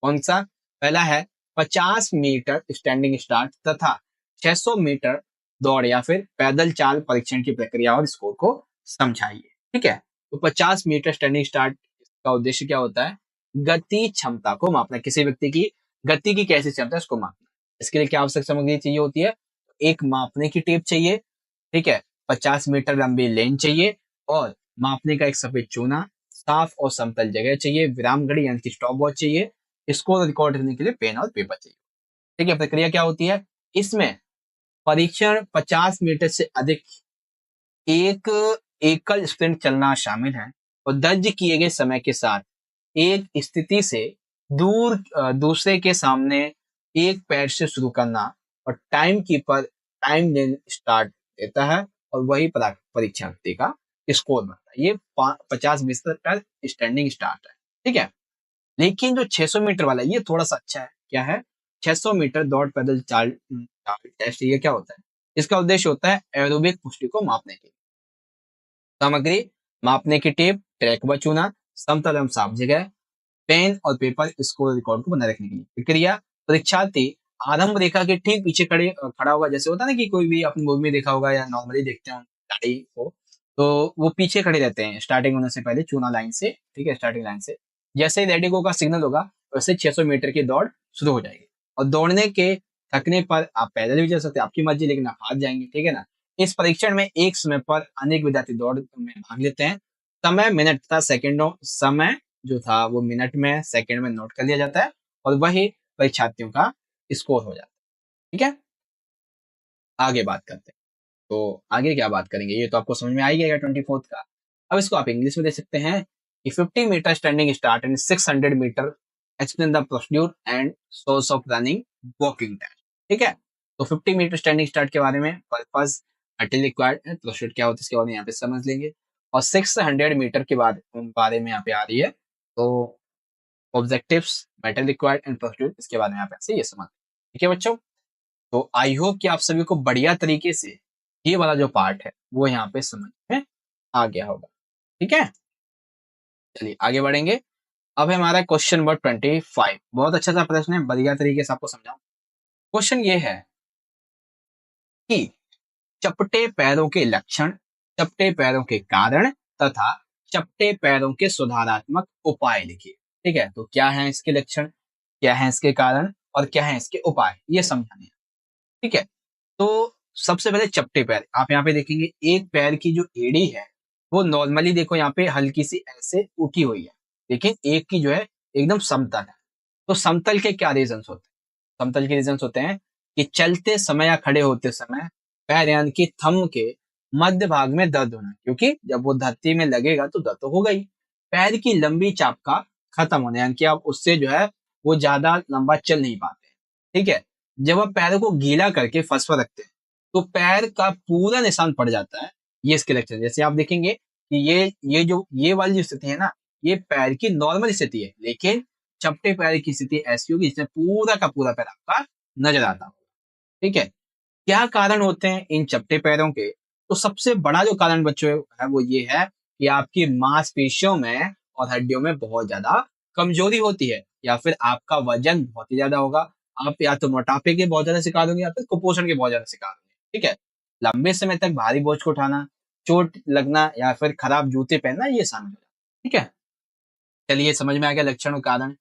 कौन सा, पहला है 50 मीटर स्टैंडिंग स्टार्ट तथा 600 मीटर दौड़ या फिर पैदल चाल परीक्षण की प्रक्रिया और स्कोर को समझाइए। ठीक है। तो 50 मीटर स्टैंडिंग स्टार्ट का उद्देश्य क्या होता है, गति क्षमता को मापना, किसी व्यक्ति की गति की कैसी क्षमता है उसको मापना। इसके लिए क्या आवश्यक सामग्री चाहिए होती है, एक मापने की टेप चाहिए। ठीक है। 50 मीटर लंबी लेन चाहिए और मापने का एक सफेद चूना, साफ और समतल जगह चाहिए, विराम घड़ी यानी कि स्टॉप वॉच चाहिए, स्कोर रिकॉर्ड करने के लिए पेन और पेपर चाहिए। ठीक है, प्रक्रिया क्या होती है इसमें? परीक्षण 50 मीटर से अधिक एक एकल स्प्रिंट चलना शामिल है और दर्ज किए गए समय के साथ एक स्थिति से दूसरे के सामने एक पैर से शुरू करना और टाइम कीपर टाइम लेन स्टार्ट देता है और वही परीक्षार्थी का स्कोर बनता है। ये 50 मीटर का स्टैंडिंग स्टार्ट है। ठीक है, लेकिन जो 600 मीटर वाला है ये थोड़ा सा अच्छा है। क्या है? 600 मीटर दौड़ पैदल चाल चाल टेस्ट। ये क्या होता है? इसका उद्देश्य होता है एरोबिक पुष्टि को मापने के लिए। सामग्री मापने की टेप, ट्रैक व चूना, समतल एवं साफ जगह, पेन और पेपर स्कोर रिकॉर्ड को बनाए रखने के लिए। प्रक्रिया, परीक्षार्थी आरंभ रेखा के ठीक पीछे खड़ा होगा। जैसे होता है ना कि कोई भी अपनी मूवी में देखा होगा या नॉर्मली देखते हो गाड़ी को, तो वो पीछे खड़े रहते हैं स्टार्टिंग होने से पहले चूना लाइन से। ठीक है, स्टार्टिंग लाइन से जैसे ही रेडी गो का सिग्नल होगा वैसे 600 मीटर की दौड़ शुरू हो जाएगी और दौड़ने के थकने पर आप पैदल भी चल सकते हैं, आपकी मर्जी, लेकिन आप हाथ जाएंगे। ठीक है ना। इस परीक्षण में एक समय पर अनेक विद्यार्थी दौड़ में भाग लेते हैं। समय मिनट तथा सेकेंडों, समय जो था वो मिनट में सेकंड में नोट कर लिया जाता है और वही परीक्षार्थियों का स्कोर हो जाता है। ठीक है, आगे बात करते हैं। तो आगे क्या बात करेंगे ये तो आपको समझ में आ ही गया 24th का। अब इसको आप इंग्लिश में दे सकते हैं कि 50 metre standing start and 600 metre explain the procedure and source of running walking time. ठीक है, तो 50 मीटर स्टैंडिंग स्टार्ट के बारे में, पर्पस, मटेरियल रिक्वायर्ड, प्रोसीड्यूर क्या होता है इसके बारे में यहाँ पे समझ लेंगे और 600 मीटर के बारे में यहाँ पे आ रही है। तो objectives, metal required and procedure, इसके बारे में आप ऐसे ये समझ। ठीक है बच्चों, तो आई होप कि आप सभी को बढ़िया तरीके से ये वाला जो पार्ट है वो यहाँ पे समझ में आ गया होगा। ठीक है, चलिए आगे बढ़ेंगे। अब है हमारा क्वेश्चन नंबर 25। बहुत अच्छा सा प्रश्न है, बढ़िया तरीके से आपको समझाऊं। क्वेश्चन ये है कि चपटे पैरों के लक्षण, चपटे पैरों के कारण तथा चपटे पैरों के सुधारात्मक उपाय लिखिए। ठीक है, तो क्या है इसके लक्षण, क्या है इसके कारण और क्या है इसके उपाय, ये समझाने हैं। ठीक है, तो सबसे पहले चपटे पैर। आप यहाँ पे देखेंगे एक पैर की जो एड़ी है वो नॉर्मली देखो यहाँ पे हल्की सी ऐसे उठी हुई है, लेकिन एक की जो है एकदम समतल है। तो समतल के क्या रीजंस होते हैं? समतल के रीजंस होते हैं कि चलते समय या खड़े होते समय पैर यानी कि थंब के मध्य भाग में दर्द होना, क्योंकि जब वो धरती में लगेगा तो दर्द तो होगा ही। पैर की लंबी चाप का खत्म होना, यानी कि आप उससे जो है वो ज्यादा लंबा चल नहीं पाते। ठीक है, जब आप पैरों को गीला करके फर्श पर रखते हैं तो पैर का पूरा निशान पड़ जाता है। ये इसके लक्षण, जैसे आप देखेंगे कि ये वाली जो स्थिति है ना, ये पैर की नॉर्मल स्थिति है, लेकिन चपटे पैर की स्थिति ऐसी होगी जिसमें पूरा का पूरा पैर आपका नजर आता होगा। ठीक है, क्या कारण होते हैं इन चपटे पैरों के? तो सबसे बड़ा जो कारण बच्चों है वो ये है कि आपकी मांसपेशियों में और हड्डियों में बहुत ज्यादा कमजोरी होती है, या फिर आपका वजन बहुत ही ज्यादा होगा। आप या तो मोटापे के बहुत ज्यादा शिकार होंगे या फिर कुपोषण के बहुत ज्यादा शिकार होंगे। ठीक है, लंबे समय तक भारी बोझ को उठाना, चोट लगना या फिर खराब जूते पहनना ये शामिल हो जाता है। ठीक है, चलिए समझ में आ गया लक्षण और कारण।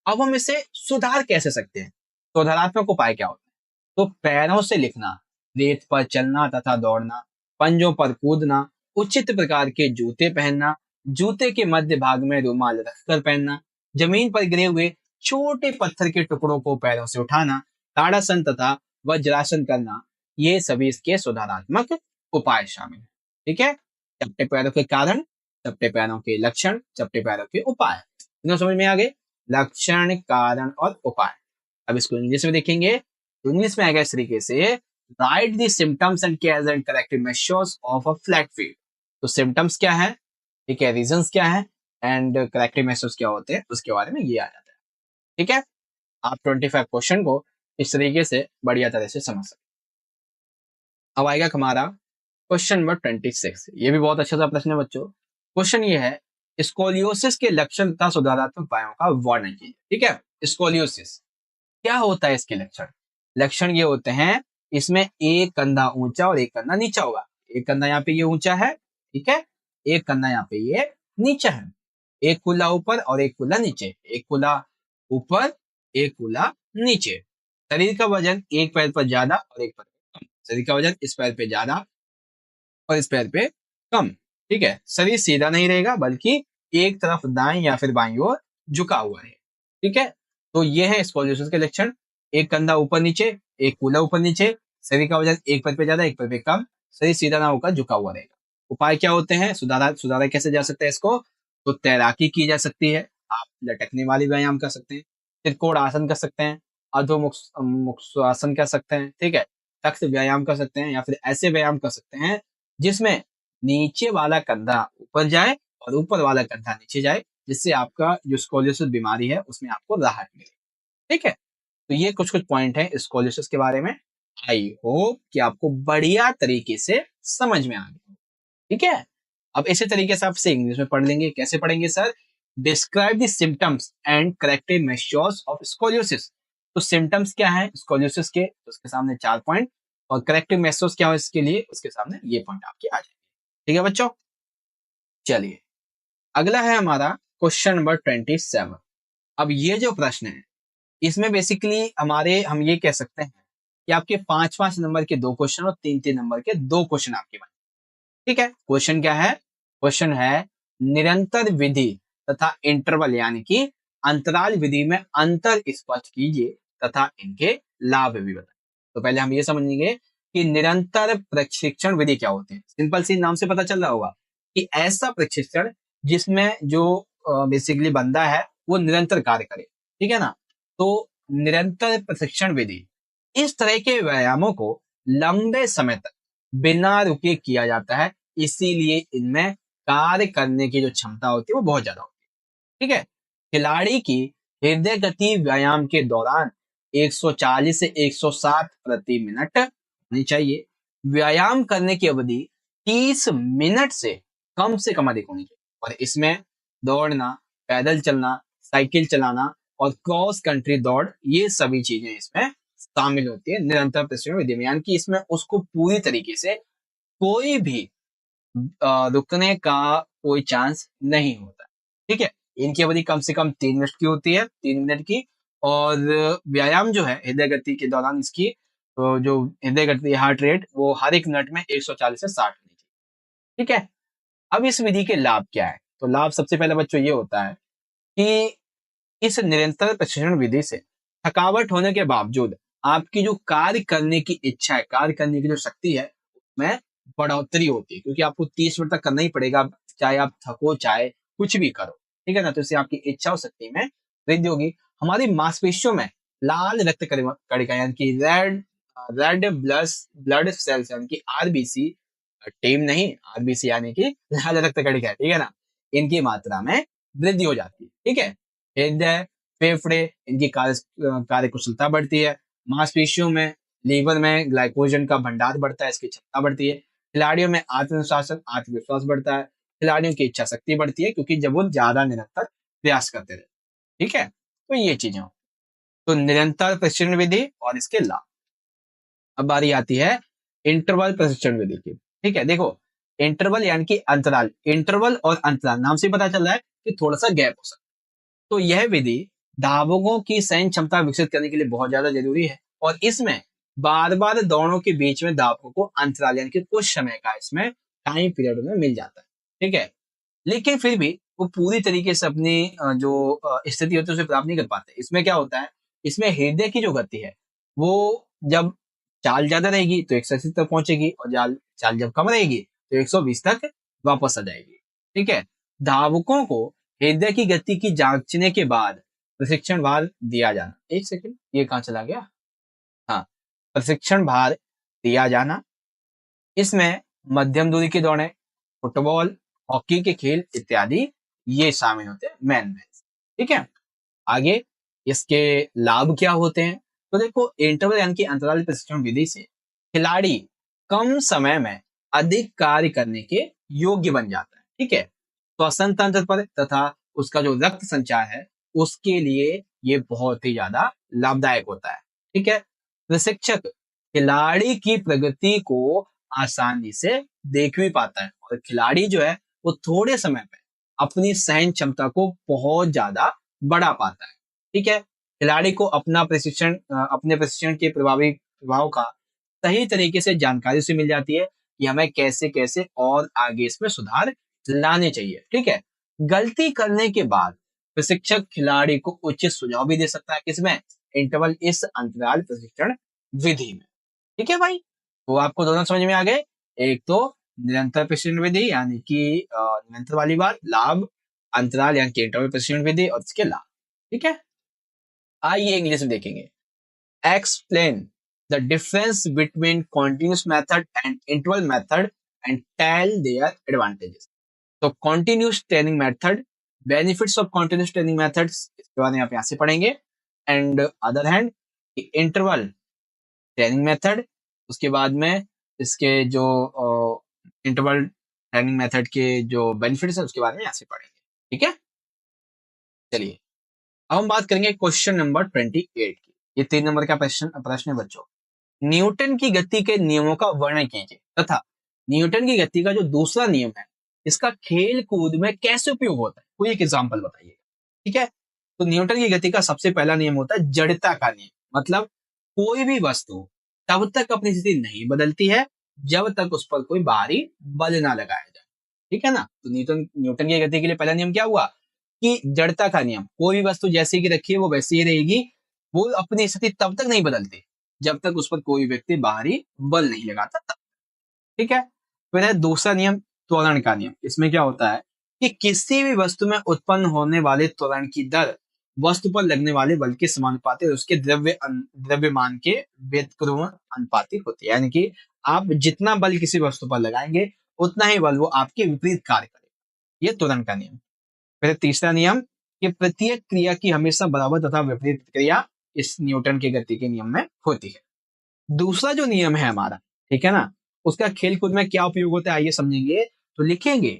अब हम इसे सुधार कैसे सकते हैं? सुधारात्मक उपाय क्या होता है? तो पैरों से लिखना, रेत पर चलना तथा दौड़ना, पंजों पर कूदना, उचित प्रकार के जूते पहनना, जूते के मध्य भाग में रुमाल रखकर पहनना, जमीन पर गिरे हुए छोटे पत्थर के टुकड़ों को पैरों से उठाना, ताड़ासन तथा वज्रासन करना, ये सभी इसके सुधारात्मक उपाय शामिल है। ठीक है, चपटे पैरों के कारण, चपटे पैरों के लक्षण, चपटे पैरों के उपाय, तीनों समझ में आ गए। लक्षण, कारण और उपाय। अब इसको इंग्लिश में देखेंगे तो इंग्लिश में आएगा इस तरीके से, write the symptoms and cares and corrective measures of a flat feet. तो सिम्टम्स क्या है, ठीक है, रीजंस क्या है एंड करेक्टिव मेजर्स क्या होते हैं, उसके बारे में ये आ जाता है। ठीक है, आप 25 क्वेश्चन को इस तरीके से बढ़िया तरह से समझ सकते। अब आएगा हमारा क्वेश्चन नंबर 26। ये भी बहुत अच्छा सा प्रश्न है बच्चों। क्वेश्चन ये है, स्कोलियोसिस के लक्षण तथा सुधारात्मक उपायों का वर्णन कीजिए। ठीक है, स्कोलियोसिस क्या होता है, इसके लक्षण? लक्षण ये होते हैं, इसमें एक कंधा ऊंचा और एक कंधा नीचा होगा। एक कंधा यहाँ पे ये ऊंचा है, ठीक है, एक कंधा यहाँ पे ये नीचा है। एक कुल्ला ऊपर और एक कुल्ला नीचे, एक कुल्ला ऊपर एक कुल्ला नीचे। शरीर का वजन एक पैर पर ज्यादा और एक पैर पर कम। शरीर का वजन इस पैर पे ज्यादा और इस पैर पे कम। ठीक है, शरीर सीधा नहीं रहेगा बल्कि एक तरफ दाएं या फिर बाईं ओर झुका हुआ है। ठीक है, तो ये है स्कॉलियोसिस के लक्षण। एक कंधा ऊपर नीचे, एक कूल्हा ऊपर नीचे, शरीर का वजन एक पैर पे ज्यादा एक पैर पे कम, शरीर सीधा ना होकर झुका हुआ रहेगा। उपाय क्या होते हैं, सुधारा सुधारा कैसे जा सकता है इसको, तो तैराकी की जा सकती है, आप लटकने वाली व्यायाम कर सकते हैं, त्रिकोण आसन कर सकते हैं, अधोमुख कर सकते हैं, ठीक है, तख्त व्यायाम कर सकते हैं, या फिर ऐसे व्यायाम कर सकते हैं जिसमें नीचे वाला कंधा ऊपर जाए और ऊपर वाला कंधा नीचे जाए, जिससे आपका जो स्कोलियोसिस बीमारी है उसमें आपको राहत मिले। ठीक है, तो ये कुछ कुछ पॉइंट है स्कोलियोसिस के बारे में। आई होप कि आपको बढ़िया तरीके से समझ में आ गया। ठीक है, अब इसी तरीके से आपसे इंग्लिश में पढ़ लेंगे। कैसे पढ़ेंगे sir, describe the symptoms and corrective measures of scoliosis. तो सिम्टम्स क्या है स्कोलियोसिस के, तो उसके सामने 4 पॉइंट, और करेक्टिव मेजर्स क्या हो इसके लिए, उसके सामने ये पॉइंट आपके आ जाएंगे। ठीक है बच्चों, चलिए अगला है हमारा क्वेश्चन नंबर 27। अब ये जो प्रश्न है इसमें बेसिकली हम ये कह सकते हैं कि आपके 5-5 नंबर के 2 क्वेश्चन और 3-3 नंबर के 2 क्वेश्चन आपके बने। ठीक है, क्वेश्चन क्या है, क्वेश्चन है निरंतर विधि तथा इंटरवल यानी कि अंतराल विधि में अंतर स्पष्ट कीजिए तथा इनके लाभ भी बताएं। तो पहले हम ये समझेंगे कि निरंतर प्रशिक्षण विधि क्या होती है। सिंपल सी नाम से पता चल रहा होगा कि ऐसा प्रशिक्षण जिसमें जो बेसिकली बंदा है वो निरंतर कार्य करे। ठीक है ना, तो निरंतर प्रशिक्षण विधि इस तरह के व्यायामों को लंबे समय तक बिना रुके किया जाता है, इसीलिए इनमें कार्य करने की जो क्षमता होती है वो बहुत ज्यादा होती है। ठीक है, खिलाड़ी की हृदय गति व्यायाम के दौरान 140 से 160 प्रति मिनट होनी चाहिए। व्यायाम करने की अवधि 30 मिनट से कम अधिक होनी चाहिए, और इसमें दौड़ना, पैदल चलना, साइकिल चलाना और क्रॉस कंट्री दौड़, ये सभी चीजें इसमें शामिल होती है निरंतर प्रशिक्षण विधि में। यानी कि इसमें उसको पूरी तरीके से कोई भी रुकने का कोई चांस नहीं होता। ठीक है, इनकी अवधि कम से कम 3 मिनट की होती है, 3 मिनट की। और व्यायाम जो है हृदय गति के दौरान इसकी जो हृदय गति हार्ट रेट वो हर एक मिनट में 140 से 60 होनी चाहिए। ठीक है, अब इस विधि के लाभ क्या है, तो लाभ सबसे पहले बच्चों ये होता है कि इस निरंतर प्रशिक्षण विधि से थकावट होने के बावजूद आपकी जो कार्य करने की इच्छा है, कार्य करने की जो शक्ति है उसमें बढ़ोतरी होती है, क्योंकि आपको 30 मिनट तक करना ही पड़ेगा, चाहे आप थको चाहे कुछ भी करो। ठीक है ना, तो इससे आपकी इच्छा और शक्ति में वृद्धि होगी। हमारी मांसपेशियों में लाल रक्त कणिका यानी कि रेड रेड ब्लड सेल्स यानी कि आरबीसी, टीम नहीं आरबीसी यानी कि लाल रक्त कणिका, ठीक है ना, इनकी मात्रा में वृद्धि हो जाती है। ठीक है, हृदय, फेफड़े, इनकी कार्य कुशलता बढ़ती है। मांसपेशियों में, लीवर में ग्लाइकोजन का भंडार बढ़ता है, इसकी क्षमता बढ़ती है। खिलाड़ियों में आत्मविश्वास आत्मविश्वास बढ़ता है। खिलाड़ियों की इच्छा शक्ति बढ़ती है क्योंकि जब वो ज्यादा निरंतर प्रयास करते रहे। ठीक है, तो ये चीजें हो, तो निरंतर प्रशिक्षण विधि और इसके लाभ। अब बारी आती है इंटरवल प्रशिक्षण विधि की। ठीक है, देखो इंटरवल यानी कि अंतराल, इंटरवल और अंतराल नाम से पता चल रहा है कि थोड़ा सा गैप हो सकता है। तो यह विधि धावकों की सहन क्षमता विकसित करने के लिए बहुत ज्यादा जरूरी है, और इसमें बार बार दौड़ों के बीच में धावकों को अंतराल यानी कि कुछ समय का इसमें टाइम पीरियड में मिल जाता है। ठीक है, लेकिन फिर भी वो पूरी तरीके से अपनी जो स्थिति होती है उसे प्राप्त नहीं कर पाते। इसमें क्या होता है, इसमें हृदय की जो गति है वो जब चाल ज्यादा रहेगी तो 180 तक पहुंचेगी, और चाल जब कम रहेगी तो 120 तक वापस आ जाएगी। ठीक है, धावकों को हृदय की गति की जांचने के बाद प्रशिक्षण भार दिया जाना, एक सेकंड ये कहाँ चला गया, हाँ, प्रशिक्षण भार दिया जाना। इसमें मध्यम दूरी की दौड़ें, फुटबॉल, हॉकी के खेल इत्यादि ये शामिल होते हैं मैन में। ठीक है, आगे इसके लाभ क्या होते हैं, तो देखो इंटरवल यानी कि अंतराल प्रशिक्षण विधि से खिलाड़ी कम समय में अधिक कार्य करने के योग्य बन जाता है। ठीक है, श्वसन तंत्र पर तथा उसका जो रक्त संचार है उसके लिए ये बहुत ही ज्यादा लाभदायक होता है। ठीक है, प्रशिक्षक खिलाड़ी की प्रगति को आसानी से देख भी पाता है, और खिलाड़ी जो है वो थोड़े समय में अपनी सहन क्षमता को बहुत ज्यादा बढ़ा पाता है। ठीक है, खिलाड़ी को अपने प्रशिक्षण के प्रभावी प्रभाव का सही तरीके से जानकारी से मिल जाती है कि हमें कैसे कैसे और आगे इसमें सुधार लाने चाहिए। ठीक है, गलती करने के बाद प्रशिक्षक खिलाड़ी को उचित सुझाव भी दे सकता है, किसमें? इंटरवल इस अंतराल प्रशिक्षण विधि में। ठीक है भाई, तो आपको दोनों समझ में आ गए। एक तो निरंतर प्रशिक्षण विधि यानी कि निरंतर वाली बात, लाभ अंतराल यानी कि इंटरवल प्रशिक्षण विधि, और इसके लाभ। ठीक है, आइए इंग्लिश में देखेंगे। Explain the difference between continuous method and interval method and tell their advantages. तो continuous training method, benefits of continuous training methods, इसके बारे में आप यहाँ से पढ़ेंगे। And other hand interval training method, उसके बाद में इसके जो इंटरवल ट्रेनिंग मेथड के जो बेनिफिट्स है उसके बारे में यहाँ से पढ़ेंगे। ठीक है, चलिए अब हम बात करेंगे क्वेश्चन नंबर 28 की। ये 3 नंबर का प्रश्न है बच्चों। न्यूटन की गति के नियमों का वर्णन कीजिए तथा न्यूटन की गति का जो दूसरा नियम है इसका खेल कूद में कैसे उपयोग होता है, कोई एक एग्जाम्पल बताइए। ठीक है, तो न्यूटन की गति का सबसे पहला नियम होता है जड़ता का नियम। मतलब कोई भी वस्तु तब तक अपनी स्थिति नहीं बदलती है जब तक उस पर कोई बाहरी बल ना लगाया जाए। ठीक है ना, तो न्यूटन न्यूटन की गति के लिए पहला नियम क्या हुआ कि जड़ता का नियम, कोई भी वस्तु जैसी की रखी है वो वैसी ही रहेगी, वो अपनी स्थिति तब तक नहीं बदलती जब तक उस पर कोई व्यक्ति बाहरी बल नहीं लगाता तब। ठीक है, फिर है दूसरा नियम त्वरण का नियम। इसमें क्या होता है कि किसी भी वस्तु में उत्पन्न होने वाले त्वरण की दर वस्तु पर लगने वाले बल के समानुपाती और उसके द्रव्यमान के व्युत्क्रमण अनुपाती होती है। यानी कि आप जितना बल किसी वस्तु पर लगाएंगे उतना ही बल वो आपके विपरीत कार्य करेगा। ये त्वरण का नियम। फिर तीसरा नियम कि प्रत्येक क्रिया की हमेशा बराबर तथा विपरीत क्रिया इस न्यूटन के गति के नियम में होती है। दूसरा जो नियम है हमारा, ठीक है ना, उसका खेल कूद में क्या उपयोग होता है आइए समझेंगे। तो लिखेंगे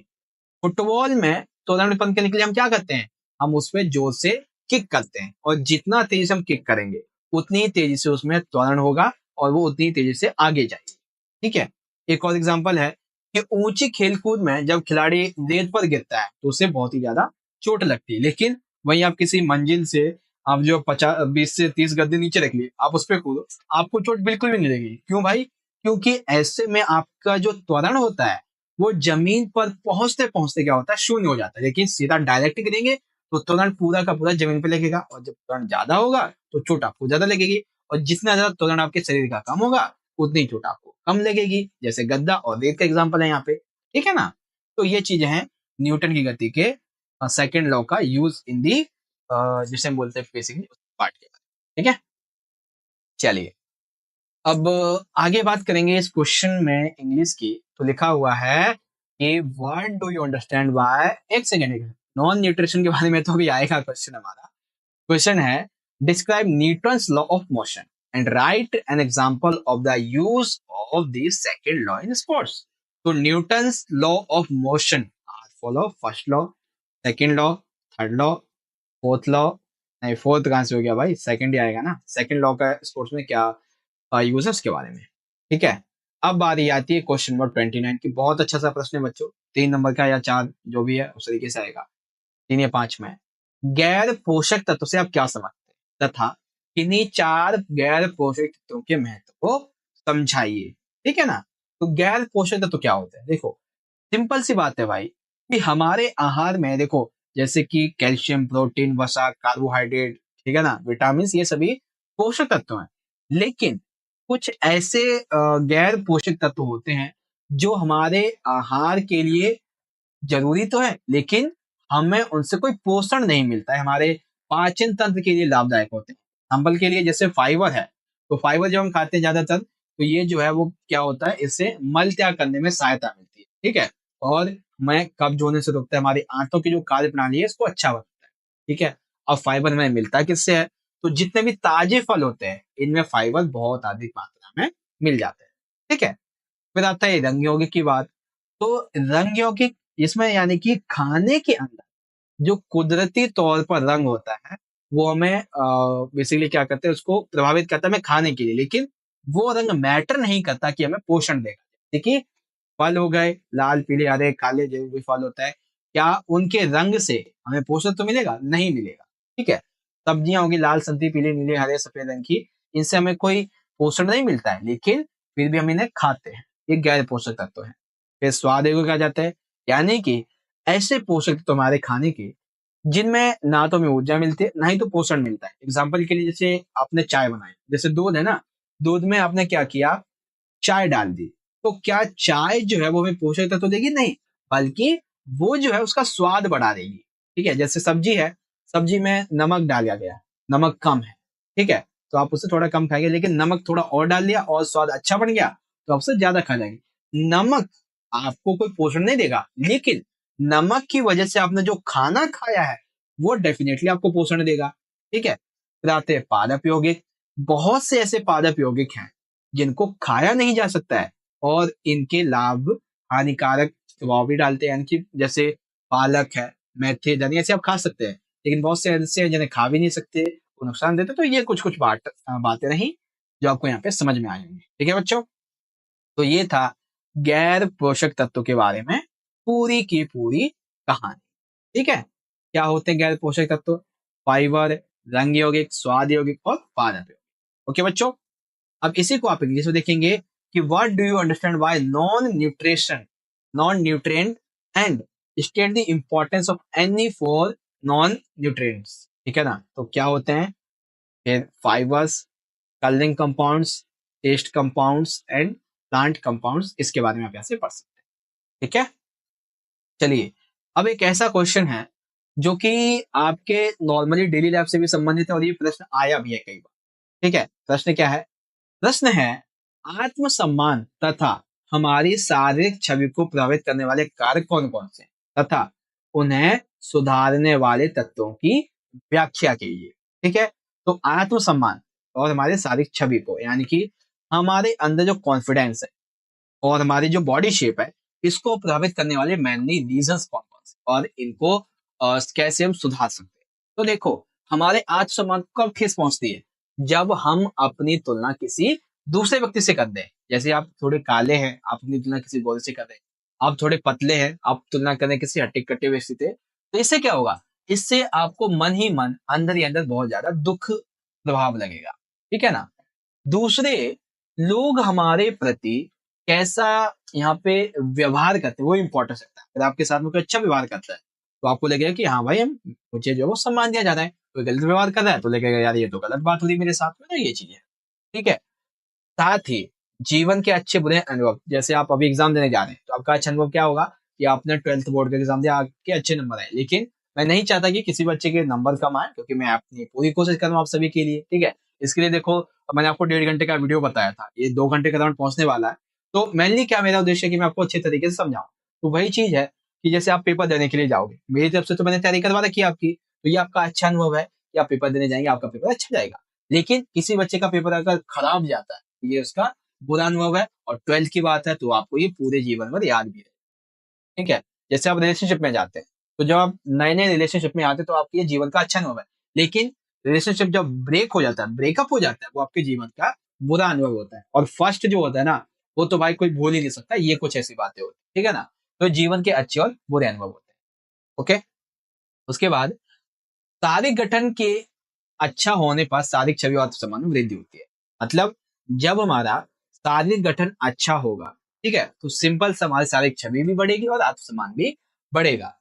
फुटबॉल में त्वरण उत्पन्न करने के लिए हम क्या करते हैं, हम उसमें जोर से किक करते हैं और जितना तेजी से हम किक करेंगे उतनी ही तेजी से उसमें त्वरण होगा और वो उतनी तेजी से आगे जाएगी। ठीक है, एक और एग्जांपल है कि ऊंची खेलकूद में जब खिलाड़ी रेत पर गिरता है तो उसे बहुत ही ज्यादा चोट लगती है, लेकिन वहीं आप किसी मंजिल से आप जो 20 से 30 गद्दे नीचे रख लिए आप उस पर कूदो, आपको चोट बिल्कुल भी नहीं लगेगी। क्यों भाई? क्योंकि ऐसे में आपका जो त्वरण होता है वो जमीन पर पहुंचते पहुंचते क्या होता है, शून्य हो जाता है। लेकिन सीधा डायरेक्ट गिरेंगे तो त्वरण पूरा का पूरा जमीन पे लगेगा, और जब त्वरण ज्यादा होगा तो चोट आपको ज्यादा लगेगी, और जितना ज्यादा त्वरण आपके शरीर का कम होगा उतनी चोट आपको कम लगेगी। जैसे गद्दा और रेत का एग्जाम्पल है यहाँ पे। ठीक है ना, तो ये चीजें हैं न्यूटन की गति के सेकेंड लॉ का यूज इन दी जिसे हम बोलते हैं बेसिकली पार्ट के। ठीक है, चलिए अब आगे बात करेंगे इस क्वेश्चन में इंग्लिश की। तो लिखा हुआ है कि what do you understand bye, एक सेकेंड, नॉन न्यूट्रिशन के बारे में तो भी आएगा क्वेश्चन हमारा। क्वेश्चन है describe Newton's law of motion and write an example of the use of the second law in sports. तो Newton's law of motion are follow first law, second law, third law, fourth law, नहीं फोर्थ कहां से हो गया भाई, सेकंड ही आएगा ना। सेकंड लॉ का स्पोर्ट्स में क्या यूज है उसके बारे में। ठीक है, अब बारी आती है क्वेश्चन नंबर 29 की। बहुत अच्छा सा प्रश्न है बच्चों, 3 नंबर का या 4 जो भी है उस तरीके से आएगा, 3 या 5 में। गैर पोषक तत्व से आप क्या समझते हैं तथा किन्हीं 4 गैर पोषक तत्वों के महत्व को समझाइए। ठीक है ना, तो गैर पोषक तत्व क्या होते हैं? देखो सिंपल सी बात है भाई कि हमारे आहार में देखो जैसे कि कैल्शियम, प्रोटीन, वसा, कार्बोहाइड्रेट, ठीक है ना, विटामिन, ये सभी पोषक तत्व हैं। लेकिन कुछ ऐसे गैर पोषक तत्व होते हैं जो हमारे आहार के लिए जरूरी तो है लेकिन हमें उनसे कोई पोषण नहीं मिलता है, हमारे पाचन तंत्र के लिए लाभदायक होते हैं। एग्जाम्पल के लिए जैसे फाइबर है, तो फाइबर जब हम खाते हैं ज्यादातर तो ये जो है वो क्या होता है, इससे मल त्याग करने में सहायता मिलती है। ठीक है, और हमें कब्ज होने से रोकता है, हमारी आंतों की जो कार्य प्रणाली है इसको अच्छा बनाता है। ठीक है, और फाइबर में मिलता है किससे है, तो जितने भी ताजे फल होते हैं इनमें फाइबर बहुत अधिक मात्रा में मिल जाते हैं। ठीक है, फिर आता है रंग यौगिक की बात। तो रंग यौगिक इसमें यानी कि खाने के अंदर जो कुदरती तौर पर रंग होता है वो हमें बेसिकली क्या करते हैं, उसको प्रभावित करता है हमें खाने के लिए, लेकिन वो रंग मैटर नहीं करता कि हमें पोषण देगा। देखिए फल हो गए लाल, पीले, हरे, काले, जो भी फल होता है, क्या उनके रंग से हमें पोषण तो मिलेगा? नहीं मिलेगा। ठीक है, सब्जियां होगी लाल, संतरी, पीले, नीले, हरे, सफेद रंग की, इनसे हमें कोई पोषण नहीं मिलता है, लेकिन फिर भी हम इन्हें खाते हैं, ये गैर पोषक तत्व है। फिर स्वाद एवं कहा जाता है, यानी कि ऐसे पोषक तत्व हमारे खाने के जिनमें ना तो हमें ऊर्जा मिलती है ना ही तो पोषण मिलता है। एग्जाम्पल के लिए जैसे आपने चाय बनाई, जैसे दूध है ना, दूध में आपने क्या किया, चाय डाल दी, तो क्या चाय जो है वो हमें पोषक तत्व देगी? नहीं, बल्कि वो जो है उसका स्वाद बढ़ा देगी। ठीक है, जैसे सब्जी है, सब्जी में नमक डाला गया, नमक कम है, ठीक है, तो आप उससे थोड़ा कम खाएंगे, लेकिन नमक थोड़ा और डाल दिया और स्वाद अच्छा बन गया तो आप उससे ज्यादा खा जाएंगे। नमक आपको कोई पोषण नहीं देगा, लेकिन नमक की वजह से आपने जो खाना खाया है वो डेफिनेटली आपको पोषण देगा। ठीक है, फिर आते हैं पादप यौगिक। बहुत से ऐसे पादप यौगिक हैं जिनको खाया नहीं जा सकता है और इनके लाभ हानिकारक प्रभाव भी डालते हैं, यानी कि जैसे पालक है, मेथी, धनिया, ऐसे आप खा सकते हैं, लेकिन बहुत से ऐसे हैं जिन्हें खा भी नहीं सकते, वो नुकसान देते। तो ये कुछ कुछ बातें रही जो आपको यहाँ पे समझ में आ जाएंगी। ठीक है बच्चों, तो ये था गैर पोषक तत्व के बारे में पूरी की पूरी कहानी। ठीक है, क्या होते हैं गैर पोषक तत्व? फाइबर, रंग यौगिक, स्वाद यौगिक और पादप यौगिक। ओके बच्चों, अब इसी को आप इंग्लिश में देखेंगे कि what do you understand by non nutrient and state the importance of any four non nutrients. ठीक है ना, तो क्या होते हैं? फिर fibres, colouring compounds, taste compounds and plant compounds, इसके बारे में आप यहाँ से पढ़ सकते हैं। ठीक है, चलिए अब एक ऐसा क्वेश्चन है जो कि आपके नॉर्मली डेली लाइफ से भी संबंधित है और ये प्रश्न आया भी है कई बार। ठीक है, प्रश्न क्या है? प्रश्न है, आत्मसम्मान तथा हमारी शारीरिक छवि को प्रभावित करने वाले कारक कौन कौन से हैं तथा उन्हें सुधारने वाले तत्वों की व्याख्या कीजिए। ठीक है, तो आत्मसम्मान और हमारे शारीरिक छवि को, यानी कि हमारे अंदर जो कॉन्फिडेंस है और हमारी जो बॉडी शेप है, इसको प्रभावित करने वाले मेनली रीजंस कौन कौन से और इनको कैसे हम सुधार सकते हैं। तो देखो, हमारे आत्मसम्मान को कब ठेस पहुंचती है? जब हम अपनी तुलना किसी दूसरे व्यक्ति से करते हैं। जैसे आप थोड़े काले हैं, आप अपनी तुलना किसी गोरे से कर रहे हैं, आप थोड़े पतले हैं, आप तुलना करें किसी हट्टे कट्टे व्यक्ति से, तो इससे क्या होगा? इससे आपको मन ही मन अंदर ही अंदर बहुत ज्यादा दुख प्रभाव लगेगा। ठीक है ना? दूसरे लोग हमारे प्रति कैसा यहाँ पे व्यवहार करते हैं वो इम्पोर्टेंट रखता है। अगर आपके साथ में कोई अच्छा व्यवहार करता है तो आपको लगेगा कि हाँ भाई, हम मुझे जो है वो सम्मान दिया जा रहा है। कोई गलत व्यवहार कर रहा है तो लगेगा यार ये तो गलत बात हो रही मेरे साथ में, ना ये चीज है। ठीक है, साथ ही जीवन के अच्छे बुरे अनुभव, जैसे आप अभी एग्जाम देने जा रहे हैं तो आपका अच्छा अनुभव क्या होगा कि आपने 12th बोर्ड का एग्जाम दिया, आपके अच्छे नंबर आए, लेकिन मैं नहीं चाहता कि किसी बच्चे के नंबर कम आए, क्योंकि मैं अपनी पूरी कोशिश कर रहा हूँ आप सभी के लिए। ठीक है, इसके लिए देखो, मैंने आपको 1.5 घंटे का वीडियो बताया था, ये 2 घंटे के दौरान पहुंचने वाला है। तो मेनली क्या मेरा उद्देश्य है कि मैं आपको अच्छे तरीके से समझाऊं। तो वही चीज है कि जैसे आप पेपर देने के लिए जाओगे, मेरी तरफ से तो मैंने तैयारी करवा रखी है आपकी, तो ये आपका अच्छा अनुभव है कि आप पेपर देने जाएंगे, आपका पेपर अच्छा जाएगा। लेकिन किसी बच्चे का पेपर अगर खराब जाता है, ये उसका बुरा अनुभव है, और 12th की बात है तो आपको ये पूरे जीवन भर याद भी रहे। ठीक है, जैसे आप रिलेशनशिप में जाते हैं, तो जब आप नए नए रिलेशनशिप में आते हैं तो आपके ये जीवन का अच्छा अनुभव है। लेकिन रिलेशनशिप जब ब्रेक हो जाता है, ब्रेकअप हो जाता है, वो आपके जीवन का बुरा अनुभव होता है। और फर्स्ट जो होता है ना, वो तो भाई कोई भूल ही नहीं सकता। ये कुछ ऐसी बातें होती है, ठीक है ना? तो जीवन के अच्छे और बुरे अनुभव होते हैं। ओके, उसके बाद शारीरिक गठन के अच्छा होने पर शारीरिक छवि और आत्मसम्मान में वृद्धि होती है। मतलब जब हमारा शारीरिक गठन अच्छा होगा, ठीक है, तो सिंपल से हमारी शारीरिक छवि भी बढ़ेगी और आत्मसम्मान भी बढ़ेगा।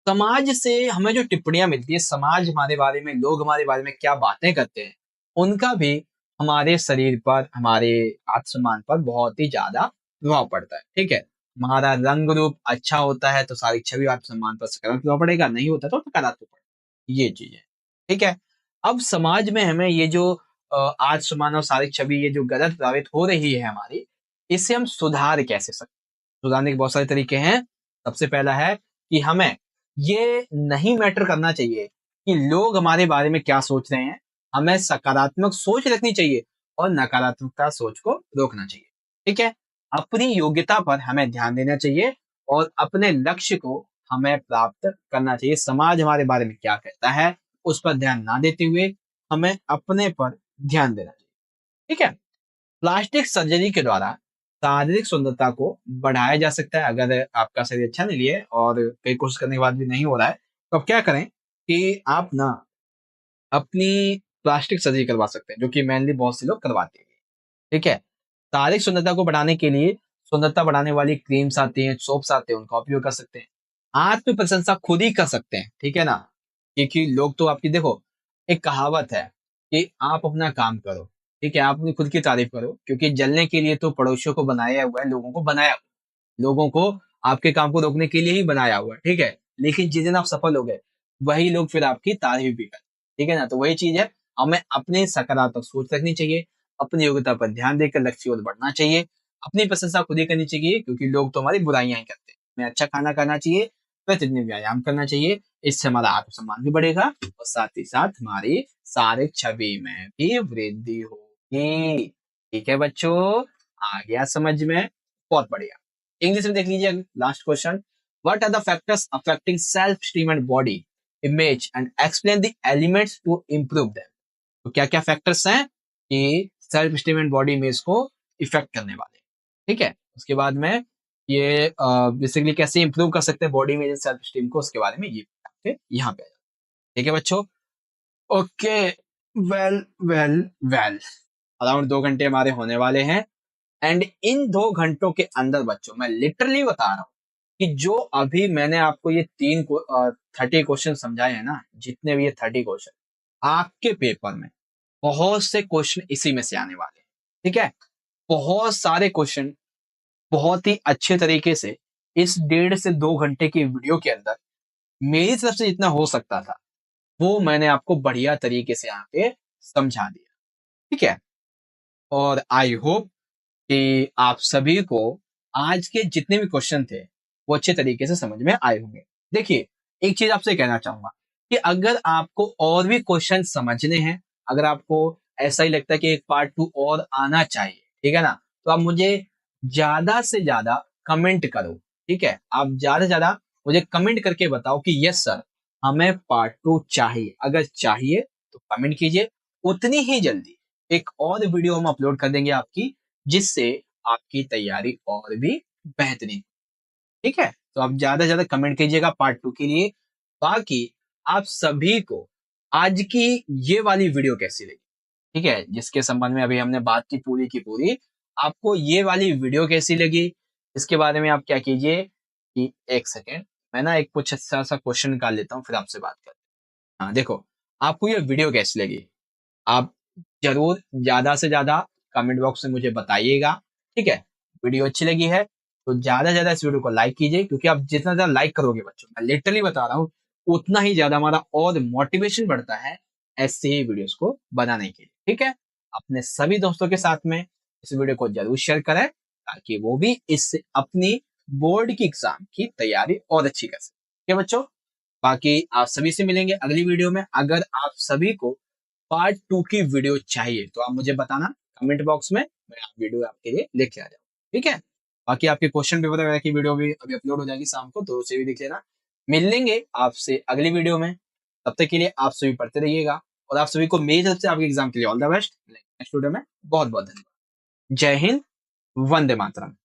समाज से हमें जो टिप्पणियां मिलती है, समाज हमारे बारे में, लोग हमारे बारे में क्या बातें करते हैं, उनका भी हमारे शरीर पर, हमारे आत्मसम्मान पर बहुत ही ज्यादा प्रभाव पड़ता है। ठीक है, हमारा रंग रूप अच्छा होता है तो शारीरिक छवि और आत्मसम्मान पर सकारात्मक प्रभाव पड़ेगा, नहीं होता तो नकारात्मक पड़ेगा। ये चीज है। ठीक है, अब समाज में हमें ये जो आत्मसम्मान और शारीरिक छवि ये जो गलत प्रभावित हो रही है हमारी, इससे हम सुधार कैसे सकते? सुधारने के बहुत सारे तरीके हैं। सबसे पहला है कि हमें ये नहीं मैटर करना चाहिए कि लोग हमारे बारे में क्या सोच रहे हैं। हमें सकारात्मक सोच रखनी चाहिए और नकारात्मकता सोच को रोकना चाहिए। ठीक है, अपनी योग्यता पर हमें ध्यान देना चाहिए और अपने लक्ष्य को हमें प्राप्त करना चाहिए। समाज हमारे बारे में क्या कहता है उस पर ध्यान ना देते हुए हमें अपने पर ध्यान देना चाहिए। ठीक है, प्लास्टिक सर्जरी के द्वारा शारीरिक सुंदरता को बढ़ाया जा सकता है। अगर आपका शरीर अच्छा नहीं है और कई कोशिश करने के बाद भी नहीं हो रहा है, तो आप क्या करें कि आप ना अपनी प्लास्टिक सर्जरी करवा सकते हैं, जो कि मेनली बहुत से लोग करवाते हैं। ठीक है, शारीरिक सुंदरता को बढ़ाने के लिए सुंदरता बढ़ाने वाली क्रीम्स आती हैं, सोप्स आते हैं, उनका उपयोग कर सकते हैं। आत्म प्रशंसा खुद ही कर सकते हैं, ठीक है ना। क्योंकि लोग तो आपकी देखो, एक कहावत है कि आप अपना काम करो, ठीक है, आप अपनी खुद की तारीफ करो, क्योंकि जलने के लिए तो पड़ोसियों को बनाया हुआ है, लोगों को बनाया हुआ है। लोगों को आपके काम को रोकने के लिए ही बनाया हुआ है, ठीक है। लेकिन जिस दिन आप सफल हो गए, वही लोग फिर आपकी तारीफ भी करें, ठीक है ना। तो वही चीज है, हमें अपने सकारात्मक सोच रखनी चाहिए, अपनी योग्यता पर ध्यान देकर लक्ष्य की ओर बढ़ना चाहिए, अपनी प्रशंसा खुद ही करनी चाहिए, क्योंकि लोग तो हमारी बुराइयां ही करते हैं। हमें अच्छा खाना खाना चाहिए, प्रतिदिन व्यायाम करना चाहिए, इससे हमारा आत्मसम्मान भी बढ़ेगा और साथ ही साथ हमारी शारीरिक छवि में भी वृद्धि होगी। ठीक है बच्चों, आ गया समझ में, बहुत बढ़िया। इंग्लिश में देख लीजिए last question. What are the factors affecting self esteem and body image and explain the elements to improve them. तो क्या क्या फैक्टर्स हैं कि self esteem and body image को इफेक्ट करने वाले, ठीक है। उसके बाद में ये बेसिकली कैसे इंप्रूव कर सकते हैं बॉडी इमेज सेल्फ स्टीम को, उसके बारे में ये आपके यहाँ पे, ठीक है बच्चों। Okay, well well well, around 2 घंटे हमारे होने वाले हैं। एंड इन 2 घंटों के अंदर बच्चों, मैं लिटरली बता रहा हूँ कि जो अभी मैंने आपको ये 30 क्वेश्चन समझाए हैं ना, जितने भी ये 30 क्वेश्चन, आपके पेपर में बहुत से क्वेश्चन इसी में से आने वाले हैं, ठीक है। बहुत सारे क्वेश्चन बहुत ही अच्छे तरीके से इस 1.5 से 2 घंटे की वीडियो के अंदर मेरी तरफ से जितना हो सकता था वो मैंने आपको बढ़िया तरीके से यहाँ पे समझा दिया, ठीक है। और आई होप कि आप सभी को आज के जितने भी क्वेश्चन थे वो अच्छे तरीके से समझ में आए होंगे। देखिए, एक चीज आपसे कहना चाहूंगा कि अगर आपको और भी क्वेश्चन समझने हैं, अगर आपको ऐसा ही लगता है कि एक पार्ट 2 और आना चाहिए, ठीक है ना, तो आप मुझे ज्यादा से ज्यादा कमेंट करो, ठीक है। आप ज्यादा से ज्यादा मुझे कमेंट करके बताओ कि यस सर, हमें पार्ट 2 चाहिए। अगर चाहिए तो कमेंट कीजिए, उतनी ही जल्दी एक और वीडियो हम अपलोड कर देंगे आपकी, जिससे आपकी तैयारी और भी बेहतरीन, ठीक है। तो आप ज्यादा से ज्यादा कमेंट कीजिएगा पार्ट 2 के लिए। बाकी आप सभी को आज की ये वाली वीडियो कैसी लगी, ठीक है, जिसके संबंध में अभी हमने बात की पूरी, आपको ये वाली वीडियो कैसी लगी, इसके बारे में आप क्या कीजिए कि एक सेकेंड, मैं ना एक कुछ अच्छा सा क्वेश्चन निकाल लेता हूँ, फिर आपसे बात करते हैं। हाँ देखो, आपको ये वीडियो कैसी लगी, आप जरूर ज्यादा से ज्यादा कमेंट बॉक्स में मुझे बताइएगा, ठीक है। वीडियो अच्छी लगी है तो ज्यादा से ज्यादा इस वीडियो को लाइक कीजिए, क्योंकि आप जितना ज्यादा लाइक करोगे बच्चों, मैं लिटरली बता रहा हूँ, उतना ही ज्यादा हमारा और मोटिवेशन बढ़ता है ऐसे ही वीडियोस को बनाने के लिए, ठीक है। अपने सभी दोस्तों के साथ में इस वीडियो को जरूर शेयर करें, ताकि वो भी इससे अपनी बोर्ड की एग्जाम की तैयारी और अच्छी कर सके, ठीक है बच्चों। बाकी आप सभी से मिलेंगे अगली वीडियो में। अगर आप सभी को पार्ट 2 की वीडियो चाहिए तो आप मुझे बताना कमेंट बॉक्स में, मैं आप वीडियो आपके लिए लेके आ जाऊँ, ठीक है। बाकी आपके क्वेश्चन पेपर वगैरह की वीडियो भी अभी अपलोड हो जाएगी शाम को, तो उसे भी देख लेना। मिल लेंगे आपसे अगली वीडियो में, तब तक के लिए आप सभी पढ़ते रहिएगा, और आप सभी को मेरी तरफ से आपके एग्जाम के लिए all the best. Next video में बहुत बहुत धन्यवाद। जय हिंद, वंदे मातरम।